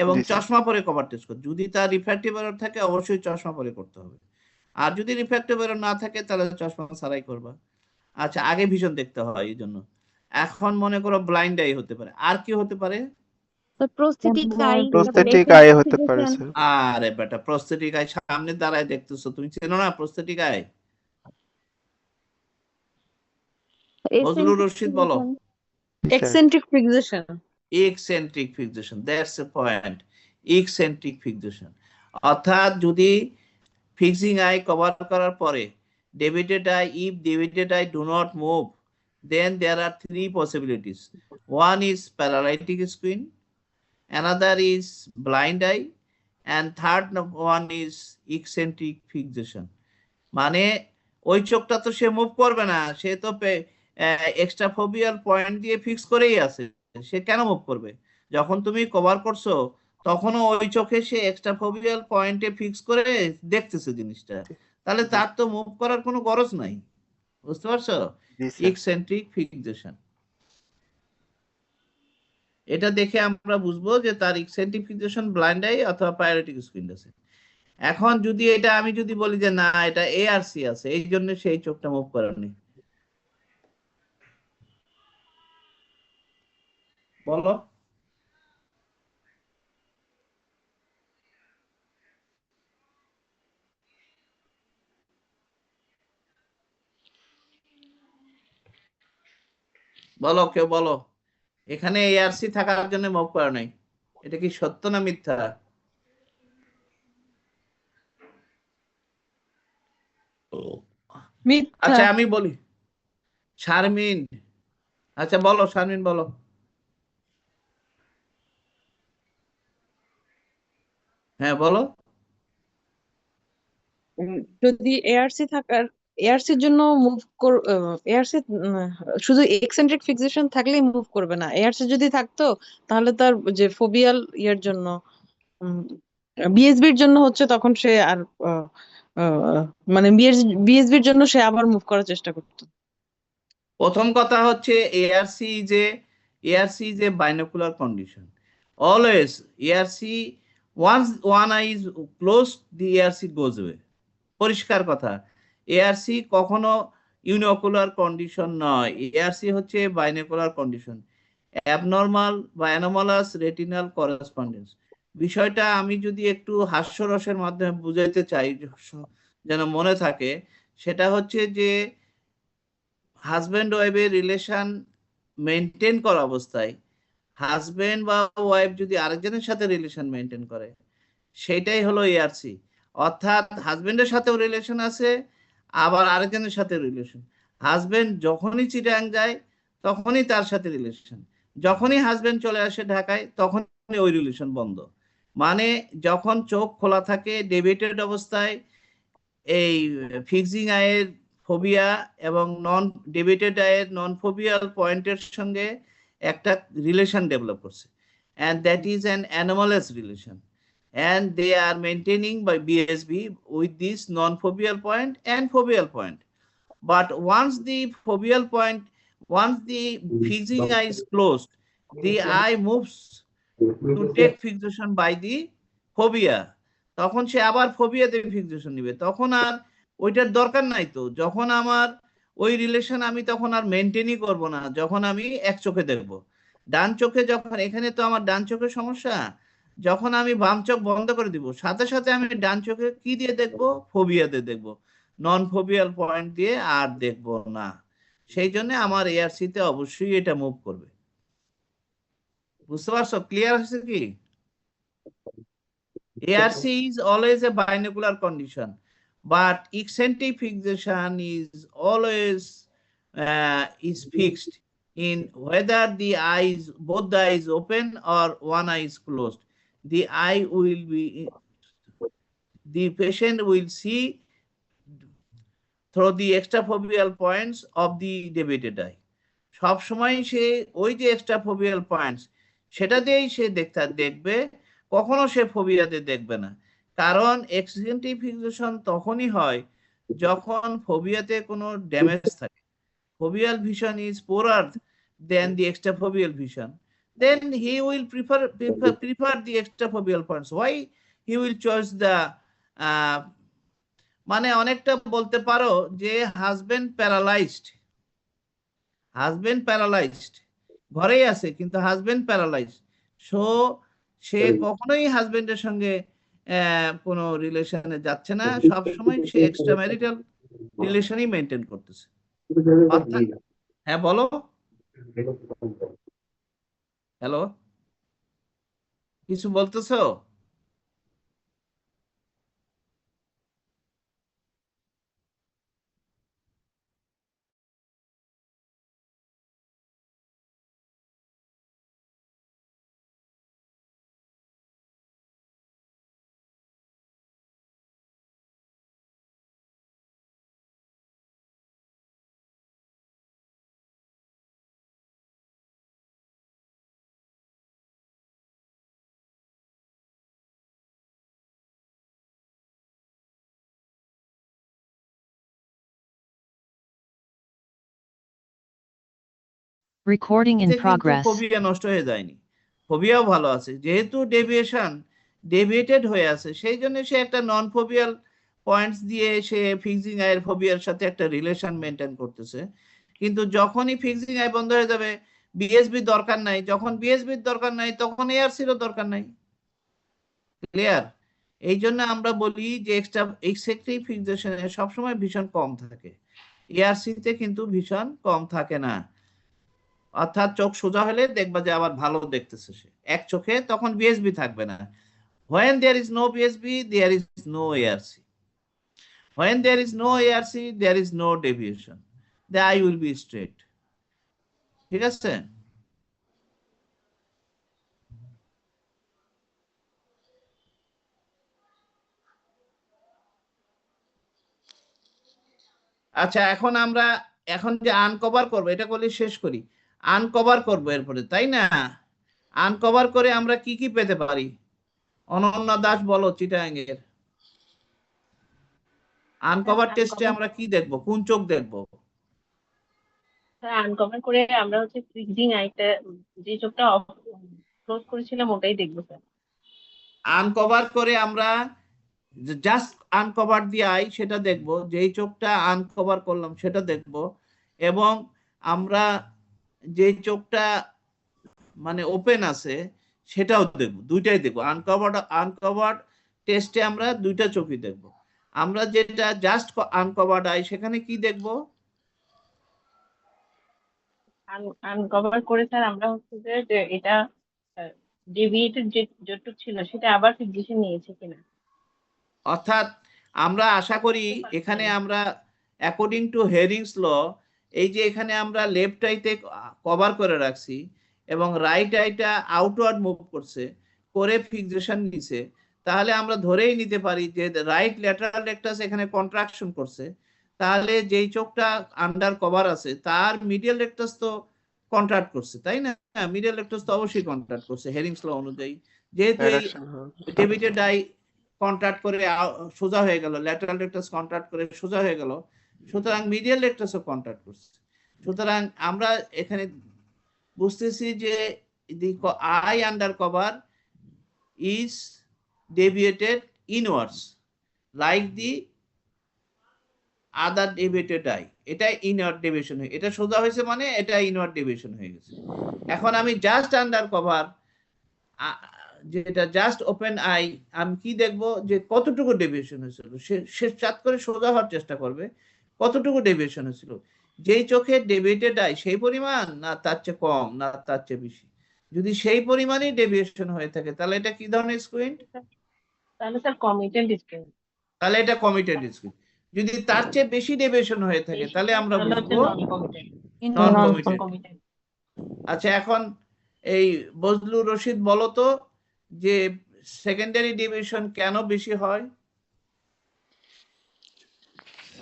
এবং জি স্যার। চশমা পরে কভার টেস্ট করতে। যদি তার রিফ্র্যাক্টিভ এরর থাকে অবশ্যই চশমা পরে করতে হবে, আর যদি রিফ্র্যাক্টিভ এরর না থাকে তাহলে চশমা ছাড়াই করবা। আচ্ছা, আগে ভিশন দেখতে হয় এই জন্য। এখন মনে করো ব্লাইন্ড আই হতে পারে, আর কি হতে পারে? প্রস্থেটিক আই প্রস্থেটিক আই হতে পারে স্যার। আরে বেটা, প্রস্থেটিক আই সামনে দাঁড়ায় দেখতেছো, তুমি চেনো না প্রস্থেটিক আই? ফজলুর রশিদ বলো। জি sir. Eccentric fixation. Eccentric fixation, that's a point. Eccentric fixation অর্থাৎ যদি ফিক্সিং আই কভার করার পরে deviated eye, if deviated eye do not move, then there are three possibilities. One is paralytic squint, another is blind eye, and third one is eccentric fixation. মানে ওই চোখটা তো সে move করবে না, সে তো এক্সট্রাফোবিয়াল point দিয়ে ফিক্স করেই আছে, সে কেন মুভ করবে? যখন তুমি কভার করছো তখনও ওই চোখে সে এক্সট্রাফোবিয়াল পয়েন্টে ফিক্স করে দেখতেছে জিনিসটা, তাহলে তার তো মুভ করার কোনো গরজ নাই। বুঝতে পারছো? জি স্যার। এক্সেন্ট্রিক ফিক্সেশন, এটা দেখে আমরা বুঝবো যে তার এক্সেন্ট্রিক ফিক্সেশন, ব্লাইন্ড আই অথবা প্যারালাইটিক স্কুইন্ট আছে। এখন যদি এটা আমি যদি বলি যে না এটা এআরসি আছে, এই জন্য সেই চোখটা মুভ করেনি, বলো। বলো, কেউ বলো, এখানে এআরসি থাকার জন্য মুভ করে নাই, এটা কি সত্য না মিথ্যা? মিথ্যা। আচ্ছা আমি বলি, শারমিন, আচ্ছা বলো শারমিন বলো। হ্যাঁ বলো। যদি এআরসি থাকার, এআরসির জন্য মুভ এআরসি শুধু এক্সেন্ট্রিক ফিক্সেশন থাকলেই মুভ করবে না। এআরসি যদি থাকতো তাহলে তার যে ফোবিয়াল ইয়ার জন্য, বিএসবির জন্য হচ্ছে, তখন সে আর মানে বিএসবির জন্য সে আবার মুভ করার চেষ্টা করতো। প্রথম কথা হচ্ছে ARC is a binocular condition. Always ARC, once one eye is closed, the ARC goes away. পরিষ্কার কথা, এআরসি কখনো ইউনোকুলার কন্ডিশন নয়, এআরসি হচ্ছে বাইনোকুলার কন্ডিশন, অ্যাবনর্মাল বা অ্যানোমালাস রেটিনাল করেসপন্ডেন্স। বিষয়টা আমি যদি একটু হাস্যরসের মাধ্যমে বুঝাইতে চাই যেন মনে থাকে, সেটা হচ্ছে যে হাজব্যান্ড ওয়াইফের রিলেশন মেনটেন করা অবস্থায় হাজবেন্ড বা ওয়াইফ যদি আরেকজনের সাথে রিলেশন মেনটেন করে, সেটাই হলো এআরসি। অর্থাৎ হাজবেন্ডের সাথেও রিলেশন আছে, আবার আরেকজনের সাথে রিলেশন। হাজবেন্ড যখনই চিটাং যায় তখনই তার সাথে রিলেশন, যখনই হাজবেন্ড চলে আসে ঢাকায় তখনই ওই রিলেশন বন্ধ। মানে যখন চোখ খোলা থাকে ডেভিয়েটেড অবস্থায়, এই ফিক্সিং আইয়ের ফোবিয়া এবং নন ডেভিয়েটেড আইয়ের নন ফোবিয়াল পয়েন্টের সঙ্গে একটা রিলেশন ডেভেলপ করছে, and that is an anomalous relation, and they are maintaining by BSB with this non-foveal point and foveal point. But once the foveal point, once the fixing eye is closed, the eye moves to take fixation by the phobia. তখন সে আবার ফোবিয়াতে fixation নিবে, তখন আর ওইটার দরকার নাই। তো যখন আমার ওই রিলেশন আমি তখন আর মেনটেনই করব না, যখন আমি এক চোখে দেখব। ডান চোখে যখন, এখানে তো আমার ডান চোখের সমস্যা, যখন আমি বাম চোখ বন্ধ করে দিব সাথে সাথে আমি ডান চোখে কি দিয়ে দেখবো? ফোবিয়া দিয়ে দেখবো, নন ফোবিয়াল পয়েন্ট দিয়ে আর দেখবো না। সেই জন্য আমার এআরসি তে অবশ্যই এটা মুভ করবে। বুঝতে পারছো? ক্লিয়ার হয়েছে কি? ARC is always a binocular condition, but eccentric fixation is always is fixed in whether the eyes, both the eyes open or one eye is closed. The eye will be, the patient will see through the extrafoveal points of the deviated eye. সব সময় সে ওই যে এক্সট্রাফোবিয়াল points সেটা দিয়েই সে দেখবে, কখনো সে ফোবিয়াতে দেখবে না। কারণ এক্সেন্ট্রিক ফিক্সেশন তখনই হয় যখন ফোবিয়াতে কোনো ড্যামেজ থাকে। Foveal vision is poorer than the extrafoveal vision. Then he will prefer the extrafoveal points. Why he will choose the মানে অনেকটা বলতে পারো যে হাজবেন্ড প্যারালাইজড ঘরেই আছে কিন্তু হাজবেন্ড প্যারালাইজড, সো সে কখনোই হাজবেন্ডের সঙ্গে কোনো রিলেশনে যাচ্ছে না, সব সময় সে এক্সট্রা ম্যারিটাল রিলেশনই মেনটেন করতেছে। অর্থাৎ হ্যাঁ বলো, হ্যালো, কিছু বলতেছো? Recording in কিন্তু progress. ফোবিয়া নষ্ট হয়ে যায়নি, ফোবিয়াও ভালো আছে, যেহেতু ডেভিয়েটেড হয়ে আছে সেই জন্য সে একটা নন ফোবিয়াল পয়েন্টস দিয়ে সে ফিক্সিং আয়ের ফোবিয়ার সাথে একটা রিলেশন মেনটেন করতেছে। কিন্তু যখনই ফিক্সিং আয় বন্ধ হয়ে যাবে, বিএসবি দরকার নাই, যখন বিএসবির দরকার নাই তখন এআরসিরও দরকার নাই। ক্লিয়ার? এই জন্য আমরা বলি যে এক্সেন্ট্রিক ফিক্সেশনে সবসময় ভীষণ কম থাকে, এআরসিতে কিন্তু ভীষণ কম থাকে না। অর্থাৎ চোখ সোজা হলে দেখবা যে আবার ভালো দেখতেছে সে এক চোখে, তখন বিএসবি থাকবে না। When there is no BSB, there is no ARC. When there is no ARC, there is no deviation. The eye will be straight. ঠিক আছে? আচ্ছা, এখন যে আনকভার করবো, এটা করলে শেষ করি। আনকভার করবো এরপরে, তাই না? আনকভার করে আমরা কি কি পেতে পারি? অনন্যা দাস বলো, চিটাগাংয়ের। আনকভার টেস্টে আমরা কি দেখবো, কোন চোখ দেখবো? আনকভার করে আমরা হচ্ছে ফ্রিজিং আইটা, যে চোখটা ক্লোজ করেছিলাম ওটাই দেখবো স্যার। আনকভার করে আমরা জাস্ট আনকভার দিয়ে আই সেটা দেখবো, যেই চোখটা আনকভার করলাম সেটা দেখবো, এবং আমরা যে চোখটা মানে ওপেন আছে সেটাও দেখবো, দুইটাই দেখবো। আনকভার টেস্টে আমরা দুইটা চোখই দেখবো। আমরা যেটা জাস্ট আনকভার্ড আই সেখানে কি দেখবো? আনকভার করে স্যার আমরা হচ্ছে যে এটা ডেভিয়েটেড যেটুক ছিল সেটা আবার ফিক্সেশন নিয়েছে কিনা। অর্থাৎ আমরা আশা করি এখানে আমরা অ্যাকর্ডিং টু হেরিংস ল, এই যে এখানে আমরা লেফট আইতে কভার করে রাখছি এবং রাইট আইটা আউটওয়ার্ড মুভ করছে, করে ফিক্সেশন নিছে, তাহলে আমরা ধরেই নিতে পারি যে রাইট ল্যাটারাল রেকটাস এখানে কন্ট্রাকশন করছে। তাহলে যেই চোখটা আন্ডার কভার আছে তার মিডিয়াল রেকটাস তো কন্ট্রাক্ট করছে, তাই না? মিডিয়াল রেকটাস তো অবশ্যই কন্ট্রাক্ট করছে হেরিংস ল অনুযায়ী, যেহেতু এই ডেভিডেড আই কন্ট্রাক্ট করে সোজা হয়ে গেল, ল্যাটারাল রেকটাস কন্ট্রাক্ট করে সোজা হয়ে গেল, সুতরাং মিডিয়াল রেকটাসও কন্ট্রাক্ট করছে। সুতরাং আমরা এখানে বুঝতেছি যে the eye under cover is deviated inwards like the other deviated eye. এটা ইনওয়ার্ড ডেভিয়েশন হয়ে, এটা সোজা হয়েছে মানে এটা ইনওয়ার্ড ডেভিয়েশন হয়ে গেছে। এখন আমি জাস্ট আন্ডার কভার, যেটা জাস্ট ওপেন আই, আমি কি দেখবো যে কতটুকু ডেভিয়েশন হয়েছিল, সে চাত করে সোজা হওয়ার চেষ্টা করবে, কতটুকু ডেভিয়েশন হয়েছিল, যেই চোখে ডেভিয়েটেড আই সেই পরিমাণ না তার চেয়ে কম না তার চেয়ে বেশি। যদি সেই পরিমাণই ডেভিয়েশন হয়ে থাকে তাহলে এটা কি ধরনের স্কুইন্ট? তাহলে স্যার কমিটেড স্কুইন্ট। তাহলে এটা কমিটেড স্কুইন্ট। যদি তার চেয়ে বেশি ডেভিয়েশন হয়ে থাকে তাহলে আমরা বুঝবো নন কমিটেড। আচ্ছা, এখন এই বজলুর রশিদ বলো তো যে সেকেন্ডারি ডেভিয়েশন কেন বেশি হয়?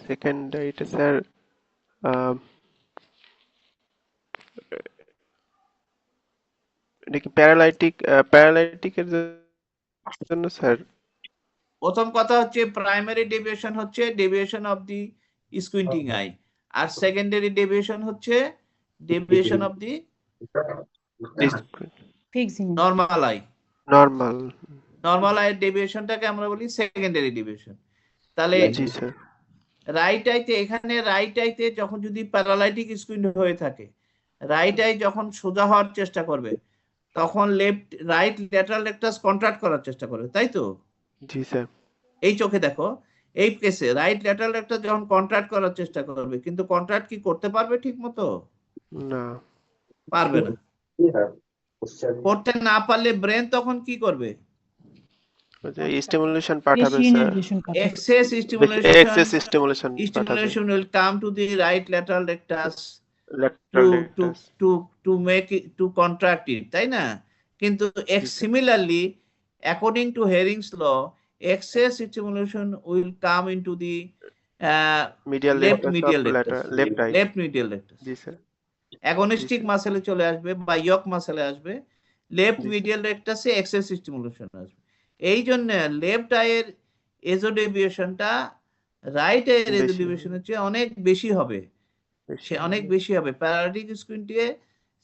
সেকেন্ডারিটা স্যার এটা কি প্যারালাইটিকের জন্য স্যার? প্রথম কথা হচ্ছে প্রাইমারি ডেভিয়েশন হচ্ছে deviation of the squinting eye, আর সেকেন্ডারি ডেভিয়েশন হচ্ছে deviation of the Fixing. Normal eye. Normal. Normal eye ডেভিয়েশনটাকে আমরা বলি সেকেন্ডারি ডেভিয়েশন। তাহলে জি স্যার। রাইট আইতে, এখানে রাইট আইতে যখন যদি প্যারালাইটিক স্কুইন্ট হয়ে থাকে, রাইট আই যখন সোজা হওয়ার চেষ্টা করবে তখন রাইট ল্যাটারাল রেকটাস কন্ট্রাক্ট করার চেষ্টা করবে, তাই তো? জি স্যার। এই চোখে দেখো, এই কেসে রাইট ল্যাটারাল রেকটাস যখন কন্ট্রাক্ট করার চেষ্টা করবে, কিন্তু কন্ট্রাক্ট কি করতে পারবে ঠিক মতো? না, পারবে না। করতে না পারলে ব্রেন তখন কি করবে? স্টিমুলেশন পাঠাবে বেশি স্যার। inhibition পাঠাবে। এক্সেস এক্সেস স্টিমুলেশন পাঠাবে। stimulation will come to the right lateral rectus lateral rectus. to make it, to contract it, তাই না? কিন্তু similarly, according to Hering's law, excess stimulation will come into the medial left rectus medial of rectus, left I. left medial rectus, G sir. agonistic মাসেলে চলে আসবে বা ইয়ক মাসেলে আসবে, left জি sir. Medial রেকটাসে access stimulation আসবে। এই জন্য লেফট আইয়ের এজোডেভিয়েশনটা right আইয়ের বেশি। এজোডেভিয়েশনের চেয়ে অনেক বেশি হবে, সে অনেক বেশি হবে। প্যারালাইটিক স্কুইন্টে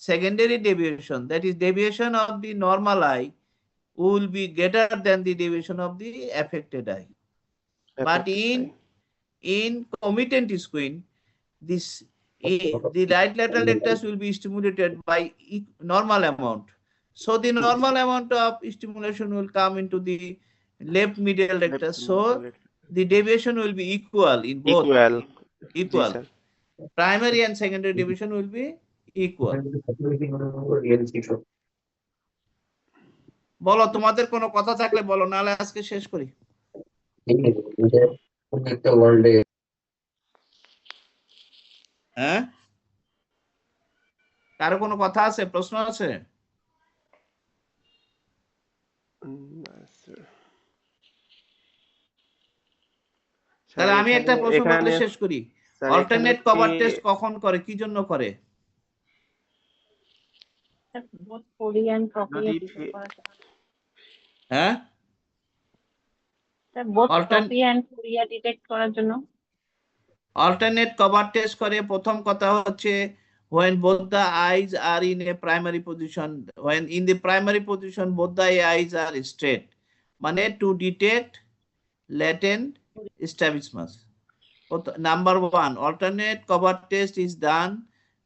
secondary deviation, that is deviation of the normal eye, will be greater than the deviation of the affected eye. But in committent squint, the right lateral rectus will be stimulated by normal amount. So the normal amount of stimulation will come into the left medial rectus. So the deviation will be equal in both. Equal. Primary and secondary deviation will be equal. বলো, তোমাদের কোনো কথা থাকলে বলো, নাহলে আজকে শেষ করি। হ্যাঁ, কারো কোনো কথা আছে, প্রশ্ন আছে? তাহলে আমি একটা প্রশ্ন বলে শেষ করি। অল্টারনেট কভার টেস্ট কখন করে, কি জন্য করে? both Foley and Tropia detect করার জন্য। হ্যাঁ, sir both Tropia and Folia detect করার জন্য। অল্টারনেট কভার টেস্ট করে প্রথম কথা হচ্ছে when both the eyes are in a primary position, when in the primary position both the eyes are straight, মানে to detect latent strabismus. Number one, alternate cover test is done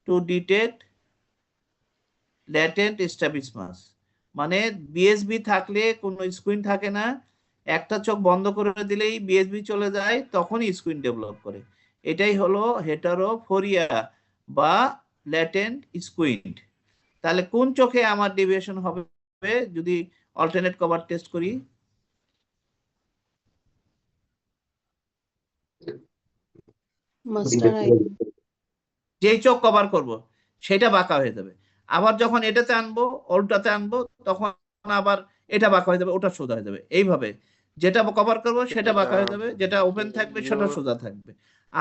to detect latent strabismus. মানে BSB থাকলে কোনো স্কুইন থাকে না, একটা চোখ বন্ধ করে দিলেই বিএসবি চলে যায়, তখনই স্কুইন ডেভেলপ করে। এটাই হলো হেটারোফোরিয়া বা ল্যাটেন্ট স্কুইন্ট। তাহলে কোন চোখে আমার ডেভিয়েশন হবে যদি অল্টারনেট কভার টেস্ট করি? যেই চোখ কভার করব সেটা বাঁকা হয়ে যাবে। আবার যখন এটাতে আনবো, উল্টাতে আনবো, তখন আবার এটা বাঁকা হয়ে যাবে, ওটা সোজা হয়ে যাবে। এইভাবে যেটা কভার করব সেটা বাঁকা হয়ে যাবে, যেটা ওপেন থাকবে সেটা সোজা থাকবে।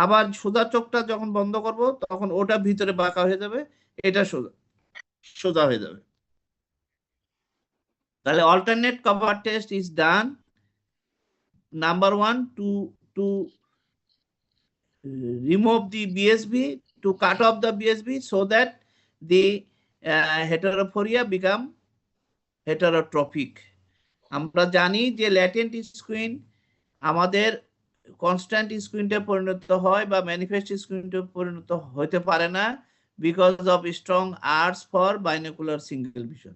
আবার সোজা চোখটা যখন বন্ধ করব তখন ওটা ভিতরে বাঁকা হয়ে যাবে, এটা সোজা হয়ে যাবে। তাহলে alternate cover test is done, number one, to remove the BSB, to cut off the BSB so that the heterophoria become heterotropic. আমরা জানি যে ল্যাটেন্ট স্কুইন আমাদের কনস্ট্যান্ট স্কুইন্টে পরিণত হয় বা ম্যানিফেস্ট স্কুইন্টে পরিণত হতে পারে না, because of strong arts for binocular single vision.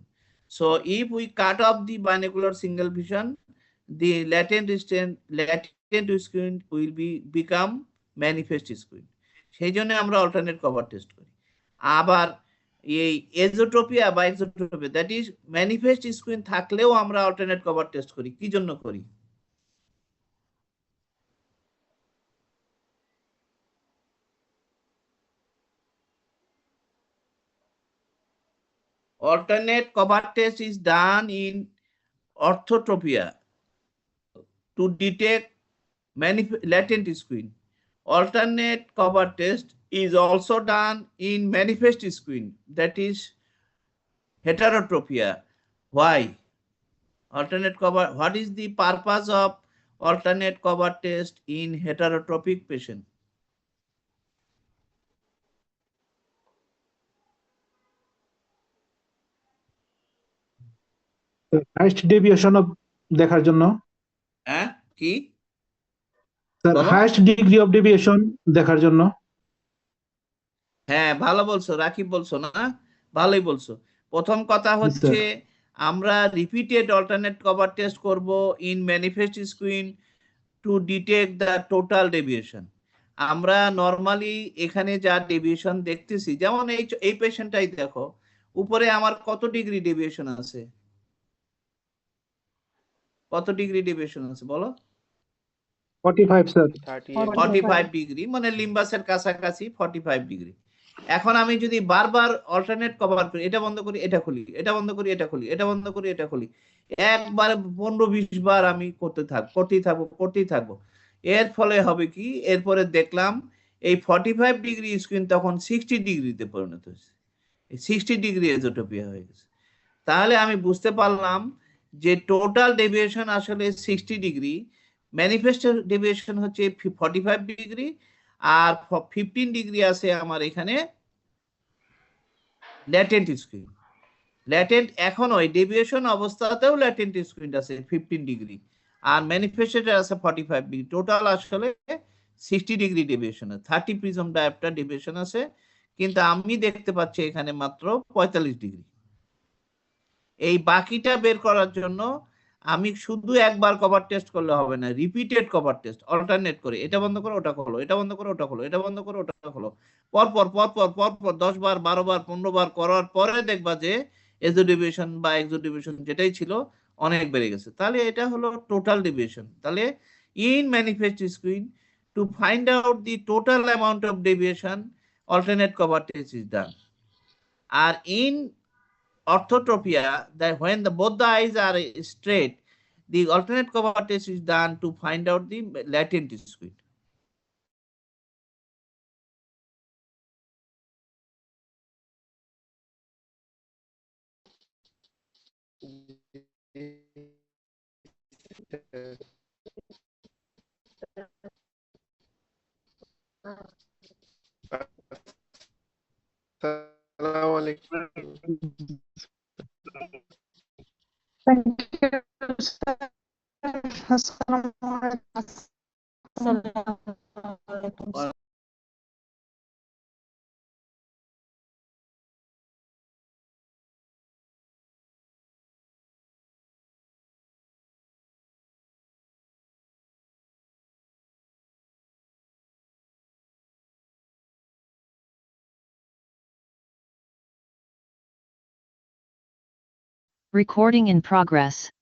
So if we cut of the binocular single vision, the latent squint will become manifest squint. সেই জন্য আমরা অল্টারনেট কভার টেস্ট করি। আবার এই এজোট্রপিয়া বা এক্সোট্রপিয়া, দ্যাট ইজ ম্যানিফেস্ট স্কুইন্ট থাকলেও আমরা alternate cover test করি। কি জন্য করি? Alternate cover test is done in orthotropia to detect latent squint. Alternate cover test is also done in manifest squint, that is heterotropia. Why? Alternate cover, what is the purpose of alternate cover test in heterotropic patient? Highest deviation দেখার জন্য হ্যাঁ কি sir, বলো? Highest degree of deviation দেখার জন্য। হ্যাঁ ভালো বলছো, রাকিব বলছো না, ভালোই বলছো। প্রথম কথা জি হচ্ছে স্যার। আমরা রিপিটেড অল্টারনেট কভার টেস্ট করব in manifest screen to detect the total deviation. আমরা নর্মালি এখানে যা ডেভিয়েশন দেখতেছি, যেমন এই পেশেন্টটাই দেখো, উপরে আমার কত ডিগ্রি ডেভিয়েশন আছে, কত ডিগ্রি ডেভিয়েশন আছে বলো? 45 স্যার। 45 ডিগ্রি, মানে লিম্বাসের কাছাকাছি 45 ডিগ্রি। এখন আমি যদি বারবার অল্টারনেট কভার করি, এটা বন্ধ করি, এটা খুলি, এটা বন্ধ করি, এটা খুলি, এটা বন্ধ করি, এটা খুলি, একবারে 15-20 বার আমি করতেই থাকবো। এর ফলে হবে কি, এরপরে দেখলাম এই 45 ডিগ্রি স্ক্রিন তখন 60 ডিগ্রিতে পরিণত হয়েছে, 60 ডিগ্রি এজোটোপিয়া হয়ে গেছে। তাহলে আমি বুঝতে পারলাম যে টোটাল ডেভিয়েশন আসলে 60 ডিগ্রি, ম্যানিফেস্ট ডেভিয়েশন হচ্ছে 45 ডিগ্রি, আর 15 ডিগ্রি আছে আমার এখানে ল্যাটেন্ট স্ক্রিন। ল্যাটেন্ট এখনো এই ডেভিয়েশন অবস্থাতেও ল্যাটেন্ট স্ক্রিন আছে 15 ডিগ্রি, আর ম্যানিফেস্টেড আছে 45 ডিগ্রি। টোটাল আসলে 60 degree deviation, 30 prism dioptre deviation আছে, কিন্তু আমি দেখতে পাচ্ছি এখানে মাত্র 45 ডিগ্রি। এই বাকিটা বের করার জন্য আমি শুধু একবার কভার টেস্ট করলে হবে না, রিপিটেড কভার টেস্ট অল্টারনেট করে, এটা বন্ধ করো ওটা খোলো, এটা বন্ধ করো ওটা খোলো, এটা বন্ধ করো ওটা খোলো, পরপর 10 বার 12 বার 15 বার করার পরে দেখবা যে এজোডেভিয়েশন বা এক্সোডেভিয়েশন যেটাই ছিল অনেক বেড়ে গেছে। তাহলে এটা হলো টোটাল ডেভিয়েশন। তাহলে in manifest screen to find out the total amount of deviation alternate cover test is done. আর in orthotropia, that when both the eyes are straight, the alternate cover test is done to find out the latent squid. আসসালামু আলাইকুম। Thank you, sir. Assalamualaikum. Recording in progress.